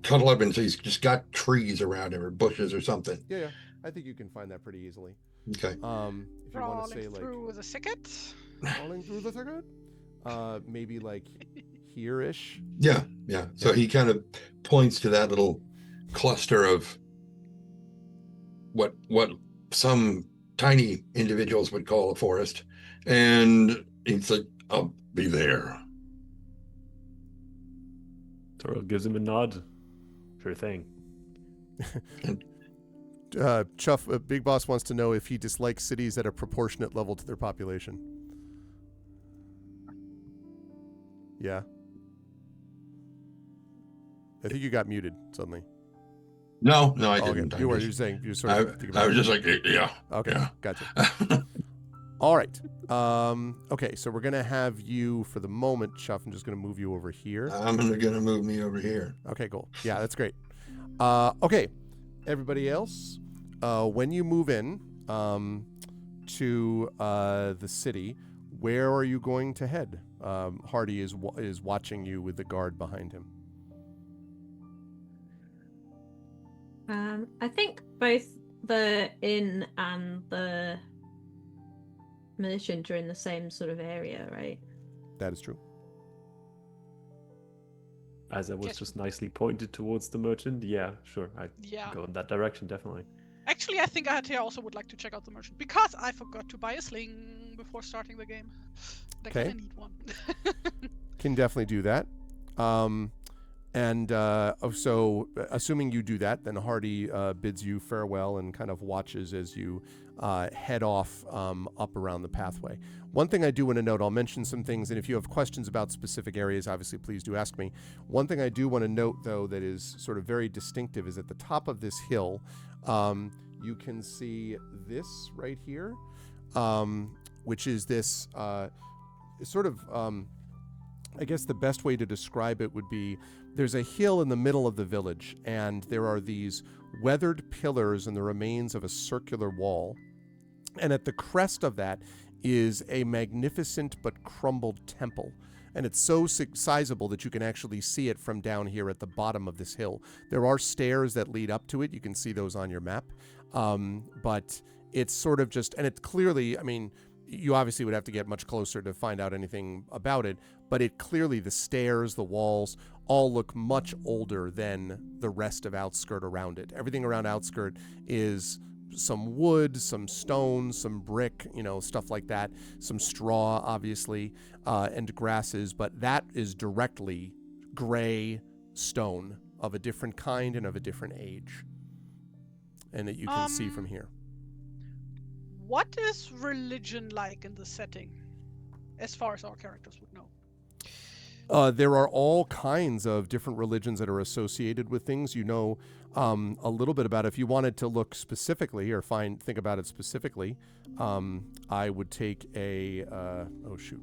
cuddle up into. He's just got trees around him or bushes or something. Yeah. I think you can find that pretty easily. Okay. If you want to say like through the thicket. Crawling through the thicket? Maybe like here-ish. Yeah. So he kind of points to that little cluster of what some tiny individuals would call a forest, and he's like, "I'll be there." Toro gives him a nod. Sure thing. Chuff, Big Boss wants to know if he dislikes cities at a proportionate level to their population. Yeah. I think you got muted suddenly. No, I didn't. Okay. You were saying you sort of. I was just like, yeah. Okay, yeah. Gotcha. All right. Okay, so we're gonna have you for the moment, Chuff. I'm just gonna move you over here. I'm gonna move me over here. Okay, cool. Yeah, that's great. Okay, everybody else, when you move in to the city, where are you going to head? Hardy is watching you with the guard behind him. I think both the inn and the merchant are in the same sort of area, right? That is true. As I was just nicely pointed towards the merchant, yeah, sure, I'd go in that direction, definitely. Actually, I think Ahatea also would like to check out the merchant, because I forgot to buy a sling before starting the game. I kind of need one. Can definitely do that. So assuming you do that, then Hardy bids you farewell and kind of watches as you head off up around the pathway. One thing I do want to note, I'll mention some things, and if you have questions about specific areas, obviously please do ask me. One thing I do want to note, though, that is sort of very distinctive is at the top of this hill, you can see this right here, which is this sort of, I guess the best way to describe it would be there's a hill in the middle of the village, and there are these weathered pillars and the remains of a circular wall. And at the crest of that is a magnificent but crumbled temple. And it's so sizable that you can actually see it from down here at the bottom of this hill. There are stairs that lead up to it. You can see those on your map. But it's sort of just, and it clearly, I mean, you obviously would have to get much closer to find out anything about it, but it clearly, the stairs, the walls, all look much older than the rest of Outskirt around it. Everything around Outskirt is some wood, some stone, some brick, stuff like that, some straw, obviously, and grasses, but that is directly gray stone of a different kind and of a different age, and that you can see from here. What is religion like in the setting, as far as our characters would know? There are all kinds of different religions that are associated with things. You know a little bit about it. If you wanted to look specifically or think about it specifically, I would take a,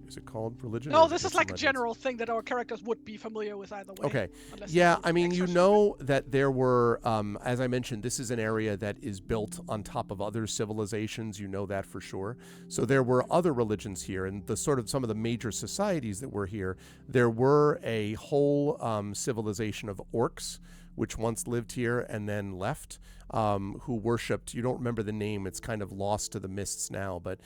is it called religion? No, or this is Myths like and a Legends? general thing that our characters would be familiar with either way. Okay. unless Yeah, it's I mean, you extra know that there were, as I mentioned, this is an area that is built on top of other civilizations. You know that for sure. So there were other religions here, and the sort of some of the major societies that were here. There were a whole civilization of orcs, which once lived here and then left, who worshipped, you don't remember the name, it's kind of lost to the mists now, but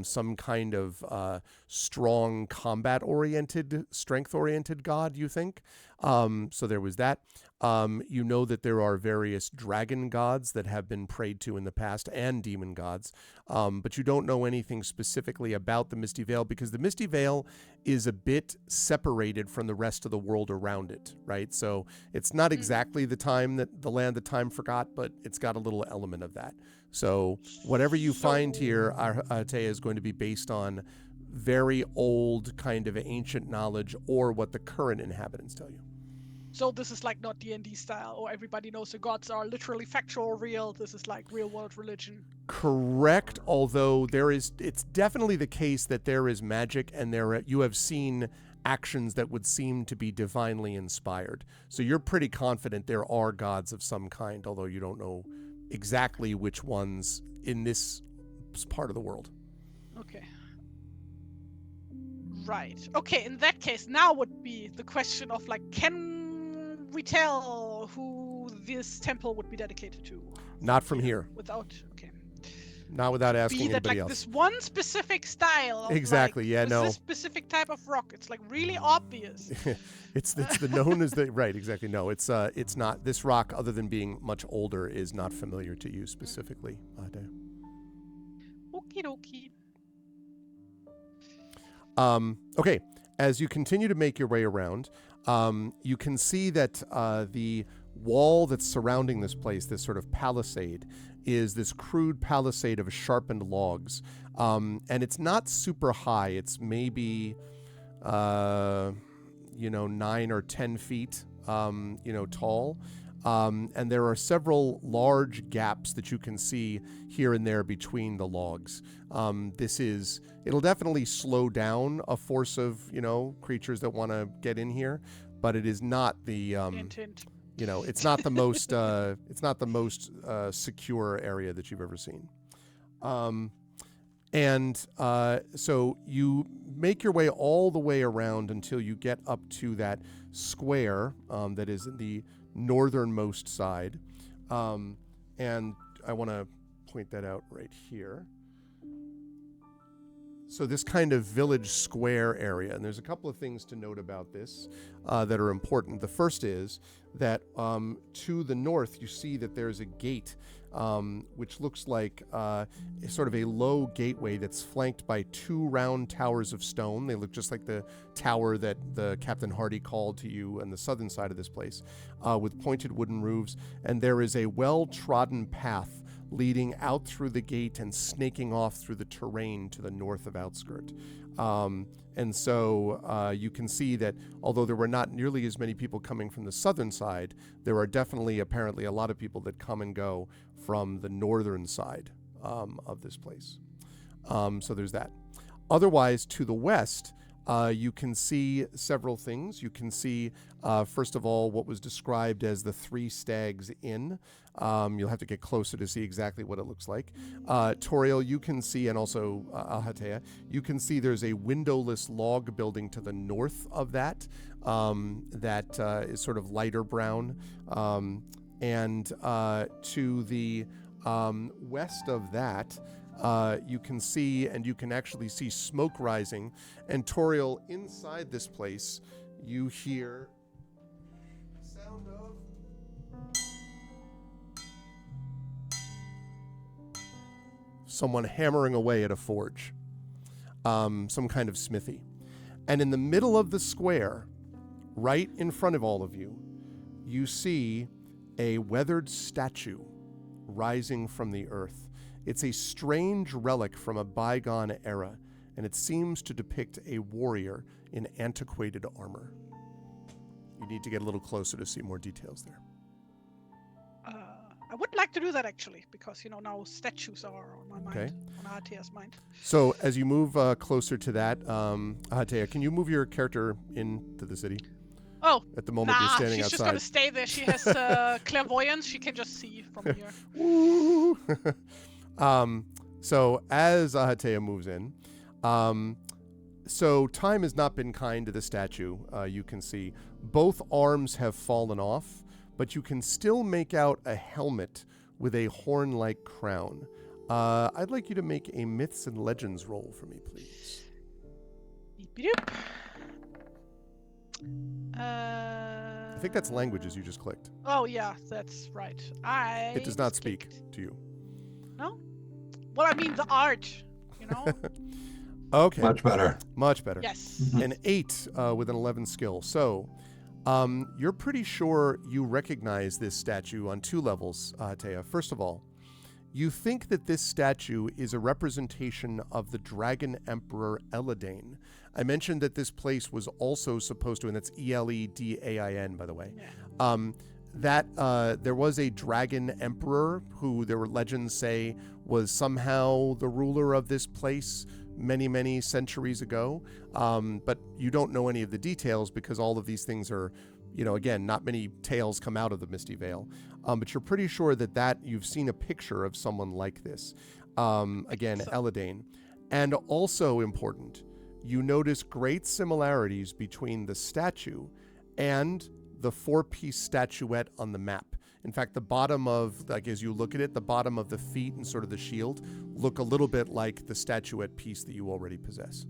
some kind of strong combat-oriented, strength-oriented god, you think. So there was that. You know that there are various dragon gods that have been prayed to in the past and demon gods, but you don't know anything specifically about the Misty Vale because the Misty Vale is a bit separated from the rest of the world around it, right? So it's not exactly the time that the land that time forgot, but it's got a little element of that. So whatever you find here, Atea, is going to be based on very old kind of ancient knowledge or what the current inhabitants tell you. So this is like not D&D style, or everybody knows the gods are literally factual or real. This is like real world religion. Correct, although it's definitely the case that there is magic and you have seen actions that would seem to be divinely inspired. So you're pretty confident there are gods of some kind, although you don't know exactly which ones in this part of the world. Okay. Right. Okay, in that case, now would be the question of like, can we tell who this temple would be dedicated to? Not from here. Without, okay. Not without asking Be that anybody like else. this one specific style. Of, Exactly, like, yeah, with no. this specific type of rock. It's like really obvious. it's the known as the right, exactly. No, it's not. This rock, other than being much older, is not familiar to you specifically. Okie dokie. Okay, as you continue to make your way around, you can see that the wall that's surrounding this place, this sort of palisade, is this crude palisade of sharpened logs. And it's not super high. It's maybe, 9 or 10 feet, tall. And there are several large gaps that you can see here and there between the logs. It'll definitely slow down a force of, creatures that want to get in here, but it is not the, Hint. it's not the most, secure area that you've ever seen. So you make your way all the way around until you get up to that square, that is the northernmost side, and I want to point that out right here. So this kind of village square area, and there's a couple of things to note about this that are important. The first is that to the north you see that there's a gate which looks like sort of a low gateway that's flanked by 2 round towers of stone. They look just like the tower that the Captain Hardy called to you on the southern side of this place, with pointed wooden roofs, and there is a well-trodden path leading out through the gate and snaking off through the terrain to the north of Outskirt. And so you can see that although there were not nearly as many people coming from the southern side, there are definitely apparently a lot of people that come and go from the northern side of this place. So there's that. Otherwise, to the west, you can see several things. You can see, first of all, what was described as the 3 Stags Inn. You'll have to get closer to see exactly what it looks like. Toriel, you can see, and also Alhatea, you can see there's a windowless log building to the north of that that is sort of lighter brown. And to the west of that, you can see, and you can actually see smoke rising. And Toriel, inside this place, you hear the sound of someone hammering away at a forge, some kind of smithy. And in the middle of the square, right in front of all of you, you see a weathered statue rising from the earth. It's a strange relic from a bygone era, and it seems to depict a warrior in antiquated armor. You need to get a little closer to see more details there. I would like to do that actually, because now statues are on my mind, on Ahatea's mind. So as you move closer to that, Ahatea, can you move your character into the city? Oh, at the moment you're standing she's outside. just gonna stay there. She has clairvoyance. She can just see from here. Woo! So as Ahatea moves in, so time has not been kind to the statue. You can see both arms have fallen off, but you can still make out a helmet with a horn-like crown. I'd like you to make a Myths and Legends roll for me, please. Beep-beep. I think that's languages you just clicked. Oh yeah, that's right. It does not speak to you. No? Well, I mean the art, Okay. Much better. Much better. Yes. An 8 with an 11 skill. So you're pretty sure you recognize this statue on 2 levels, Ahatea. First of all, you think that this statue is a representation of the Dragon Emperor Eladane. I mentioned that this place was also supposed to, and that's Eledain, by the way, that there was a dragon emperor who there were legends say was somehow the ruler of this place many, many centuries ago. But you don't know any of the details because all of these things are, again, not many tales come out of the Misty Vale. But you're pretty sure that you've seen a picture of someone like this. Again, Eladane. And also important, you notice great similarities between the statue and the 4-piece statuette on the map. In fact, the bottom of, as you look at it, the bottom of the feet and sort of the shield look a little bit like the statuette piece that you already possess.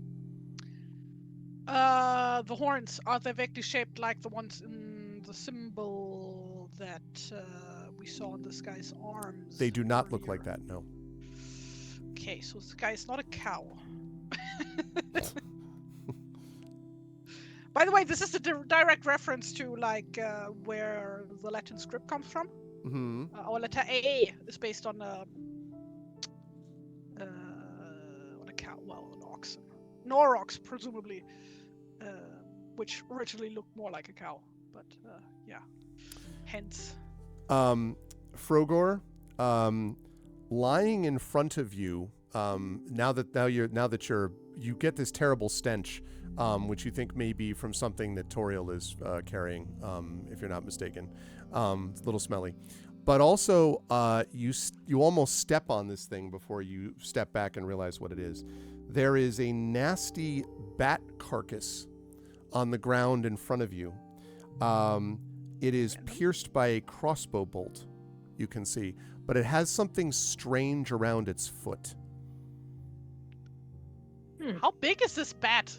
The horns, are they vaguely shaped like the ones in the symbol that we saw on this guy's arms? They do not look like that, no. Okay, so this guy is not a cow. By the way, this is a direct reference to where the Latin script comes from. Mm-hmm. Our letter A is based on a cow, an oxen, an aurochs presumably, which originally looked more like a cow, but yeah, hence. Frogor, lying in front of you, now that you get this terrible stench, which you think may be from something that Toriel is carrying, if you're not mistaken. It's a little smelly. But also, you almost step on this thing before you step back and realize what it is. There is a nasty bat carcass on the ground in front of you. It is pierced by a crossbow bolt, you can see, but it has something strange around its foot. How big is this bat?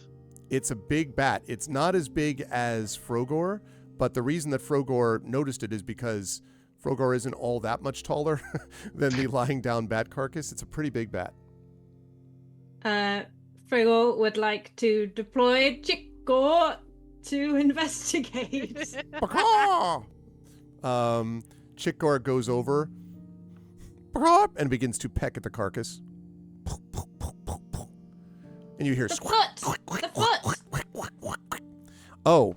It's a big bat. It's not as big as Frogor, but the reason that Frogor noticed it is because Frogor isn't all that much taller than the lying down bat carcass. It's a pretty big bat. Frogor would like to deploy Chickor to investigate. Chickor goes over and begins to peck at the carcass. And you hear The foot! Oh,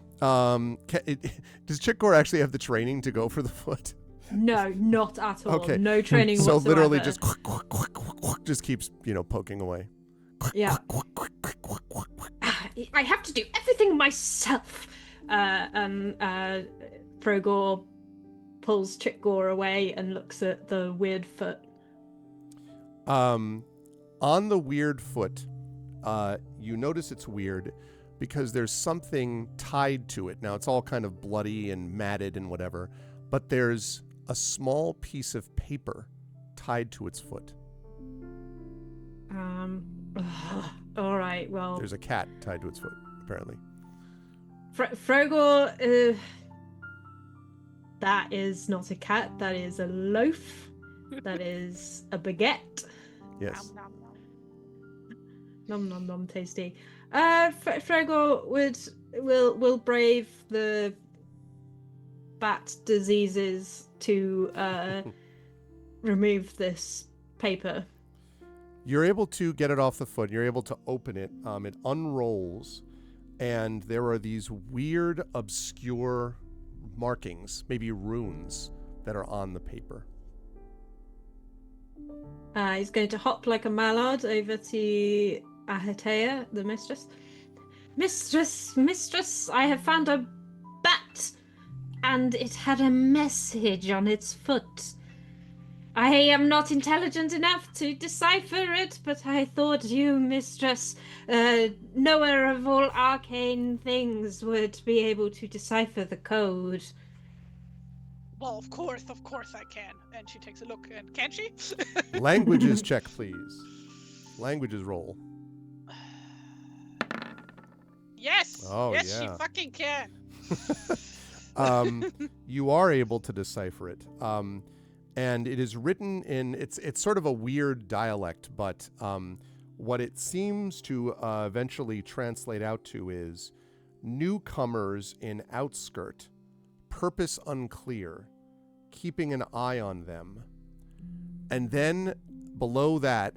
does Chickor actually have the training to go for the foot? No, not at all. Okay. No training So whatsoever. literally just keeps, poking away. Yeah. I have to do everything myself. Frogor pulls Chickor away and looks at the weird foot. On the weird foot, you notice it's weird because there's something tied to it. Now, it's all kind of bloody and matted and whatever, but there's a small piece of paper tied to its foot. All right, well... There's a cat tied to its foot, apparently. Frogor, that is not a cat, that is a loaf. That is a baguette. Yes. Nom, nom, nom. Nom nom nom, tasty. Frogor will brave the bat diseases to remove this paper? You're able to get it off the foot. You're able to open it. It unrolls, and there are these weird, obscure markings, maybe runes, that are on the paper. He's going to hop like a mallard over to Ahatea, the mistress. Mistress, I have found a bat, and it had a message on its foot. I am not intelligent enough to decipher it, but I thought you, mistress, knower of all arcane things, would be able to decipher the code. Well, of course I can. And she takes a look, and can she? Languages check, please. Languages roll. Yes! Oh, yes, yeah. she fucking can! You are able to decipher it. And it is written in, it's sort of a weird dialect, but what it seems to eventually translate out to is newcomers in outskirt, purpose unclear, keeping an eye on them. And then below that,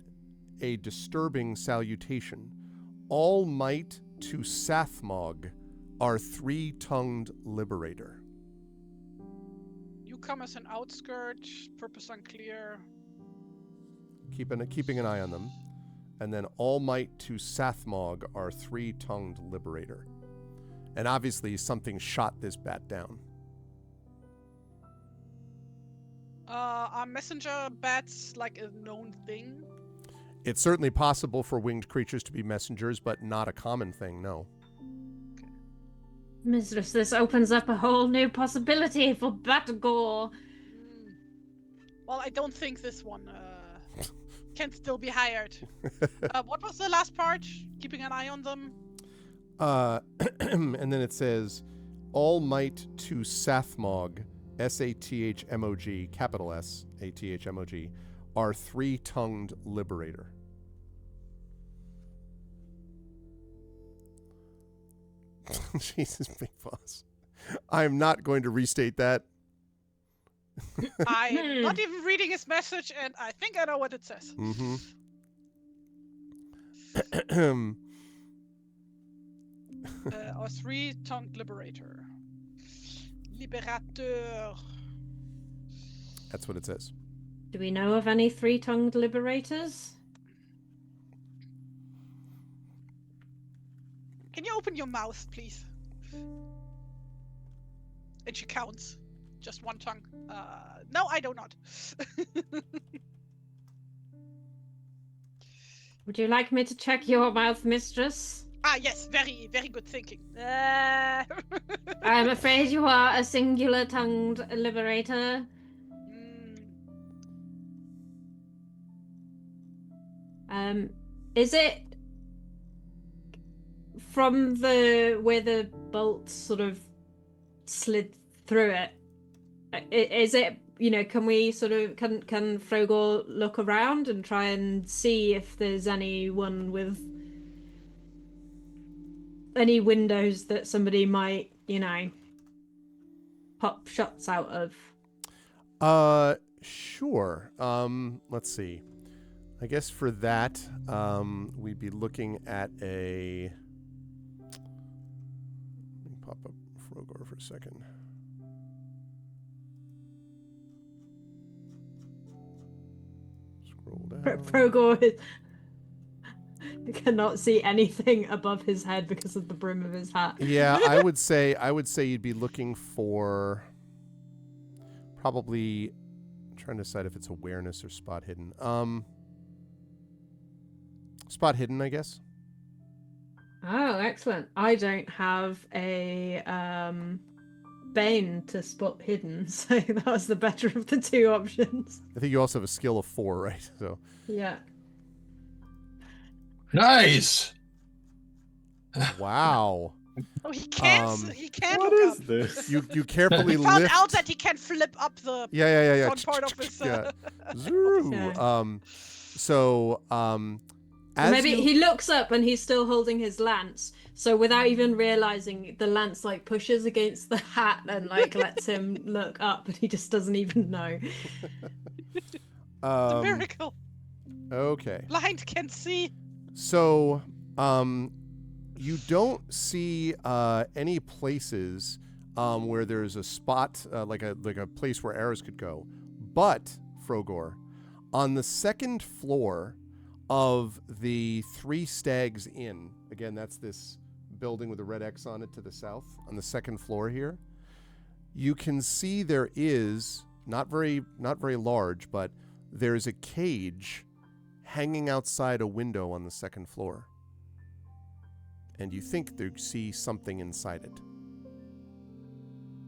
a disturbing salutation. All might to Sathmog, our three-tongued liberator. Newcomers and outskirts, purpose unclear. Keeping an eye on them. And then all might to Sathmog, our three-tongued liberator. And obviously something shot this bat down. Are messenger bats like a known thing? It's certainly possible for winged creatures to be messengers, but not a common thing, no. Mistress, this opens up a whole new possibility for bat gore. Well, I don't think this one can still be hired. What was the last part? Keeping an eye on them? And then it says, all might to Sathmog, Sathmog, capital S, Athmog, our three-tongued liberator. Jesus, Big Boss. I am not going to restate that. I'm not even reading his message, and I think I know what it says. Mm-hmm. Our three-tongued liberator. Liberateur. That's what it says. Do we know of any three-tongued liberators? Can you open your mouth, please? And she counts. Just one tongue. No, I do not. Would you like me to check your mouth, mistress? Yes, very, very good thinking. I'm afraid you are a singular-tongued liberator. Is it from where the bolt sort of slid through it? Is it, can we sort of, can Frogor look around and try and see if there's anyone with any windows that somebody might, pop shots out of? Sure. Let's see. I guess for that, we'd be looking at a... Let me pop up Frogor for a second. Scroll down. Frogor cannot see anything above his head because of the brim of his hat. Yeah, I would say you'd be looking for probably... I'm trying to decide if it's awareness or spot hidden. Spot hidden, I guess. Oh, excellent. I don't have a Bane to spot hidden, so that was the better of the two options. I think you also have a skill of 4, right? So Yeah. Nice. wow. Oh, he can't. He can't What look is up. this? You carefully He found lift. out that he can flip up the Yeah. front part of his. Yeah. Zero. Yeah. As Maybe you- he looks up and he's still holding his lance. So without even realizing, the lance pushes against the hat and lets him look up, and he just doesn't even know. It's a miracle. Okay. Blind can see. So, you don't see any places where there's a spot like a place where arrows could go. But Frogor, on the second floor of the Three Stags Inn, again, that's this building with a red X on it to the south, on the second floor here, you can see there is not very large, but there's a cage hanging outside a window on the second floor. And you think you see something inside it.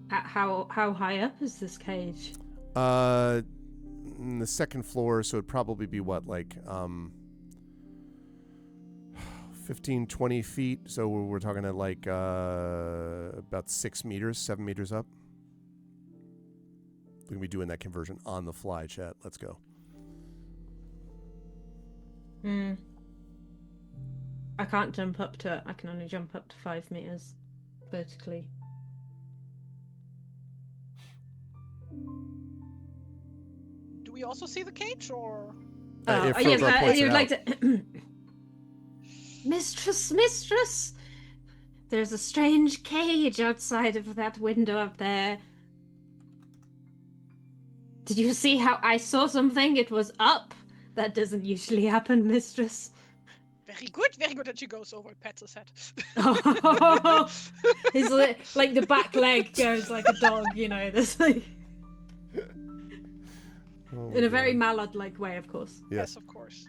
How high up is this cage? In the second floor, so it'd probably be what, like 15, 20 feet. So we're talking at like about 6 meters, 7 meters up. We're gonna be doing that conversion on the fly, chat. Let's go. I can't jump up to it. I can only jump up to 5 meters vertically. Do we also see the cage, or? If yes, Frogor points you'd it like out. to. Mistress! There's a strange cage outside of that window up there. Did you see how I saw something? It was up. That doesn't usually happen, mistress. Very good, very good. And she goes over and pats his head. His like the back leg goes like a dog, you know. There's like in a very mallard-like way, of course. Yes, of course.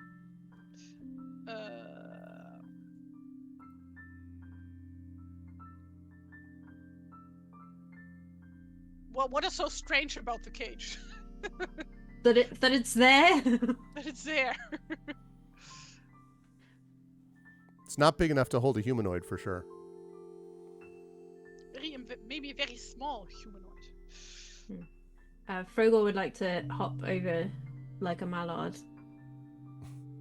Well, what is so strange about the cage? That it's there. That it's there. It's not big enough to hold a humanoid for sure. Maybe a very small humanoid. Frogor would like to hop over like a mallard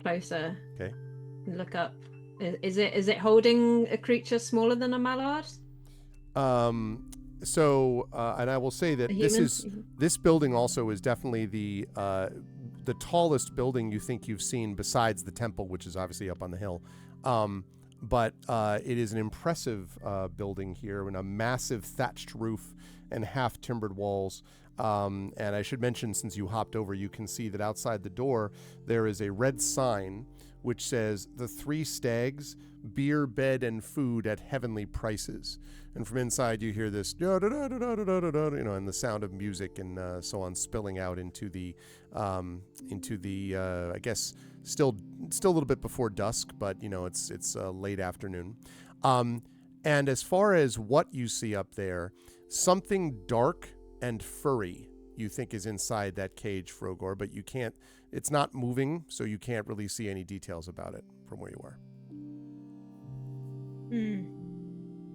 closer. Okay. And look up. Is it holding a creature smaller than a mallard? So, and I will say that this building also is definitely the tallest building you think you've seen besides the temple, which is obviously up on the hill. But it is an impressive building here with a massive thatched roof and half timbered walls. And I should mention, since you hopped over, you can see that outside the door there is a red sign which says "The Three Stags, beer, bed, and food at heavenly prices." And from inside you hear this, and the sound of music and so on spilling out into the I guess still a little bit before dusk, but it's late afternoon. And as far as what you see up there, something dark and furry you think is inside that cage, Frogor, but you can't. It's not moving, so you can't really see any details about it from where you are.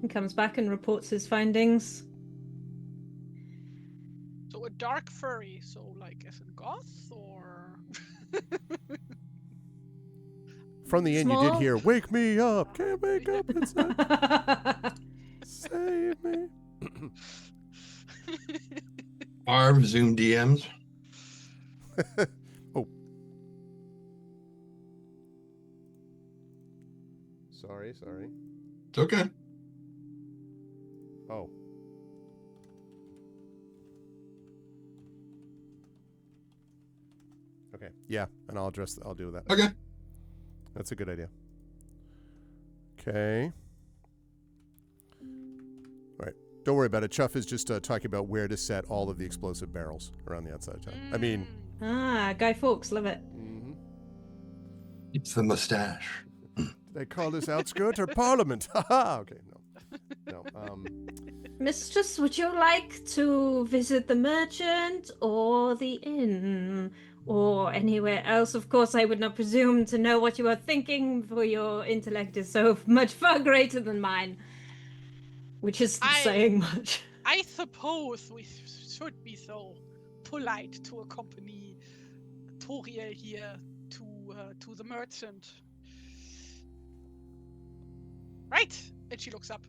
He comes back and reports his findings. So a dark furry, so like as in goth, or? From the inn, you did hear, "Wake me up, can't wake up, it's not. Save me." Arv, Zoom DMs. Oh. Sorry. It's okay. Oh. Okay. Yeah, and I'll deal with that. Okay. That's a good idea. Okay. All right. Don't worry about it. Chuff is just talking about where to set all of the explosive barrels around the outside of town. I mean... Guy Fawkes, love it. Mm-hmm. It's the mustache. Did they call this outskirt or parliament? Haha. Okay, no. Mistress, would you like to visit the merchant or the inn? Or anywhere else? Of course, I would not presume to know what you are thinking, for your intellect is so much far greater than mine. Which is saying much. I suppose we should be so polite to accompany Toriel here to the merchant. Right? And she looks up.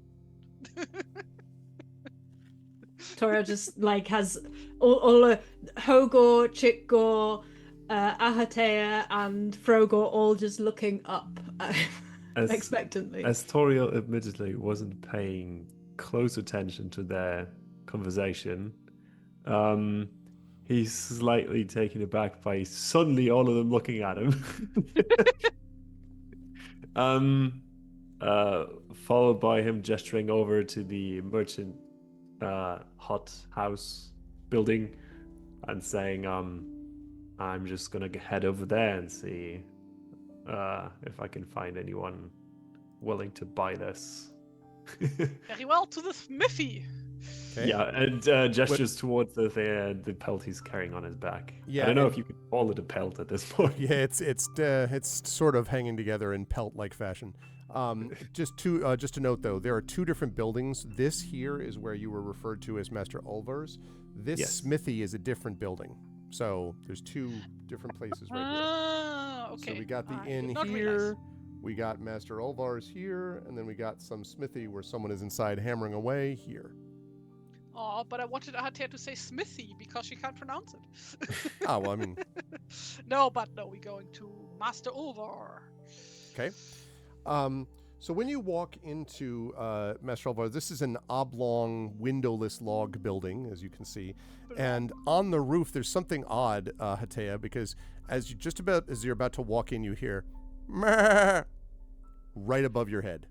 Toriel just has all Hogor, Chickgore, Ahatea and Frogor all just looking up As- expectantly. As Toriel admittedly wasn't paying close attention to their conversation, he's slightly taken aback by suddenly all of them looking at him. Followed by him gesturing over to the merchant hut house building and saying, I'm just gonna head over there and see if I can find anyone willing to buy this. Very well, to the smithy. Okay. Yeah, and gestures towards the pelt he's carrying on his back. Yeah, I don't know and- if you can call it a pelt at this point. Yeah, it's sort of hanging together in pelt-like fashion. Just to note though, there are two different buildings. This here is where you were referred to as Master Ulvars. This Yes. smithy is a different building. So there's two different places right here. Ah, okay. So we got the I did inn not here, realize. we got Master Ulvars here, and then we got some smithy where someone is inside hammering away here. Oh, but I wanted Ahatea to say smithy because she can't pronounce it. Ah, well, I mean, No, we're going to Master Ulvar. okay. So when you walk into Master Ulvar, this is an oblong, windowless log building, as you can see. And on the roof, there's something odd, Hatea, because as you're about to walk in, you hear "Meh," right above your head.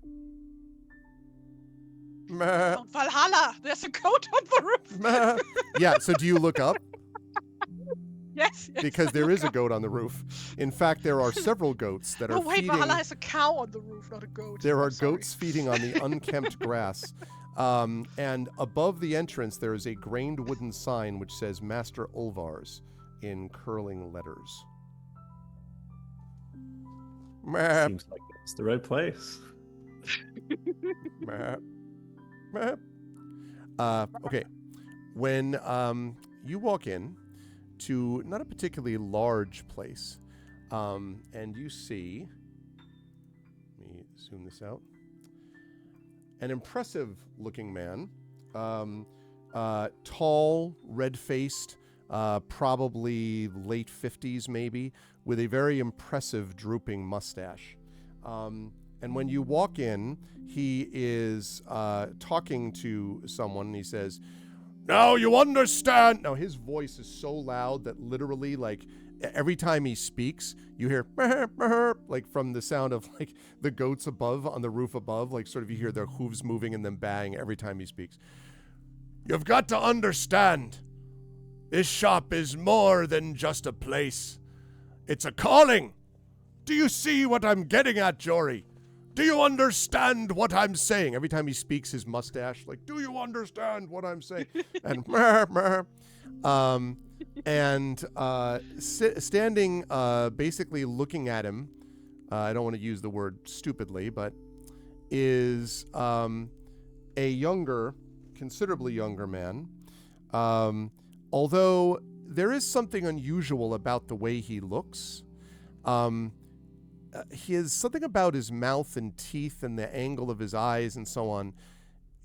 Meh, Found Valhalla! There's a goat on the roof! meh. Yeah, so do you look up? Yes, yes. Because I there look is a up. goat on the roof. In fact, there are several goats that No, are wait, feeding. Valhalla has a cow on the roof, not a goat. There I'm are sorry. goats feeding on the unkempt grass. And above the entrance, there is a grained wooden sign which says Master Ulvars in curling letters. Meh, Seems like it's the right place. meh, meh. Okay. When you walk in to not a particularly large place, and you see, let me zoom this out, an impressive looking man, tall, red-faced, probably late 50s maybe, with a very impressive drooping mustache. And when you walk in, he is talking to someone, and he says, "Now you understand." Now his voice is so loud that literally, like, every time he speaks, you hear "Meher, meher," like from the sound of like the goats above on the roof above, like sort of you hear their hooves moving and them baying every time he speaks. "You've got to understand, this shop is more than just a place. It's a calling. Do you see what I'm getting at, Jory? Do you understand what I'm saying?" Every time he speaks, his mustache, like, "Do you understand what I'm saying?" And standing, basically looking at him, I don't want to use the word stupidly, but is a younger, considerably younger man. Although there is something unusual about the way he looks. He has something about his mouth and teeth and the angle of his eyes and so on.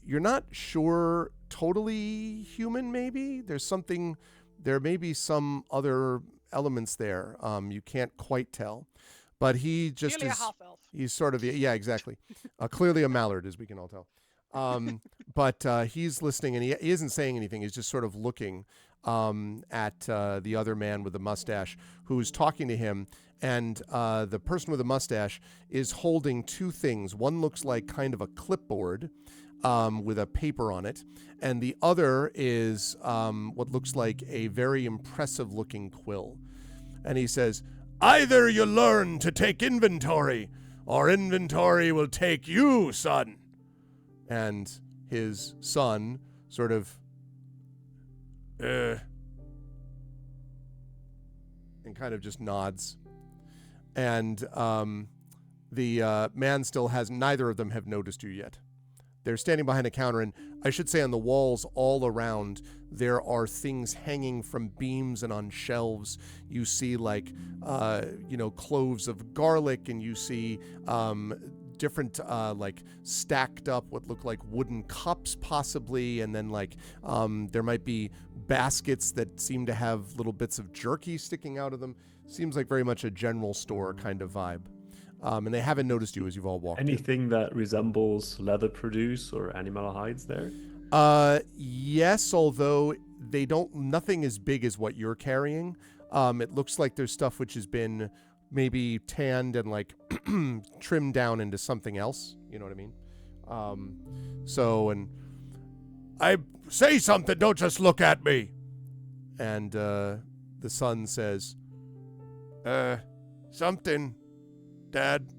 You're not sure, totally human maybe? There may be some other elements there. You can't quite tell. But he just Nearly a is, half-elf. he's sort of, yeah, exactly. Clearly a mallard, as we can all tell. But he's listening, and he isn't saying anything. He's just sort of looking at the other man with the mustache who's talking to him. And the person with the mustache is holding two things. One looks like kind of a clipboard with a paper on it. And the other is what looks like a very impressive looking quill. And he says, "Either you learn to take inventory, or inventory will take you, son." And his son sort of, and kind of just nods. And the man still has, neither of them have noticed you yet. They're standing behind a counter, and I should say on the walls all around, there are things hanging from beams and on shelves. You see like, cloves of garlic, and you see different like stacked up what look like wooden cups possibly, and then like there might be baskets that seem to have little bits of jerky sticking out of them. Seems like very much a general store kind of vibe. And they haven't noticed you as you've all walked in. Anything that resembles leather produce or animal hides there? Yes, although they don't. Nothing as big as what you're carrying. It looks like there's stuff which has been maybe tanned and like trimmed down into something else. You know what I mean? And I say something. Don't just look at me. And the son says, something, Dad.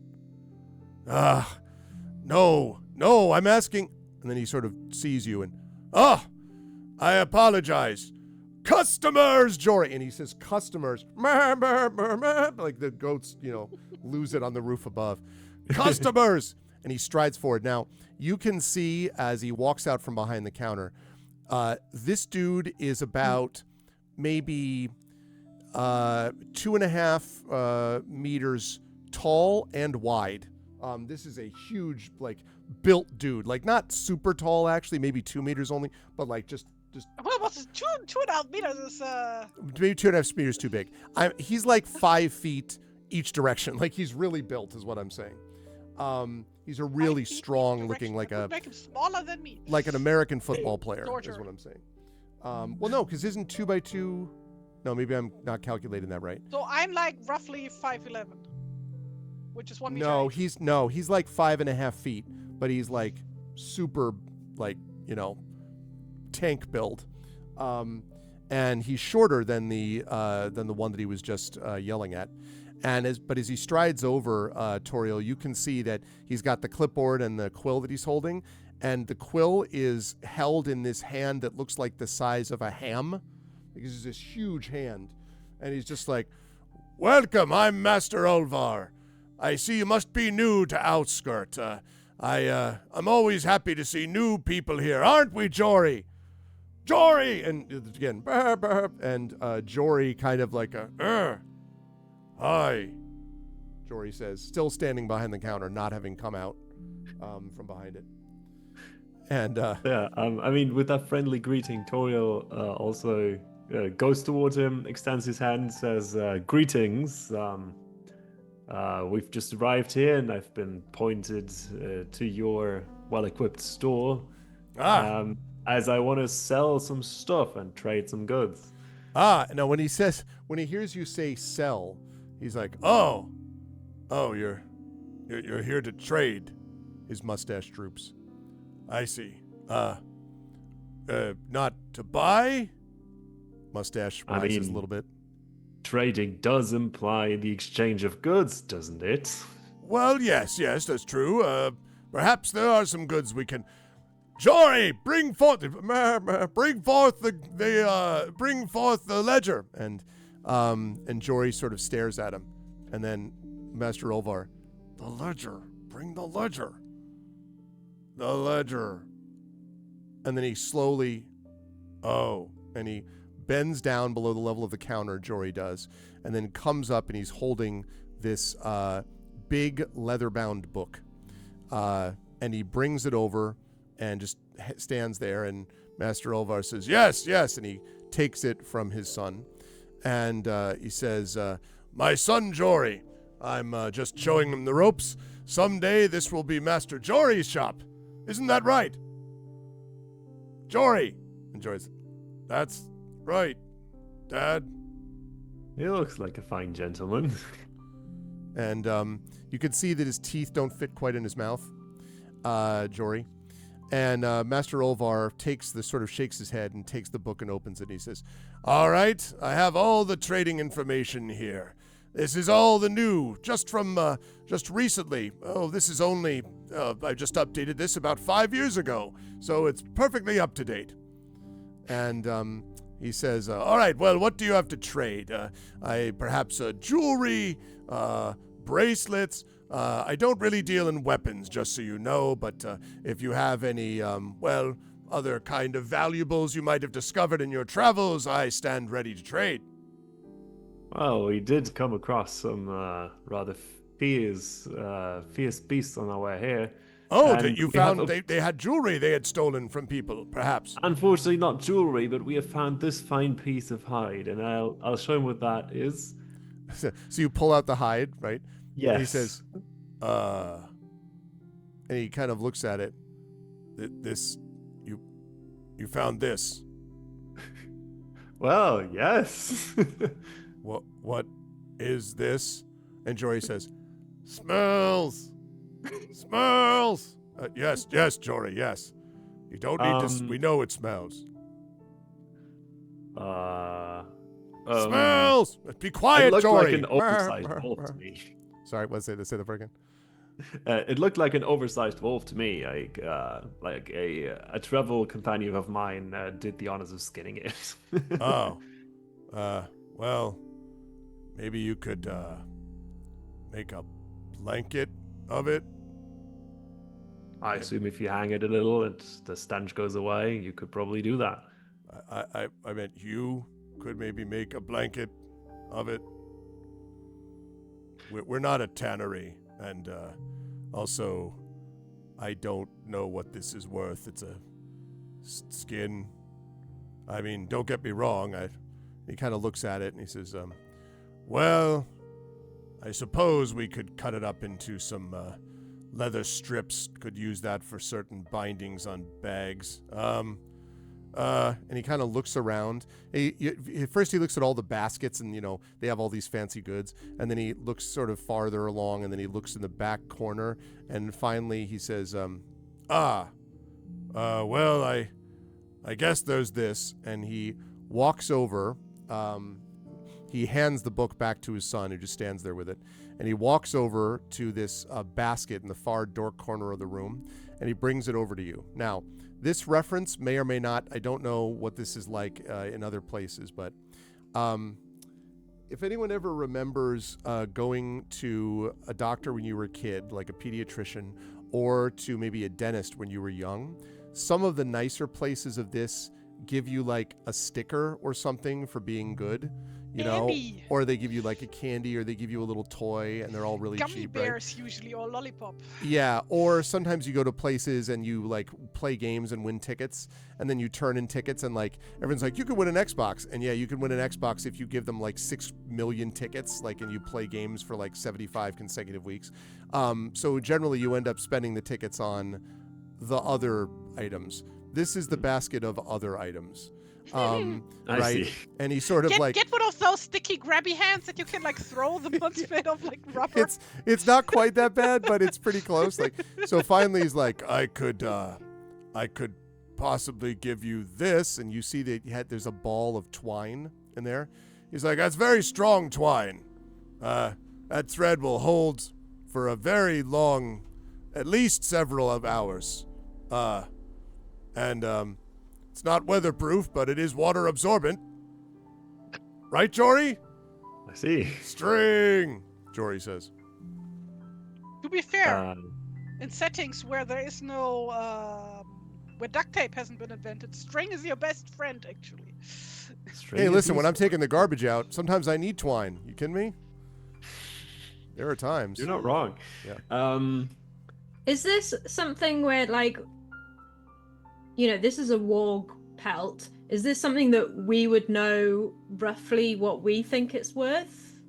No, I'm asking. And then he sort of sees you and, I apologize. Customers, Jory. And he says, customers. Like the goats, lose it on the roof above. Customers. And he strides forward. Now, you can see as he walks out from behind the counter, this dude is about maybe 2.5 meters tall and wide. This is a huge, built dude. Not super tall, actually, maybe 2 meters only, but just Well, what's 2.5 meters is maybe 2.5 meters too big. He's 5 feet each direction. He's really built, is what I'm saying. He's a really 5 feet each strong looking, direction. That would make him smaller than me. like an American football player, Georgia. is what I'm saying. Well, no, because isn't 2x2? No, maybe I'm not calculating that right. So I'm roughly 5'11", which is 1 meter. No, eight. he's 5.5 feet, but he's super, tank build. And he's shorter than the one that he was just yelling at. But as he strides over, Toriel, you can see that he's got the clipboard and the quill that he's holding, and the quill is held in this hand that looks like the size of a ham. Because it's this huge hand, and he's just like, "Welcome, I'm Master Ulvar. I see you must be new to Outskirt. I'm always happy to see new people here, aren't we, Jory? Jory!" And again, burp, burp, and Jory kind of like "Hi," Jory says, still standing behind the counter, not having come out from behind it. And with that friendly greeting, Toriel also goes towards him, extends his hand, says, "Greetings. We've just arrived here, and I've been pointed to your well-equipped store. As I want to sell some stuff and trade some goods." No, when he hears you say sell, he's like, "Oh, you're here to trade." His mustache droops. "I see. Not to buy?" Mustache rises a little bit. Trading does imply the exchange of goods, doesn't it? Well, yes, that's true. Perhaps there are some goods we can. Jory, bring forth the ledger. And Jory sort of stares at him, and then Master Ulvar, "The ledger, bring the ledger. The ledger." And then he slowly, and he bends down below the level of the counter, Jory does, and then comes up, and he's holding this big leather-bound book. And he brings it over and just stands there, and Master Ulvar says, yes, and he takes it from his son. And he says, "My son Jory, I'm just showing him the ropes. Someday this will be Master Jory's shop. Isn't that right? Jory." And Jory says, "That's right, Dad." He looks like a fine gentleman. And you can see that his teeth don't fit quite in his mouth, Jory. And Master Ulvar shakes his head and takes the book and opens it. And he says, "All right, I have all the trading information here. This is all the new, just recently. Oh, this is only, I just updated this about 5 years ago, so it's perfectly up to date." And he says, "All right, well, what do you have to trade? Perhaps jewelry, bracelets. I don't really deal in weapons, just so you know, but if you have any, other kind of valuables you might have discovered in your travels, I stand ready to trade." Well, we did come across some rather fierce beasts on our way here. Oh, And you we have found they had jewelry they had stolen from people, perhaps. Unfortunately, not jewelry, but we have found this fine piece of hide, and I'll show him what that is. So you pull out the hide, right? Yes. And he says, and he kind of looks at it. This, you found this. Well, yes. What is this? And Jory says, smells. Smells. Yes, Jory, yes. You don't need to. We know it smells. Smells. Be It quiet, looked Jory. like an oversized wolf to me. Sorry, say that again. It looked like an oversized wolf to me, like a travel companion of mine did the honors of skinning it. Oh, well, maybe you could make a blanket of it. I assume if you hang it a little and the stench goes away, you could probably do that. I meant you could maybe make a blanket of it. We're not a tannery, and also, I don't know what this is worth. It's a skin. I mean, don't get me wrong. He kind of looks at it and he says, well, I suppose we could cut it up into some leather strips. Could use that for certain bindings on bags. And he kind of looks around. First he looks at all the baskets and, they have all these fancy goods. And then he looks sort of farther along and then he looks in the back corner. And finally he says, well, I guess there's this. And he walks over. He hands the book back to his son, who just stands there with it. And he walks over to this basket in the far door corner of the room. And he brings it over to you. Now, this reference may or may not, I don't know what this is like in other places, but if anyone ever remembers going to a doctor when you were a kid, like a pediatrician, or to maybe a dentist when you were young, some of the nicer places of this give you like a sticker or something for being good, Candy. or they give you like a candy, or they give you a little toy, and they're all really Gummy cheap, bears usually, or lollipop. Yeah, or sometimes you go to places and you like play games and win tickets, and then you turn in tickets and like everyone's like, you could win an Xbox, and yeah, you can win an Xbox if you give them like 6 million tickets, like, and you play games for like 75 consecutive weeks. So generally you end up spending the tickets on the other items. This is the basket of other items. I Right? see. And he sort of Get one of those sticky grabby hands that you can like throw the ones made of like rubber. It's not quite that bad, but it's pretty close. Like, so finally he's like, I could possibly give you this, and you see that there's a ball of twine in there. He's like, that's very strong twine. That thread will hold for a very long, at least several of hours. It's not weatherproof, but it is water absorbent. Right, Jory? I see. String, Jory says. To be fair, in settings where there is no, where duct tape hasn't been invented, string is your best friend, actually. Hey, listen, when I'm taking the garbage out, sometimes I need twine. You kidding me? There are times. You're not wrong. Yeah. Is this something where, like, this is a warg pelt. Is this something that we would know roughly what we think it's worth,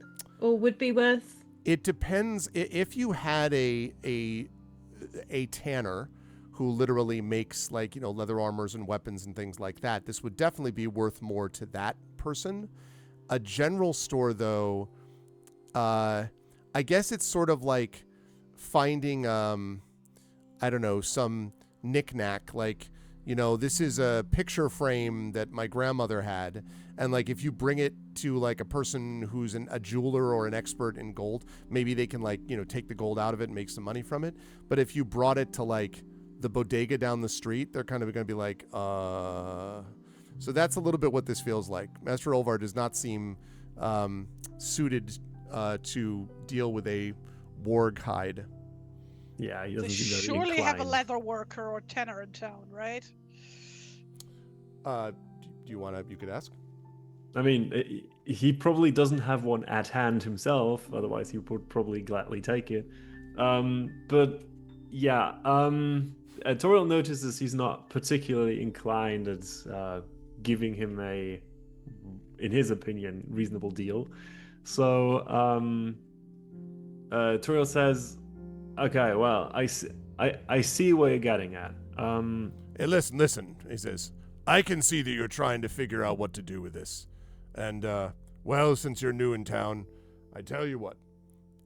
or would be worth? It depends. If you had a tanner who literally makes like leather armors and weapons and things like that, this would definitely be worth more to that person. A general store, though, I guess it's sort of like finding I don't know, some knickknack, like, this is a picture frame that my grandmother had. And like, if you bring it to like a person who's a jeweler or an expert in gold, maybe they can like, take the gold out of it and make some money from it. But if you brought it to like the bodega down the street, they're kind of going to be like, So that's a little bit what this feels like. Master Olvar does not seem suited to deal with a warg hide. Yeah, he They doesn't seem very surely have a inclined. leather worker or tanner in town, right? Do you want to? You could ask. I mean, he probably doesn't have one at hand himself, otherwise he would probably gladly take it. But Yeah. Toriel notices he's not particularly inclined at giving him a, in his opinion, reasonable deal. So Toriel says, "Okay, well, I see what you're getting at. Hey, listen, he says. I can see that you're trying to figure out what to do with this. And, well, since you're new in town, I tell you what.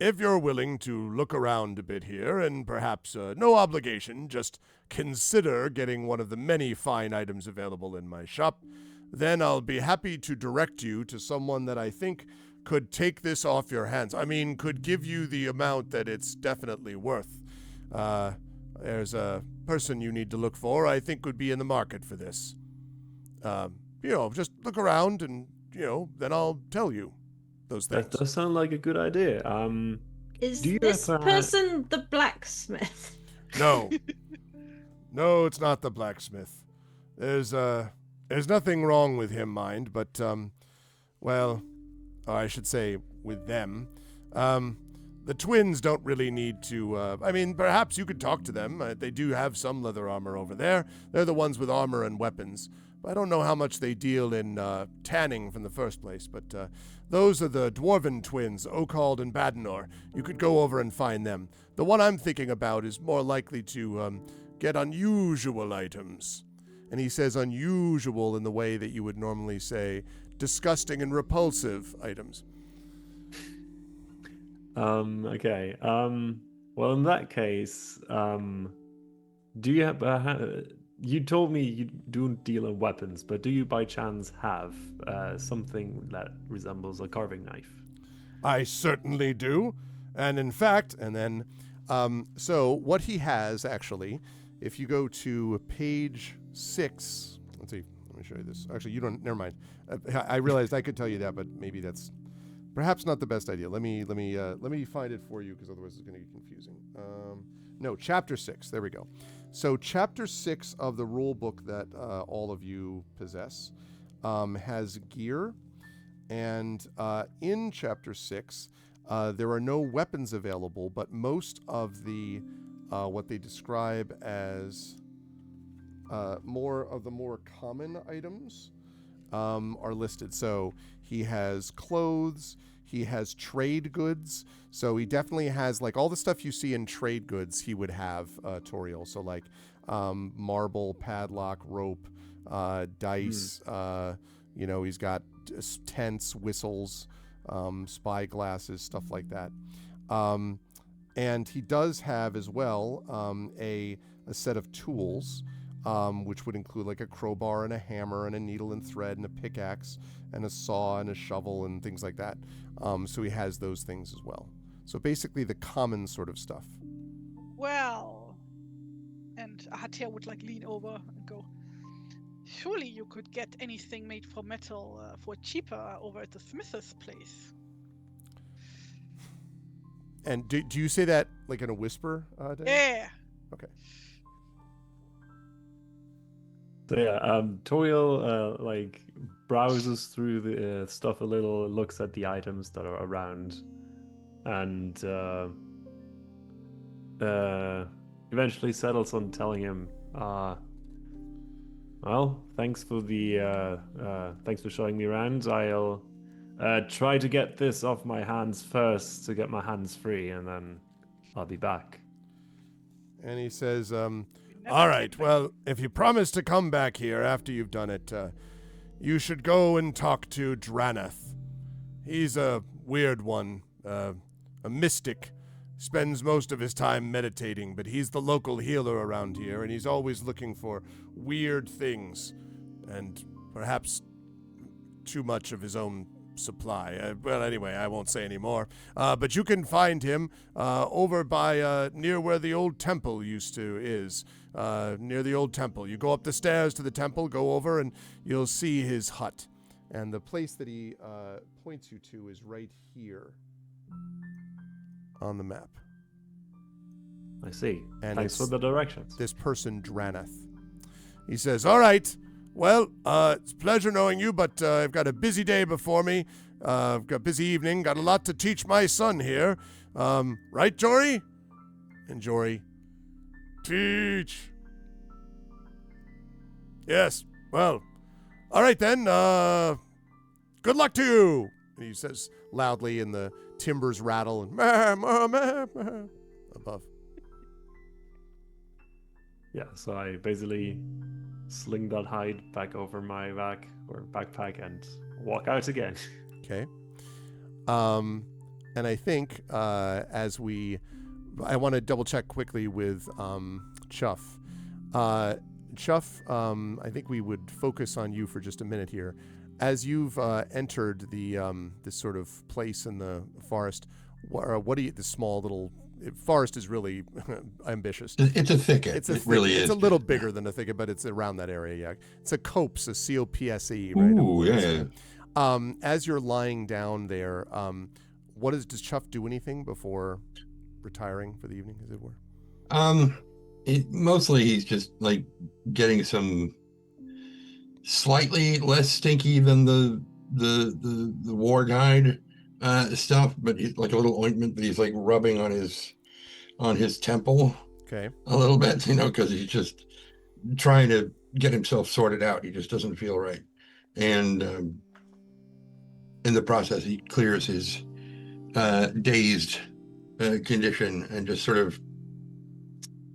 If you're willing to look around a bit here, and perhaps no obligation, just consider getting one of the many fine items available in my shop, then I'll be happy to direct you to someone that I think could take this off your hands. I mean, could give you the amount that it's definitely worth. There's a person you need to look for, I think would be in the market for this. Just look around and, then I'll tell you those things. That does sound like a good idea. Is Do you this ever- person the blacksmith? No. No, it's not the blacksmith. There's nothing wrong with him, mind, but, I should say with them. The twins don't really need to, perhaps you could talk to them. They do have some leather armor over there. They're the ones with armor and weapons. But I don't know how much they deal in tanning from the first place, but those are the dwarven twins, Okald and Badenor. You could go over and find them. The one I'm thinking about is more likely to get unusual items. And he says unusual in the way that you would normally say disgusting and repulsive items. Okay. Well, in that case, do you have... you told me you don't deal in weapons, but do you by chance have something that resembles a carving knife? I certainly do. And in fact, so what he has actually, if you go to page 6, let's see, let me show you this. Actually, you don't, never mind. I realized I could tell you that, but maybe that's perhaps not the best idea. Let me find it for you, because otherwise it's going to get confusing. No, chapter 6, there we go. So chapter 6 of the rule book that all of you possess has gear, and in chapter 6 there are no weapons available, but most of the what they describe as more common items are listed. So he has clothes, he has trade goods. So he definitely has, like, all the stuff you see in trade goods he would have, Toriel. So like marble, padlock, rope, dice, he's got tents, whistles, spy glasses, stuff like that. And he does have as well a set of tools, which would include like a crowbar and a hammer and a needle and thread and a pickaxe and a saw and a shovel and things like that. So he has those things as well. So basically the common sort of stuff. Well, and Ahatia would lean over and go, surely you could get anything made from metal for cheaper over at the smith's place. And do you say that like in a whisper, Dan? Yeah. Okay. So yeah, Toriel browses through the stuff a little, looks at the items that are around, and eventually settles on telling him, well, thanks for showing me around. I'll try to get this off my hands first to get my hands free, and then I'll be back. And he says, all right, well, if you promise to come back here after you've done it, you should go and talk to Dranath. He's a weird one, a mystic. Spends most of his time meditating, but he's the local healer around here, and he's always looking for weird things, and perhaps too much of his own supply. Well, anyway, I won't say any more. But you can find him over by near where the old temple is. Near the old temple. You go up the stairs to the temple, go over, and you'll see his hut. And the place that he points you to is right here on the map. I see. And Thanks for the directions. This person, Dranath. He says, all right, well, it's a pleasure knowing you, but I've got a busy day before me. I've got a busy evening, got a lot to teach my son here. Right, Jory? And Jory Teach. Yes. Well, all right then. Good luck to you. And he says loudly, and the timbers rattle and above. Yeah, so I basically sling that hide back over my back or backpack and walk out again. Okay. And I think I want to double check quickly with Chuff. Chuff, I think we would focus on you for just a minute here. As you've entered the this sort of place in the forest, what do you? The small little forest is really ambitious. It's a thicket. It really is. It's a little bigger than a thicket, but it's around that area. Yeah, it's a copse, a COPSE, right? Ooh, yeah. As you're lying down there, does Chuff do anything before retiring for the evening, as it were? Mostly he's just like getting some slightly less stinky than the war guide stuff, but it's like a little ointment that he's like rubbing on his temple. Okay. A little bit, because he's just trying to get himself sorted out. He just doesn't feel right, and in the process, he clears his dazed condition and just sort of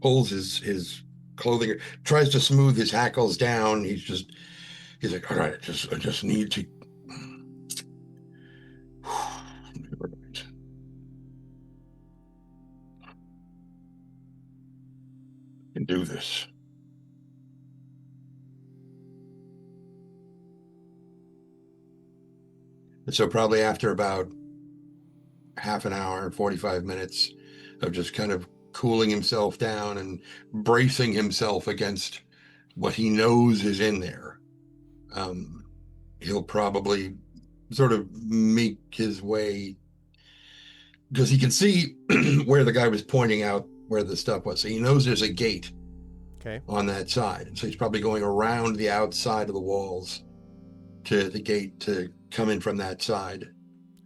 pulls his clothing, tries to smooth his hackles down. He's like, all right, I just need to. Can do this. And so probably after about half an hour, 45 minutes of just kind of cooling himself down and bracing himself against what he knows is in there, he'll probably sort of make his way, because he can see where the guy was pointing out where the stuff was. So he knows there's a gate on that side. And so he's probably going around the outside of the walls to the gate to come in from that side.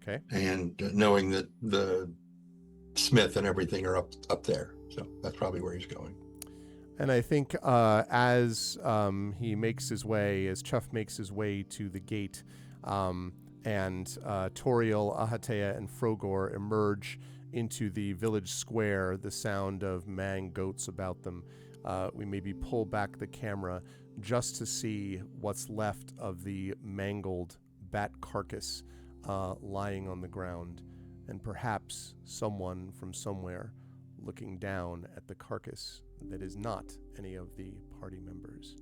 Okay. And knowing that the smith and everything are up there. So that's probably where he's going. And I think as he makes his way, as Chuff makes his way to the gate, and Toriel, Ahatea, and Frogor emerge into the village square, the sound of mang goats about them, we maybe pull back the camera just to see what's left of the mangled bat carcass lying on the ground, and perhaps someone from somewhere looking down at the carcass that is not any of the party members.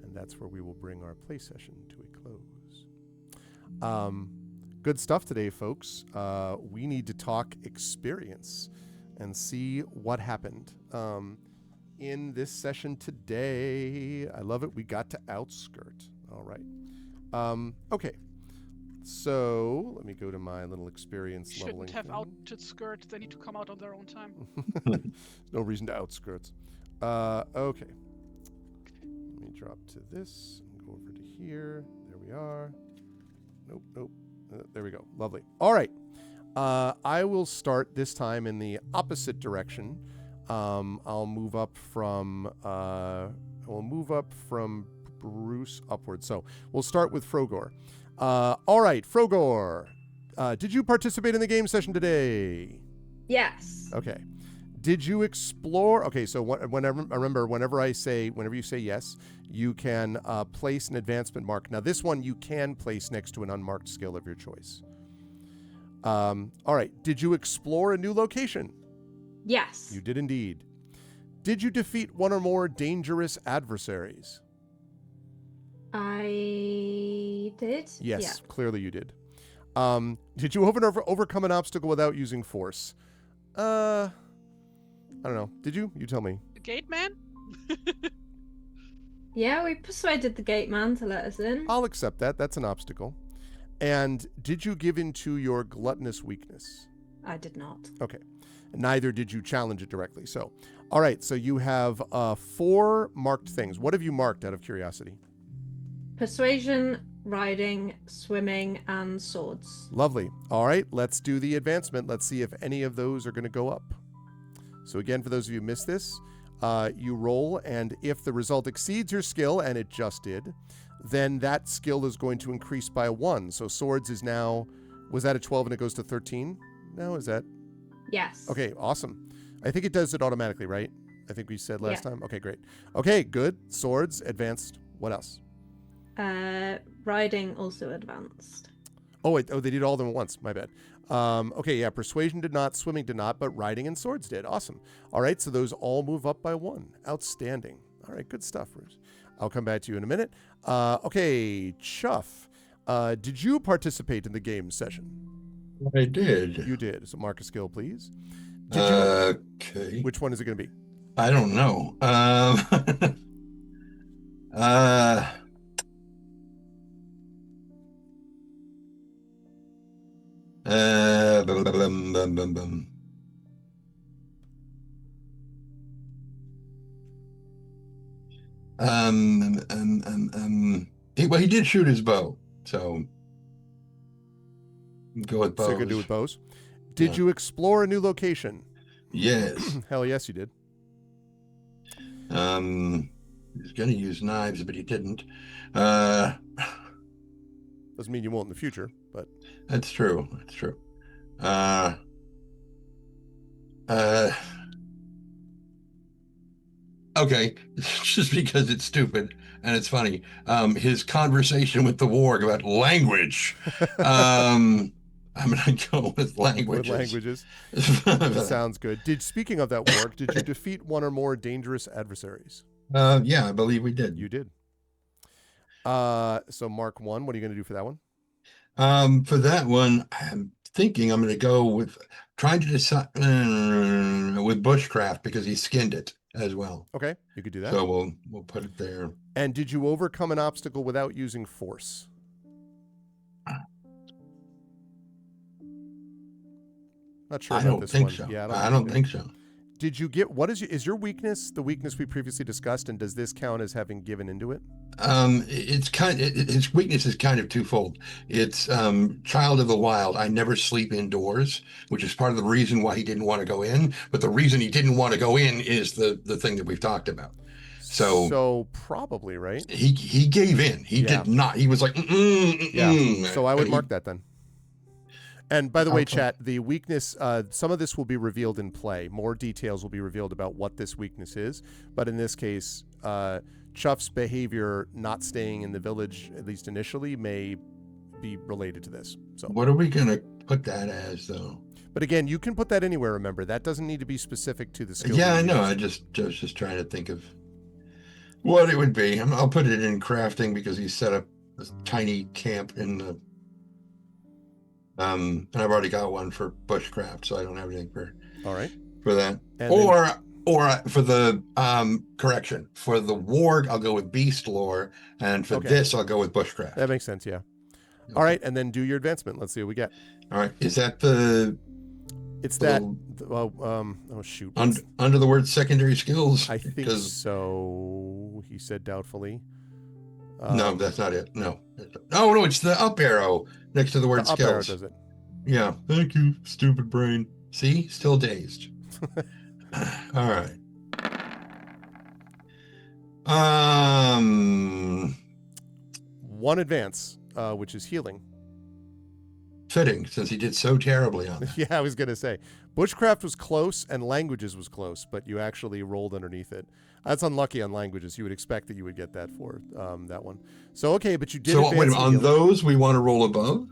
And that's where we will bring our play session to a close. Good stuff today, folks. We need to talk experience and see what happened in this session today. I love it. We got to outskirt. All right. Okay. So let me go to my little experience leveling. Shouldn't have outskirts. They need to come out on their own time. There's no reason to outskirts. Okay. Let me drop to this and go over to here. There we are. Nope. There we go. Lovely. All right. I will start this time in the opposite direction. I'll move up from Bruce upwards. So we'll start with Frogor. All right, Frogor. Did you participate in the game session today? Yes. Okay. Did you explore? Okay, so whenever you say yes, you can place an advancement mark. Now, this one you can place next to an unmarked skill of your choice. All right. Did you explore a new location? Yes. You did indeed. Did you defeat one or more dangerous adversaries? I did. Yes, Yeah. clearly you did. Did you overcome an obstacle without using force? I don't know. Did you? You tell me. The gate man? Yeah, we persuaded the gate man to let us in. I'll accept that. That's an obstacle. And did you give in to your gluttonous weakness? I did not. Okay. Neither did you challenge it directly. So, all right. So you have 4 marked things. What have you marked out of curiosity? Persuasion, riding, swimming, and swords. Lovely. All right. Let's do the advancement. Let's see if any of those are going to go up. So again, for those of you who missed this, You roll, and if the result exceeds your skill, and it just did, then that skill is going to increase by 1. So swords is now, was that a 12 and it goes to 13? No, is that? Yes. Okay, awesome. I think it does it automatically, right? I think we said last Yeah. time. Okay, great. Okay, good. Swords, advanced. What else? Riding also advanced. Oh, wait. Oh, they did all of them at once. My bad. Okay, yeah. Persuasion did not. Swimming did not. But riding and swords did. Awesome. All right. So those all move up by 1. Outstanding. All right. Good stuff, Bruce. I'll come back to you in a minute. Okay, Chuff. Did you participate in the game session? I did. You did. So mark a skill, please. Okay. Which one is it going to be? I don't know. Bum, bum, bum, bum. Well, he did shoot his bow, so go with bows. So you're going to do with bows. Did Yeah. you explore a new location? Yes. Hell yes, you did. He was going to use knives, but he didn't. That's Doesn't mean you won't in the future, but true. That's true. Okay, just because it's stupid and it's funny. His conversation with the warg about language. I'm gonna go with languages. with languages. Sounds good. Speaking of that warg, did you defeat one or more dangerous adversaries? Yeah, I believe we did. You did. So mark 1. What are you going to do for that one? For that one, I'm thinking I'm going to go with trying to decide with bushcraft because he skinned it as well. Okay, you could do that. So we'll put it there. And did you overcome an obstacle without using force? Not sure I about don't this think one. so. Yeah, I don't think so. Did you get is your weakness the weakness we previously discussed, and does this count as having given into it? It's his weakness is kind of twofold. It's child of the wild. I never sleep indoors, which is part of the reason why he didn't want to go in. But the reason he didn't want to go in is the thing that we've talked about. So probably, right? He gave in. He did not. He was like, yeah. So I would mark that then. And by the way, Okay. chat, the weakness, some of this will be revealed in play. More details will be revealed about what this weakness is. But in this case, Chuff's behavior not staying in the village, at least initially, may be related to this. So what are we going to put that as, though? But again, you can put that anywhere, remember. That doesn't need to be specific to the skill. Yeah, I know. I was just trying to think of what it would be. I'll put it in crafting because he set up a tiny camp in the and I've already got one for bushcraft, so I don't have anything for that. And or for the correction, for the warg, I'll go with beast lore, and for this, I'll go with bushcraft. That makes sense, yeah. Okay. All right, and then do your advancement. Let's see what we get. All right, is that the? It's that. Oh shoot. Under the word secondary skills. I think so. He said doubtfully. No, that's not it. No. Oh no, it's the up arrow next to the word skills. Up arrow does it. Yeah. Thank you, stupid brain. See, still dazed. All right. One advance, which is healing. Fitting, since he did so terribly on that. Yeah, I was gonna say bushcraft was close and languages was close, but you actually rolled underneath it. That's unlucky on languages. You would expect that you would get that for that one. So okay, but you did. So wait, on those we want to roll above.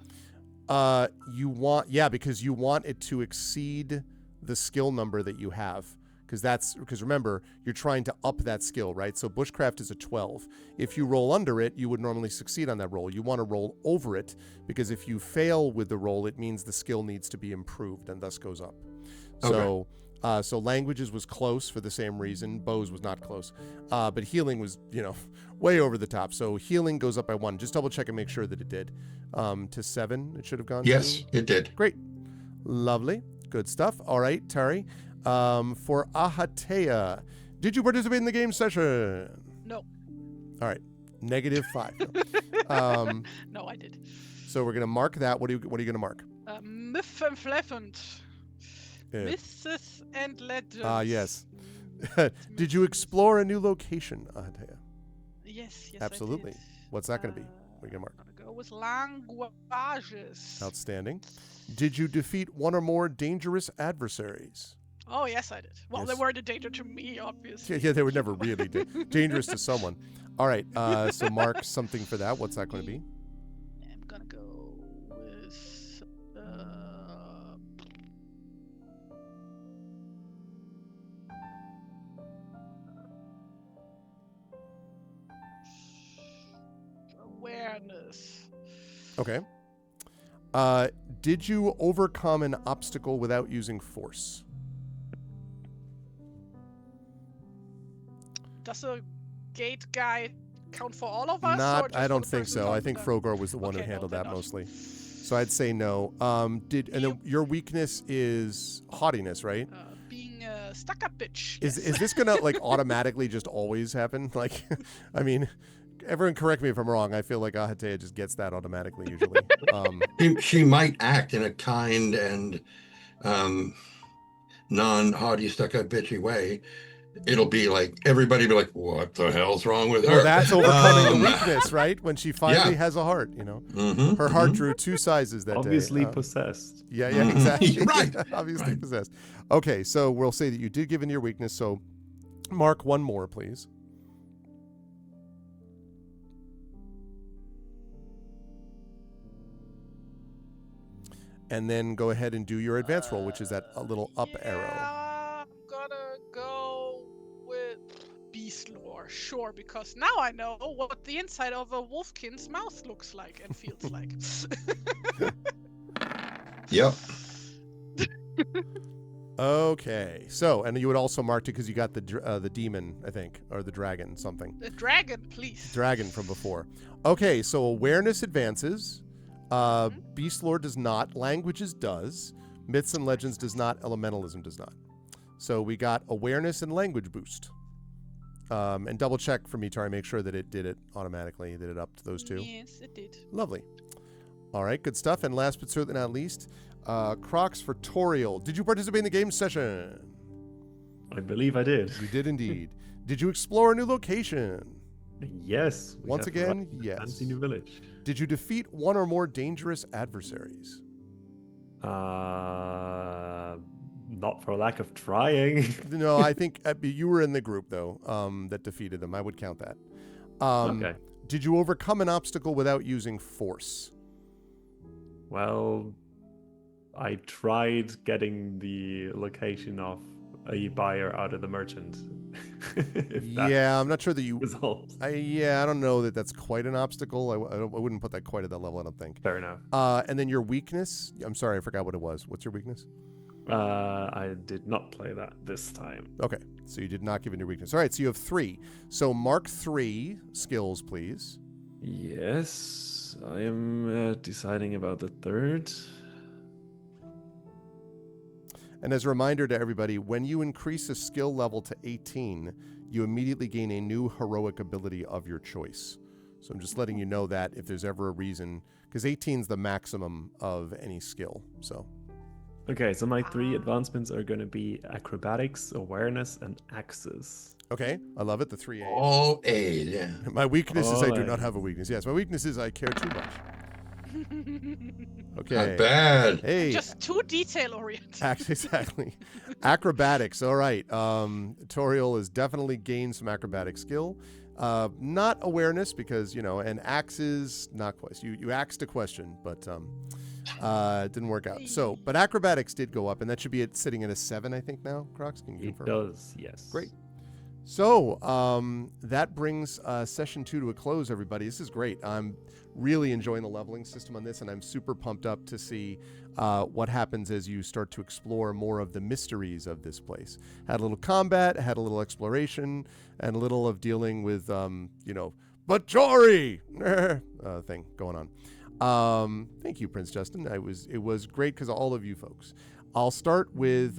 Because you want it to exceed the skill number that you have. Because remember, you're trying to up that skill, right? So bushcraft is a 12. If you roll under it, you would normally succeed on that roll. You want to roll over it, because if you fail with the roll, it means the skill needs to be improved and thus goes up. Okay. So languages was close for the same reason. Bows was not close. But healing was, way over the top. So healing goes up by 1. Just double check and make sure that it did. To 7, it should have gone. Yes, it did. Great. Lovely. Good stuff. All right, Tari. For Ahatea, did you participate in the game session? No. All right. -5. No, I did. So we're gonna mark that. What are you gonna mark? Myth and Myths and legends. Yes. Did you explore a new location, Ahatea? Yes, Absolutely. I did. What's that going to be? What are you going to mark? I'm gonna go with languages. Outstanding. Did you defeat one or more dangerous adversaries? Oh, yes, I did. Well, they Yes. weren't a danger to me, obviously. Yeah, they were never really dangerous to someone. All right, so mark something for that. What's that going to be? I'm gonna go with awareness. Okay. Did you overcome an obstacle without using force? Does a gate guy count for all of us? or Not, just I for don't the think person so. I on think the- Frogor was the one Okay, who no, handled then that not. mostly. So I'd say no. Your weakness is haughtiness, right? Being a stuck-up bitch. Is yes. this gonna like automatically just always happen? Like, I mean, everyone correct me if I'm wrong. I feel like Ahatea just gets that automatically usually. She might act in a kind and non-haughty, stuck-up, bitchy way. It'll be like everybody be like, "What the hell's wrong with her?" Well, that's overcoming Um, a weakness, right? When she finally yeah. has a heart, you know. Mhm, Her heart mhm. drew 2 sizes that Obviously day. possessed. Yeah, Mhm. exactly. Right, Obviously right. possessed. Okay, so we'll say that you did give in your weakness. So mark one more, please. And then go ahead and do your advance roll, which is that little up arrow. I'm gonna go with beast lore, sure, because now I know what the inside of a wolfkin's mouth looks like and feels like. Yep. Okay, so and you would also mark it because you got the demon, I think, or the dragon, something. The dragon, please. Dragon from before. Okay, so awareness advances. Beast lore does not. Languages does. Myths and legends does not. Elementalism does not. So we got awareness and language boost. And double check for me, Tari, make sure that it did it automatically. Did it up to those two? Yes, it did. Lovely. All right, good stuff. And last but certainly not least, Crocs for Toriel. Did you participate in the game session? I believe I did. You did indeed. Did you explore a new location? Yes. we Once have again, arrived at yes. Fancy New Village. Did you defeat one or more dangerous adversaries? Not for lack of trying. No, I think you were in the group, though, that defeated them. I would count that. Okay. Did you overcome an obstacle without using force? Well, I tried getting the location of a buyer out of the merchant. If that Yeah, I'm not sure that you... resolves. I don't know that that's quite an obstacle. I wouldn't put that quite at that level, I don't think. Fair enough. And then your weakness... I'm sorry, I forgot what it was. What's your weakness? I did not play that this time. Okay, so you did not give in your weakness. All right, so you have 3. So mark 3 skills, please. Yes, I am deciding about the third. And as a reminder to everybody, when you increase a skill level to 18, you immediately gain a new heroic ability of your choice. So I'm just letting you know that if there's ever a reason, because 18 is the maximum of any skill. So Okay, so my 3 advancements are going to be acrobatics, awareness, and axes. okay, I love it. The 3 A's. All A's, yeah. My weakness is I do All not A's. have a weakness. Yes, my weakness is I care too much. Okay. Not bad. Hey. Just too detail oriented. Exactly. Acrobatics. All right. Toriel has definitely gained some acrobatic skill. Not awareness because, and axes, not quite. You axed a question, but it didn't work out. So, but acrobatics did go up, and that should be sitting at a 7, I think now. Crocs, can you It confirm? does, yes. Great. So that brings session 2 to a close, everybody. This is great. I'm really enjoying the leveling system on this, and I'm super pumped up to see what happens as you start to explore more of the mysteries of this place. Had a little combat, had a little exploration, and a little of dealing with, Bajori thing going on. Thank you, Prince Justin. It was great because of all of you folks. I'll start with,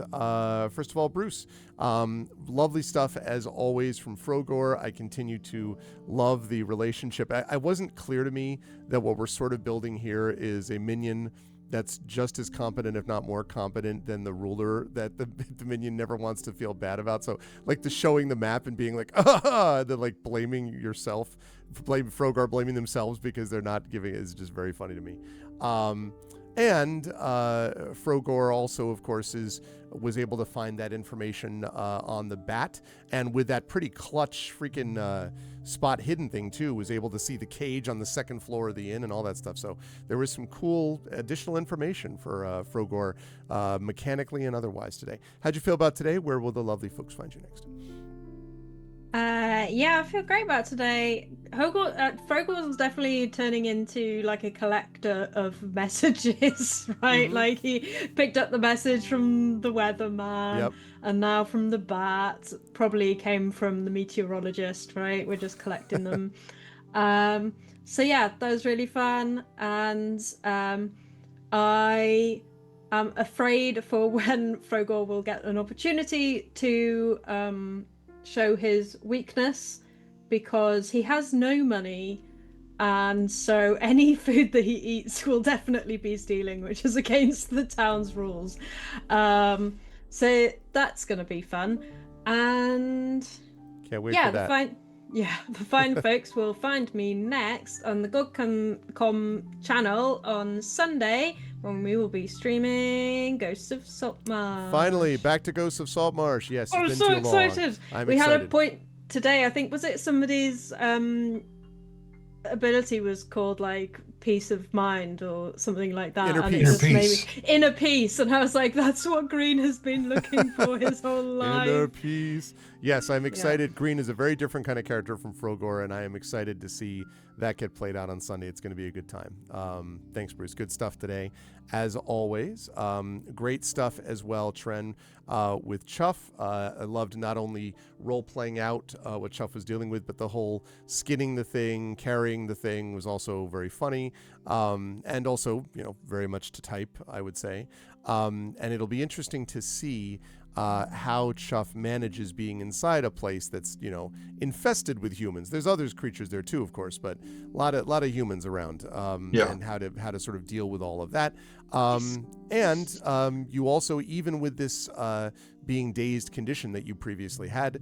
first of all, Bruce. Lovely stuff, as always, from Frogor. I continue to love the relationship. I wasn't clear to me that what we're sort of building here is a minion that's just as competent, if not more competent, than the ruler that the Dominion never wants to feel bad about. So, like, the showing the map and being like, then like blaming yourself, Frogar blaming themselves because they're not giving it is just very funny to me. And Frogor also, of course, was able to find that information on the bat, and with that pretty clutch freaking spot hidden thing too, was able to see the cage on the second floor of the inn and all that stuff. So there was some cool additional information for Frogor, mechanically and otherwise today. How'd you feel about today? Where will the lovely folks find you next? Yeah, I feel great about today. Frogor was definitely turning into like a collector of messages, right? Mm-hmm. Like he picked up the message from the weatherman, Yep. and now from the bat. Probably came from the meteorologist, right? We're just collecting them. So yeah, that was really fun, and I am afraid for when Frogor will get an opportunity to show his weakness, because he has no money, and so any food that he eats will definitely be stealing, which is against the town's rules. So that's gonna be fun, and Can't wait yeah, for that. the fine folks will find me next on the GodCom channel on Sunday, when we will be streaming Ghosts of Saltmarsh. Finally, back to Ghosts of Saltmarsh. Yes, I'm it's been so too long. excited. I'm We excited. had a point today, I think, was it somebody's ability was called like peace of mind or something like that. Inner and peace. it just Inner made peace. me inner peace, and I was like, that's what Green has been looking for his whole life. Inner peace. Yes, I'm excited. Green is a very different kind of character from Frogor, and I am excited to see that get played out on Sunday. It's going to be a good time. Thanks, Bruce. Good stuff today, as always. Great stuff as well, Tren, with Chuff. I loved not only role-playing out what Chuff was dealing with, but the whole skinning the thing, carrying the thing was also very funny, and also, very much to type, I would say. And it'll be interesting to see how Chuff manages being inside a place that's, infested with humans. There's other creatures there too, of course, but a lot of humans around, and how to sort of deal with all of that. And you also, even with this being dazed condition that you previously had,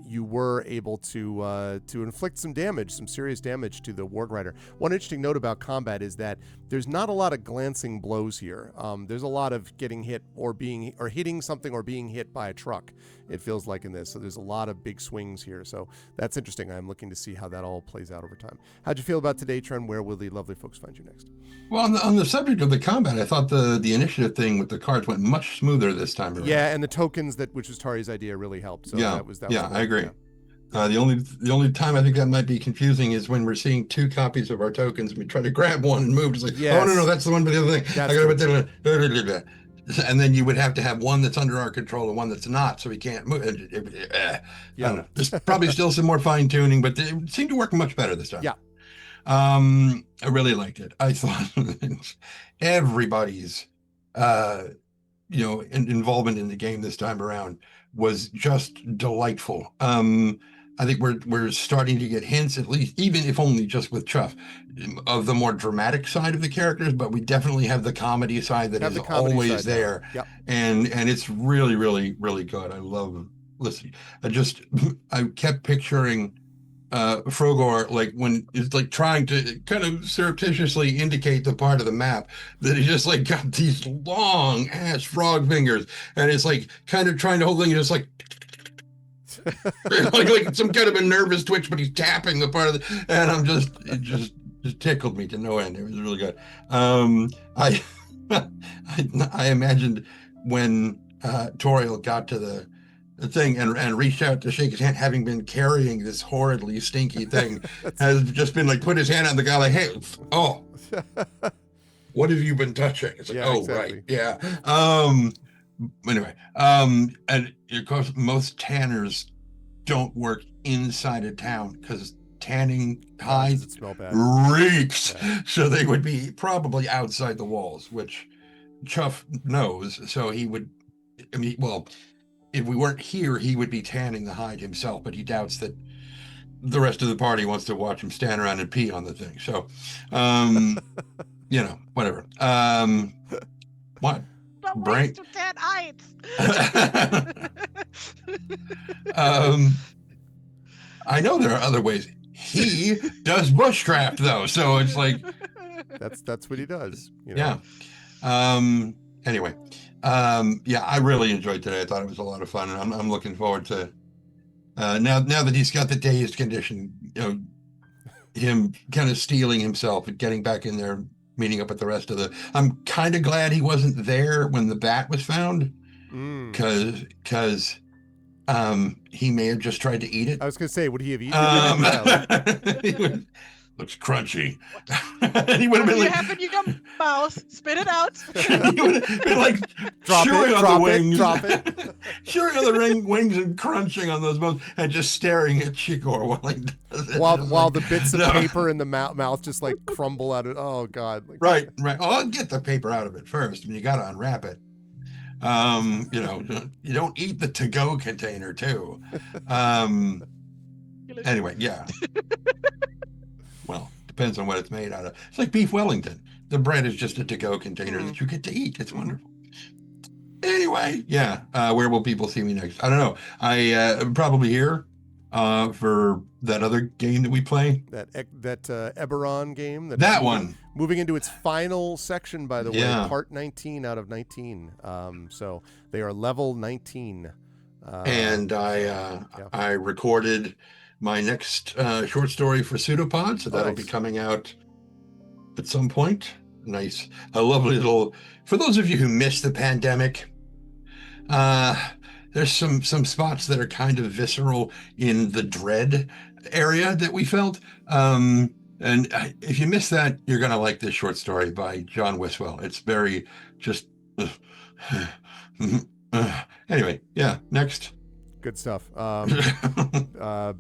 you were able to inflict some damage, some serious damage to the Warg Rider. One interesting note about combat is that there's not a lot of glancing blows here. There's a lot of getting hit or hitting something or being hit by a truck, it feels like in this. So there's a lot of big swings here. So that's interesting. I'm looking to see how that all plays out over time. How'd you feel about today, Trent? Where will the lovely folks find you next? Well, on the subject of the combat, I thought the initiative thing with the cards went much smoother this time around. Yeah, and the tokens which was Tari's idea, really helped. So that was I agree. Yeah. The only time I think that might be confusing is when we're seeing two copies of our tokens and we try to grab one and move. It's like, Yes. oh no, that's the one for the other thing. That's I gotta, and then you would have to have one that's under our control and one that's not, so we can't move. I don't know. There's probably still some more fine tuning, but it seemed to work much better this time. Yeah. I really liked it. I thought everybody's involvement in the game this time around was just delightful. I think we're starting to get hints, at least, even if only just with Chuff, of the more dramatic side of the characters, but we definitely have the comedy side that is always there. Yep. And it's really, really, really good. I love listening. I kept picturing Frogor, like when it's like trying to kind of surreptitiously indicate the part of the map that he just like got these long ass frog fingers, and it's like kind of trying to hold things just like like some kind of a nervous twitch, but he's tapping the part of the, and it just tickled me to no end. It was really good. I imagined when Toriel got to the thing and reached out to shake his hand, having been carrying this horridly stinky thing, has just been like put his hand on the guy like, hey, what have you been touching? It's like, exactly. Right, yeah. Anyway, and of course most tanners don't work inside a town because tanning hides reeks, so they would be probably outside the walls, which Chuff knows. So he would, if we weren't here, he would be tanning the hide himself, but he doubts that the rest of the party wants to watch him stand around and pee on the thing. So whatever. What? The Brain. ways to 10 heights. I know there are other ways. He does bushcraft though, so it's like That's what he does. yeah. Anyway, yeah, I really enjoyed today. I thought it was a lot of fun, and I'm looking forward to now that he's got the dazed condition, him kind of steeling himself and getting back in there, meeting up with the rest of the. I'm kind of glad he wasn't there when the bat was found, because he may have just tried to eat it. I was gonna say, would he have eaten it? He would, looks crunchy. And he would have What been do you like, have in your mouth? Spit it out. he would have been like Drop chewing it, on drop the it, wings, drop it. chewing on the wings and crunching on those bones, and just staring at Chikor while he does it. While Just while like, the bits of no. paper in the mouth just like crumble out of. Oh God! Like, Right. Oh, I'll get the paper out of it first. I mean, you got to unwrap it. You don't eat the to-go container too. Anyway, yeah. Well, depends on what it's made out of. It's like beef Wellington. The bread is just a to-go container that you get to eat. It's wonderful. Anyway, yeah. Where will people see me next? I don't know. I'm probably here for that other game that we play. That Eberron game. That one. Moving into its final section, by the way, Yeah. part 19 out of 19. So they are level 19. And I recorded my next short story for Pseudopod, so that'll be Nice. coming out at some point. Nice, a lovely little. For those of you who missed the pandemic, there's some spots that are kind of visceral in the dread area that we felt. And if you missed that, you're gonna like this short story by John Wiswell. It's very just. Anyway, yeah. Next. Good stuff.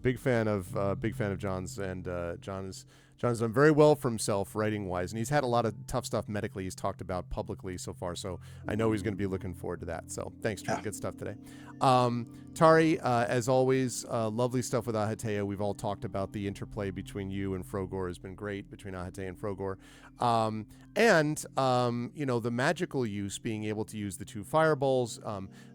Big fan of John's, and John's done very well for himself writing wise, and he's had a lot of tough stuff medically he's talked about publicly so far, so I know he's going to be looking forward to that. So thanks, Drew. Yeah. Good stuff today. Tari, as always, lovely stuff with Ahatea. We've all talked about the interplay between you and Frogor has been great, between Ahatea and Frogor. The magical use, being able to use the 2 fireballs,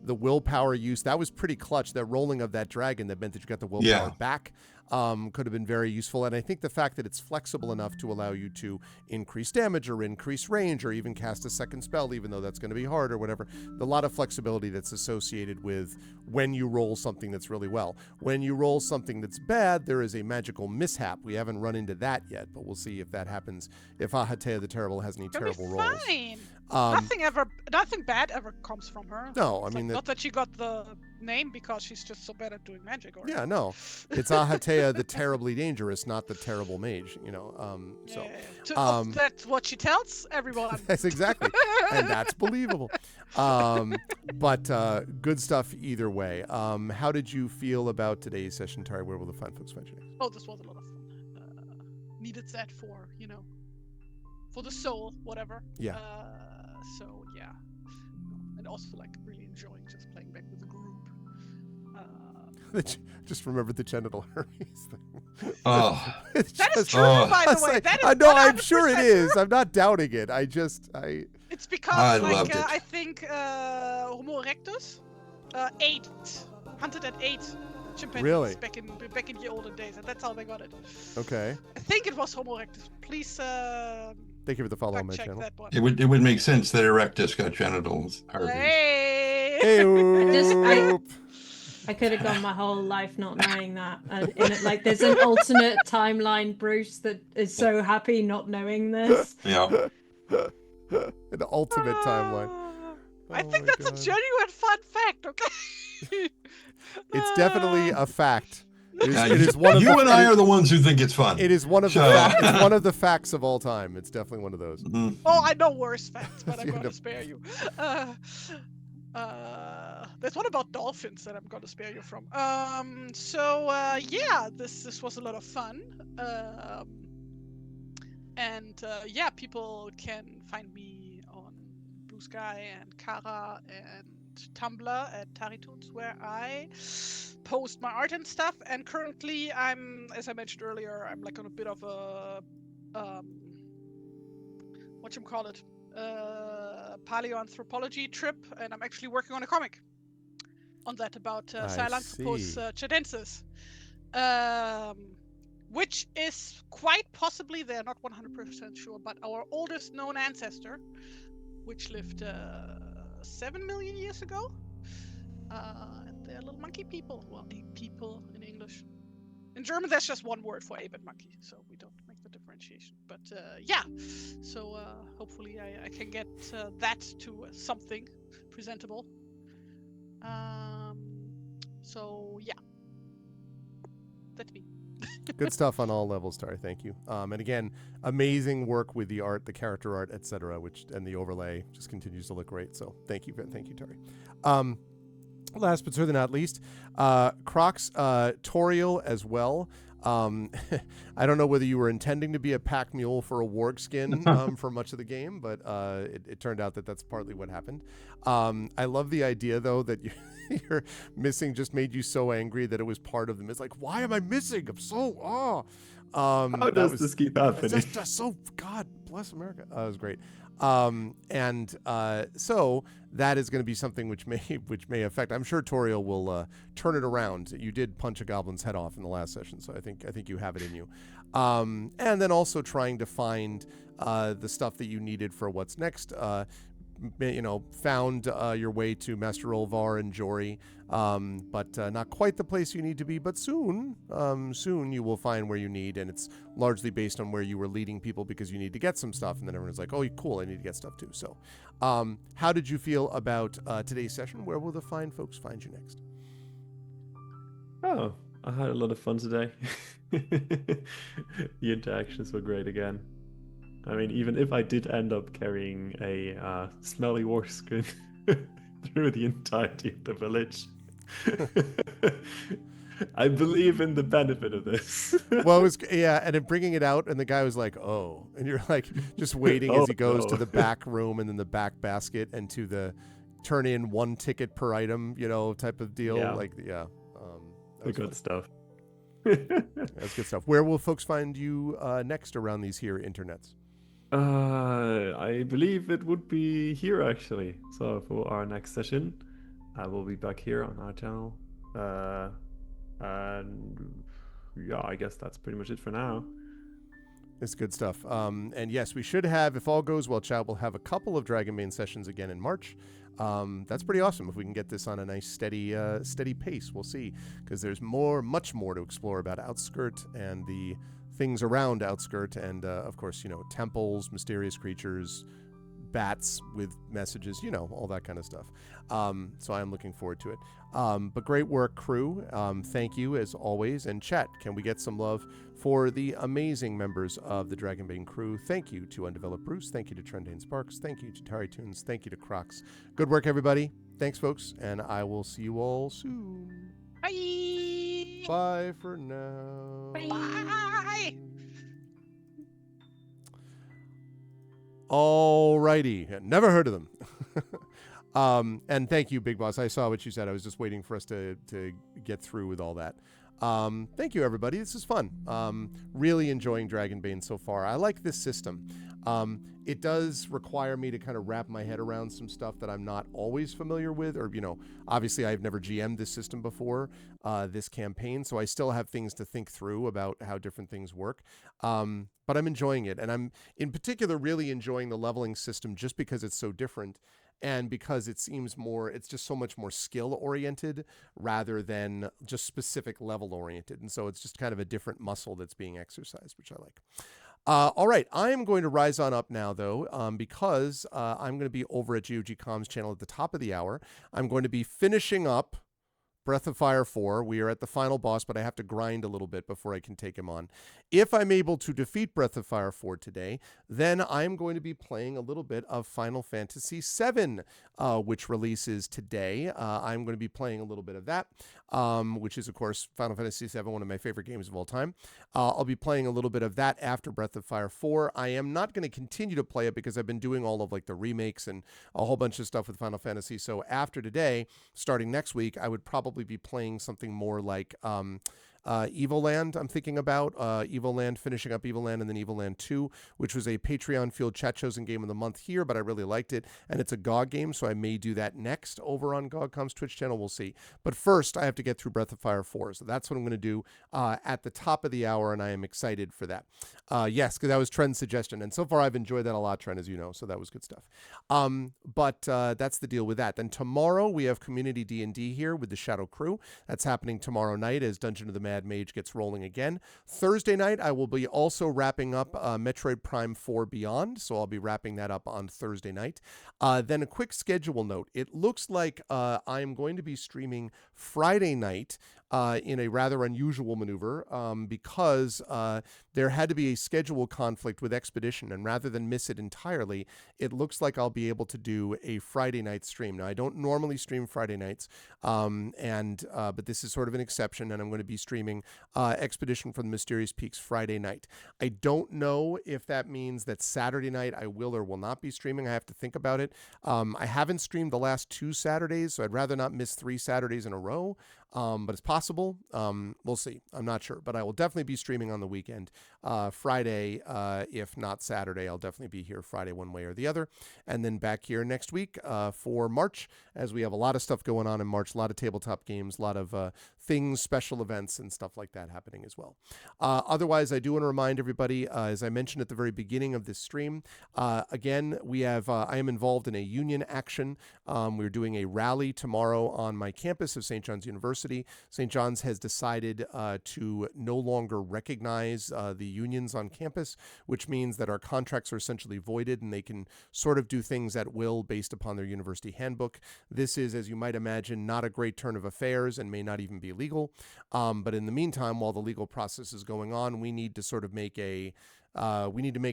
the willpower use, that was pretty clutch. That rolling of that dragon that meant that you got the willpower back could have been very useful. And I think the fact that it's flexible enough to allow you to increase damage or increase range or even cast a second spell, even though that's going to be hard or whatever, a lot of flexibility that's associated with when you roll something that's really well. When you roll something that's bad, there is a magical mishap. We haven't run into that yet, but we'll see if that happens, if Ahatea the Terrible has any terrible rolls. Fine. Um, Nothing bad ever comes from her. No, I It's mean, like, not that she got the name because she's just so bad at doing magic. Or yeah, no, it's Ahatea the Terribly Dangerous, not the Terrible Mage, that's what she tells everyone. That's exactly, and that's believable. But good stuff either way. How did you feel about today's session, Tari? Where will the fine folks find you? Oh, this was a lot of fun. Needed that for the soul, whatever. Yeah. So yeah, and also like really enjoying just playing back with the group. Just remember the genital herpes thing. Oh, It's That is just- true, by the way. like, That is I know, I'm sure it 100% is. true. I'm not doubting it. It's because I loved it. I think Homo erectus, 8 hunted at 8 chimpanzees Really? back in the olden days, and that's how they got it. Okay. I think it was Homo erectus. Please Thank you for the follow on fact my check channel. that one. it would make sense that Erectus got genitals. Hey! Hey, I could have gone my whole life not knowing that. There's an alternate timeline, Bruce, that is so happy not knowing this. Yeah. An ultimate timeline. I Oh think my that's God. a genuine fun fact, okay? It's definitely a fact. It is, Yeah, it is one of you the, and I are the ones who think it's fun. It is one of the it's one of the facts of all time. It's definitely one of those. Mhm. Oh, I know worse facts, but I'm You going know. to spare you. There's one about dolphins that I'm going to spare you from. Yeah, this was a lot of fun. Yeah, people can find me on Blue Sky and Kara and Tumblr at Taritunes, where I post my art and stuff. And currently, as I mentioned earlier, I'm like on a bit of a whatchamacallit, paleoanthropology trip, and I'm actually working on a comic on that about Sahelanthropus chadensis, which is quite possibly, they're not 100% sure, but our oldest known ancestor, which lived 7 million years ago. And they're little monkey people. Well, ape people in English. In German, there's just one word for ape and monkey, so we don't make the differentiation. But yeah, so hopefully I can get that to something presentable. So yeah, that's me. Good stuff on all levels, Tari. Thank you. And again, amazing work with the art, the character art, etc., and the overlay just continues to look great. So thank you, Tari. Last but certainly not least, Crocs Toriel as well. I don't know whether you were intending to be a pack mule for a warg skin for much of the game, but it turned out that that's partly what happened. I love the idea, though, that your missing just made you so angry that it was part of them. It's like, why am I missing? I'm so How does this keep happening? Just so, God bless America. It was great. So that is going to be something which may affect. I'm sure Toriel will turn it around. You did punch a goblin's head off in the last session, so I think you have it in you. And then also trying to find the stuff that you needed for what's next. Found your way to Master Olvar and Jory, but not quite the place you need to be. But soon you will find where you need, and it's largely based on where you were leading people because you need to get some stuff, and then everyone's like, oh, cool, I need to get stuff too. So how did you feel about today's session? Where will the fine folks find you next? Oh, I had a lot of fun today. The interactions were great again. I mean, even if I did end up carrying a smelly war skin through the entirety of the village, I believe in the benefit of this. Well, it was, and then bringing it out, and the guy was like, oh, and you're like just waiting as he goes to the back room and then the back basket and to the turn in 1 ticket per item, type of deal. Yeah. The good stuff. That's good stuff. Where will folks find you next around these here internets? I believe it would be here actually. So for our next session, I will be back here on our channel. And yeah, I guess that's pretty much it for now. It's good stuff. And yes, we should have, if all goes well, chat, we'll have a couple of Dragonbane sessions again in March. That's pretty awesome if we can get this on a nice steady pace. We'll see, because there's much more to explore about Outskirt and the things around Outskirt, and of course, temples, mysterious creatures, bats with messages, all that kind of stuff. So I'm looking forward to it. But great work, crew. Thank you as always. And chat, can we get some love for the amazing members of the Dragonbane crew? Thank you to Undeveloped Bruce. Thank you to Trendane Sparks. Thank you to Tari Tunes. Thank you to Crocs. Good work, everybody. Thanks, folks. And I will see you all soon. Bye. Bye for now. Bye. Alrighty. Never heard of them. And thank you, Big Boss. I saw what you said. I was just waiting for us to get through with all that. Thank you, everybody. This is fun. Really enjoying Dragonbane so far. I like this system. It does require me to kind of wrap my head around some stuff that I'm not always familiar with, or, obviously I've never GM'd this system before, this campaign, so I still have things to think through about how different things work. But I'm enjoying it, and I'm in particular really enjoying the leveling system just because it's so different. And because it seems it's just so much more skill oriented rather than just specific level oriented. And so it's just kind of a different muscle that's being exercised, which I like. All right, I am going to rise on up now, though, because I'm going to be over at GOG.com's channel at the top of the hour. I'm going to be finishing up Breath of Fire 4. We are at the final boss, but I have to grind a little bit before I can take him on. If I'm able to defeat Breath of Fire 4 today, then I'm going to be playing a little bit of Final Fantasy VII, which releases today. I'm going to be playing a little bit of that, which is, of course, Final Fantasy VII, one of my favorite games of all time. I'll be playing a little bit of that after Breath of Fire 4. I am not going to continue to play it because I've been doing all of the remakes and a whole bunch of stuff with Final Fantasy. So after today, starting next week, I would probably be playing something more like Evoland I'm thinking about. Evoland, finishing up Evoland, and then Evoland 2, which was a Patreon Field Chat Chosen Game of the Month here, but I really liked it. And it's a GOG game, so I may do that next over on GOG.com's Twitch channel. We'll see. But first, I have to get through Breath of Fire 4. So that's what I'm going to do at the top of the hour, and I am excited for that. Yes, because that was Trent's suggestion. And so far, I've enjoyed that a lot, Trent, as you know. So that was good stuff. But that's the deal with that. Then tomorrow, we have Community D&D here with the Shadow Crew. That's happening tomorrow night as Dungeon of the Mad Mage gets rolling again. Thursday night, I will be also wrapping up Metroid Prime 4 Beyond. So I'll be wrapping that up on Thursday night. Then a quick schedule note. It looks like I'm going to be streaming Friday night in a rather unusual maneuver because there had to be a schedule conflict with Expedition, and rather than miss it entirely, it looks like I'll be able to do a Friday night stream. Now, I don't normally stream Friday nights, but this is sort of an exception, and I'm going to be streaming Expedition from the Mysterious Peaks Friday night. I don't know if that means that Saturday night I will or will not be streaming. I have to think about it. I haven't streamed the last 2 Saturdays, so I'd rather not miss 3 Saturdays in a row. But it's possible. We'll see. I'm not sure, but I will definitely be streaming on the weekend. Friday, if not Saturday, I'll definitely be here Friday one way or the other. And then back here next week for March, as we have a lot of stuff going on in March, a lot of tabletop games, a lot of things, special events, and stuff like that happening as well. Otherwise, I do want to remind everybody, as I mentioned at the very beginning of this stream, again, we have I am involved in a union action. We're doing a rally tomorrow on my campus of St. John's University. St. John's has decided to no longer recognize the unions on campus, which means that our contracts are essentially voided and they can sort of do things at will based upon their university handbook. This is, as you might imagine, not a great turn of affairs and may not even be legal. But in the meantime, while the legal process is going on, we need to sort of make a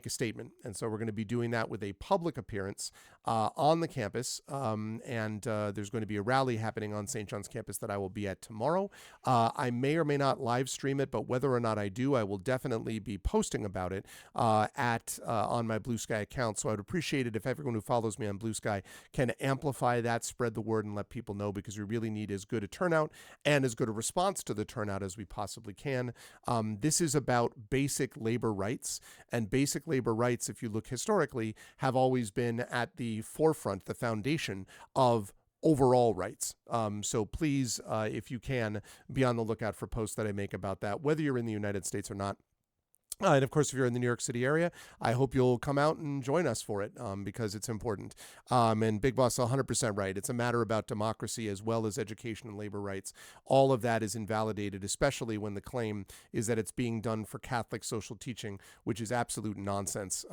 statement. And so we're going to be doing that with a public appearance on the campus. And there's going to be a rally happening on St. John's campus that I will be at tomorrow. I may or may not live stream it, but whether or not I do, I will definitely be posting about it on my Blue Sky account. So I'd appreciate it if everyone who follows me on Blue Sky can amplify that, spread the word, and let people know, because we really need as good a turnout and as good a response to the turnout as we possibly can. This is about basic labor rights. And basic labor rights, if you look historically, have always been at the forefront, the foundation of overall rights. So please, if you can, be on the lookout for posts that I make about that, whether you're in the United States or not. And of course, if you're in the New York City area, I hope you'll come out and join us for it because it's important. And Big Boss is 100% right. It's a matter about democracy as well as education and labor rights. All of that is invalidated, especially when the claim is that it's being done for Catholic social teaching, which is absolute nonsense.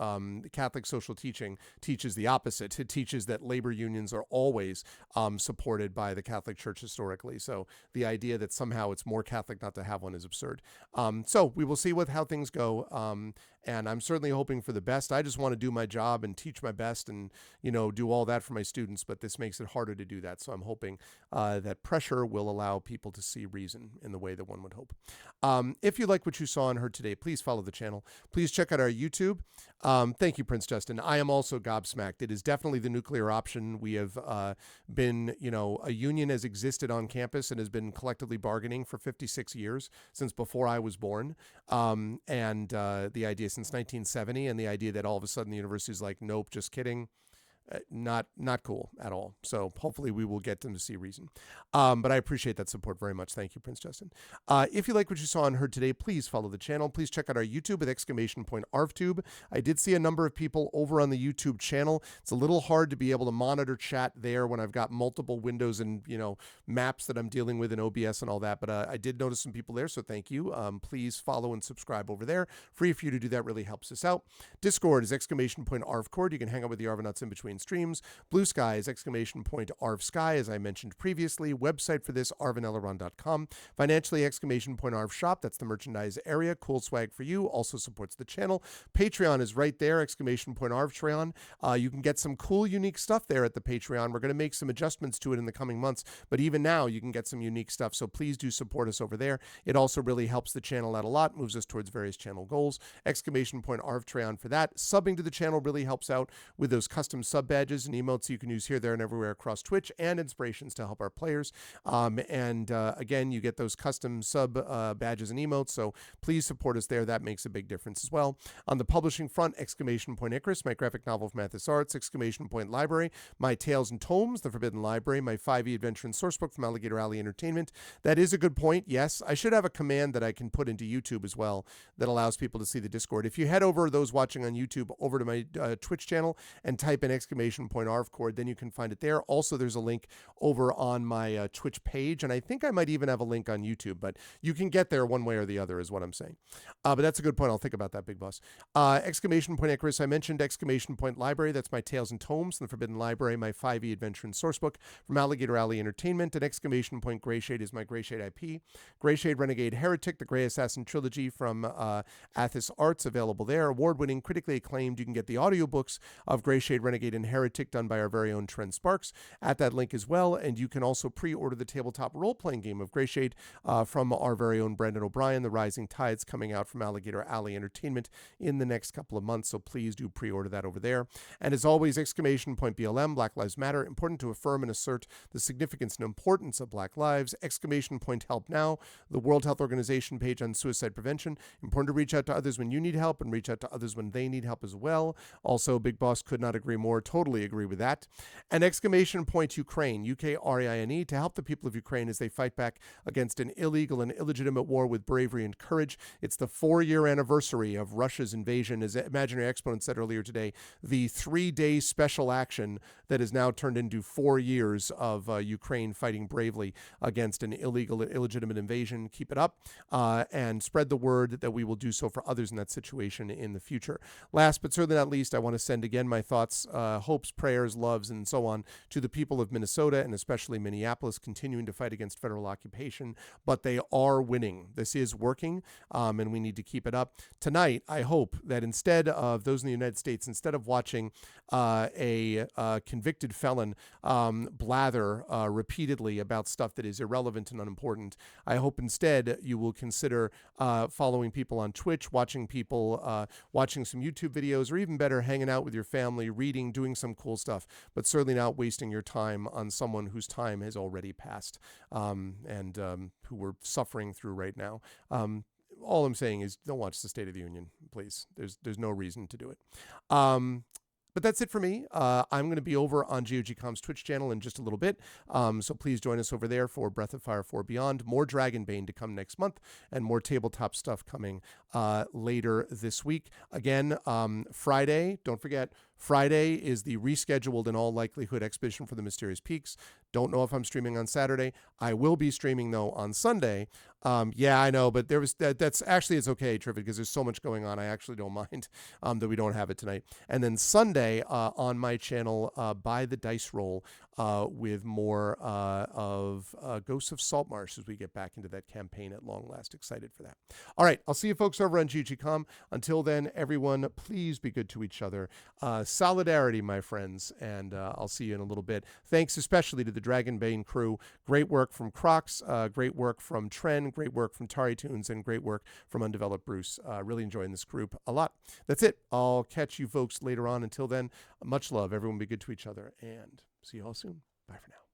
Catholic social teaching teaches the opposite. It teaches that labor unions are always supported by the Catholic Church historically. So the idea that somehow it's more Catholic not to have one is absurd. So we will see how things go. And I'm certainly hoping for the best. I just want to do my job and teach my best and, do all that for my students, but this makes it harder to do that. So I'm hoping that pressure will allow people to see reason in the way that one would hope. If you like what you saw and heard today, please follow the channel. Please check out our YouTube. Thank you, Prince Justin. I am also gobsmacked. It is definitely the nuclear option. We have been, a union has existed on campus and has been collectively bargaining for 56 years, since before I was born. And the idea since 1970, and the idea that all of a sudden the university is like, nope, just kidding. Not cool at all. So hopefully we will get them to see reason. But I appreciate that support very much. Thank you, Prince Justin. If you like what you saw and heard today, please follow the channel. Please check out our YouTube with !ArvTube. I did see a number of people over on the YouTube channel. It's a little hard to be able to monitor chat there when I've got multiple windows and, maps that I'm dealing with in OBS and all that. But I did notice some people there, so thank you. Please follow and subscribe over there. Free for you to do that, really helps us out. Discord is !ArvCord. You can hang out with the Arvanauts in between streams. Blue Sky is !ArvSky, as I mentioned previously. Website for this, arvaneleron.com. Financially, !ArvShop. That's the merchandise area. Cool swag for you. Also supports the channel. Patreon is right there, !ArvTreon. You can get some cool, unique stuff there at the Patreon. We're going to make some adjustments to it in the coming months, but even now you can get some unique stuff. So please do support us over there. It also really helps the channel out a lot, moves us towards various channel goals. !Arvtreon for that. Subbing to the channel really helps out with those custom sub badges and emotes you can use here, there, and everywhere across Twitch, and inspirations to help our players. Again, you get those custom sub badges and emotes, so please support us there. That makes a big difference as well. On the publishing front, exclamation point Icarus, my graphic novel from Athos Arts, exclamation point Library, my Tales and Tomes, The Forbidden Library, my 5e adventure and sourcebook from Alligator Alley Entertainment. That is a good point. Yes, I should have a command that I can put into YouTube as well that allows people to see the Discord. If you head over, those watching on YouTube, over to my Twitch channel and type in exclamation point ARVCord, then you can find it there. Also, there's a link over on my Twitch page, and I think I might even have a link on YouTube, but you can get there one way or the other is what I'm saying. But that's a good point. I'll think about that, Big Boss. Exclamation point Icarus, I mentioned. Exclamation point Library, that's my Tales and Tomes from the Forbidden Library, my 5e adventure and sourcebook from Alligator Alley Entertainment. And exclamation point Greyshade is my Greyshade IP. Greyshade Renegade Heretic, the Grey Assassin Trilogy from Athos Arts, available there. Award-winning, critically acclaimed. You can get the audiobooks of Greyshade Renegade and Heretic done by our very own Trent Sparks at that link as well. And you can also pre-order the tabletop role-playing game of Greyshade from our very own Brendan O'Brien, The Rising Tides, coming out from Alligator Alley Entertainment in the next couple of months. So please do pre-order that over there. And as always, exclamation point BLM, Black Lives Matter, important to affirm and assert the significance and importance of Black lives. Exclamation point Help Now, the World Health Organization page on suicide prevention. Important to reach out to others when you need help and reach out to others when they need help as well. Also, Big Boss could not agree more. Totally agree with that. And exclamation point Ukraine, UKRAINE, to help the people of Ukraine as they fight back against an illegal and illegitimate war with bravery and courage. It's the 4-year anniversary of Russia's invasion. As Imaginary Exponent said earlier today, the 3-day special action that has now turned into 4 years of Ukraine fighting bravely against an illegal, illegitimate invasion. Keep it up and spread the word that we will do so for others in that situation in the future. Last but certainly not least, I want to send again my thoughts, hopes, prayers, loves, and so on to the people of Minnesota and especially Minneapolis, continuing to fight against federal occupation, but they are winning. This is working, and we need to keep it up. Tonight, I hope that instead of those in the United States, instead of watching a convicted felon blather repeatedly about stuff that is irrelevant and unimportant, I hope instead you will consider following people on Twitch, watching people, watching some YouTube videos, or even better, hanging out with your family, reading, doing some cool stuff, but certainly not wasting your time on someone whose time has already passed and who we're suffering through right now. All I'm saying is don't watch the State of the Union, please. There's no reason to do it. But that's it for me. I'm going to be over on GOGCom's Twitch channel in just a little bit. So please join us over there for Breath of Fire 4 Beyond. More Dragonbane to come next month and more tabletop stuff coming later this week. Again, Friday, don't forget, Friday is the rescheduled, in all likelihood, Expedition for the Mysterious Peaks. Don't know if I'm streaming on Saturday. I will be streaming, though, on Sunday. Yeah, I know, but that's actually, it's okay, Triffid, because there's so much going on. I actually don't mind that we don't have it tonight. And then Sunday on my channel, By the Dice Roll, with more of Ghosts of Saltmarsh as we get back into that campaign at long last. Excited for that. All right, I'll see you folks over on GGCom. Until then, everyone, please be good to each other. Solidarity, my friends, and I'll see you in a little bit. Thanks especially to the Dragonbane crew. Great work from Crocs, great work from Tren, great work from Tari Tunes, and great work from Undeveloped Bruce. Really enjoying this group a lot. That's it. I'll catch you folks later on. Until then, much love. Everyone be good to each other, and see you all soon. Bye for now.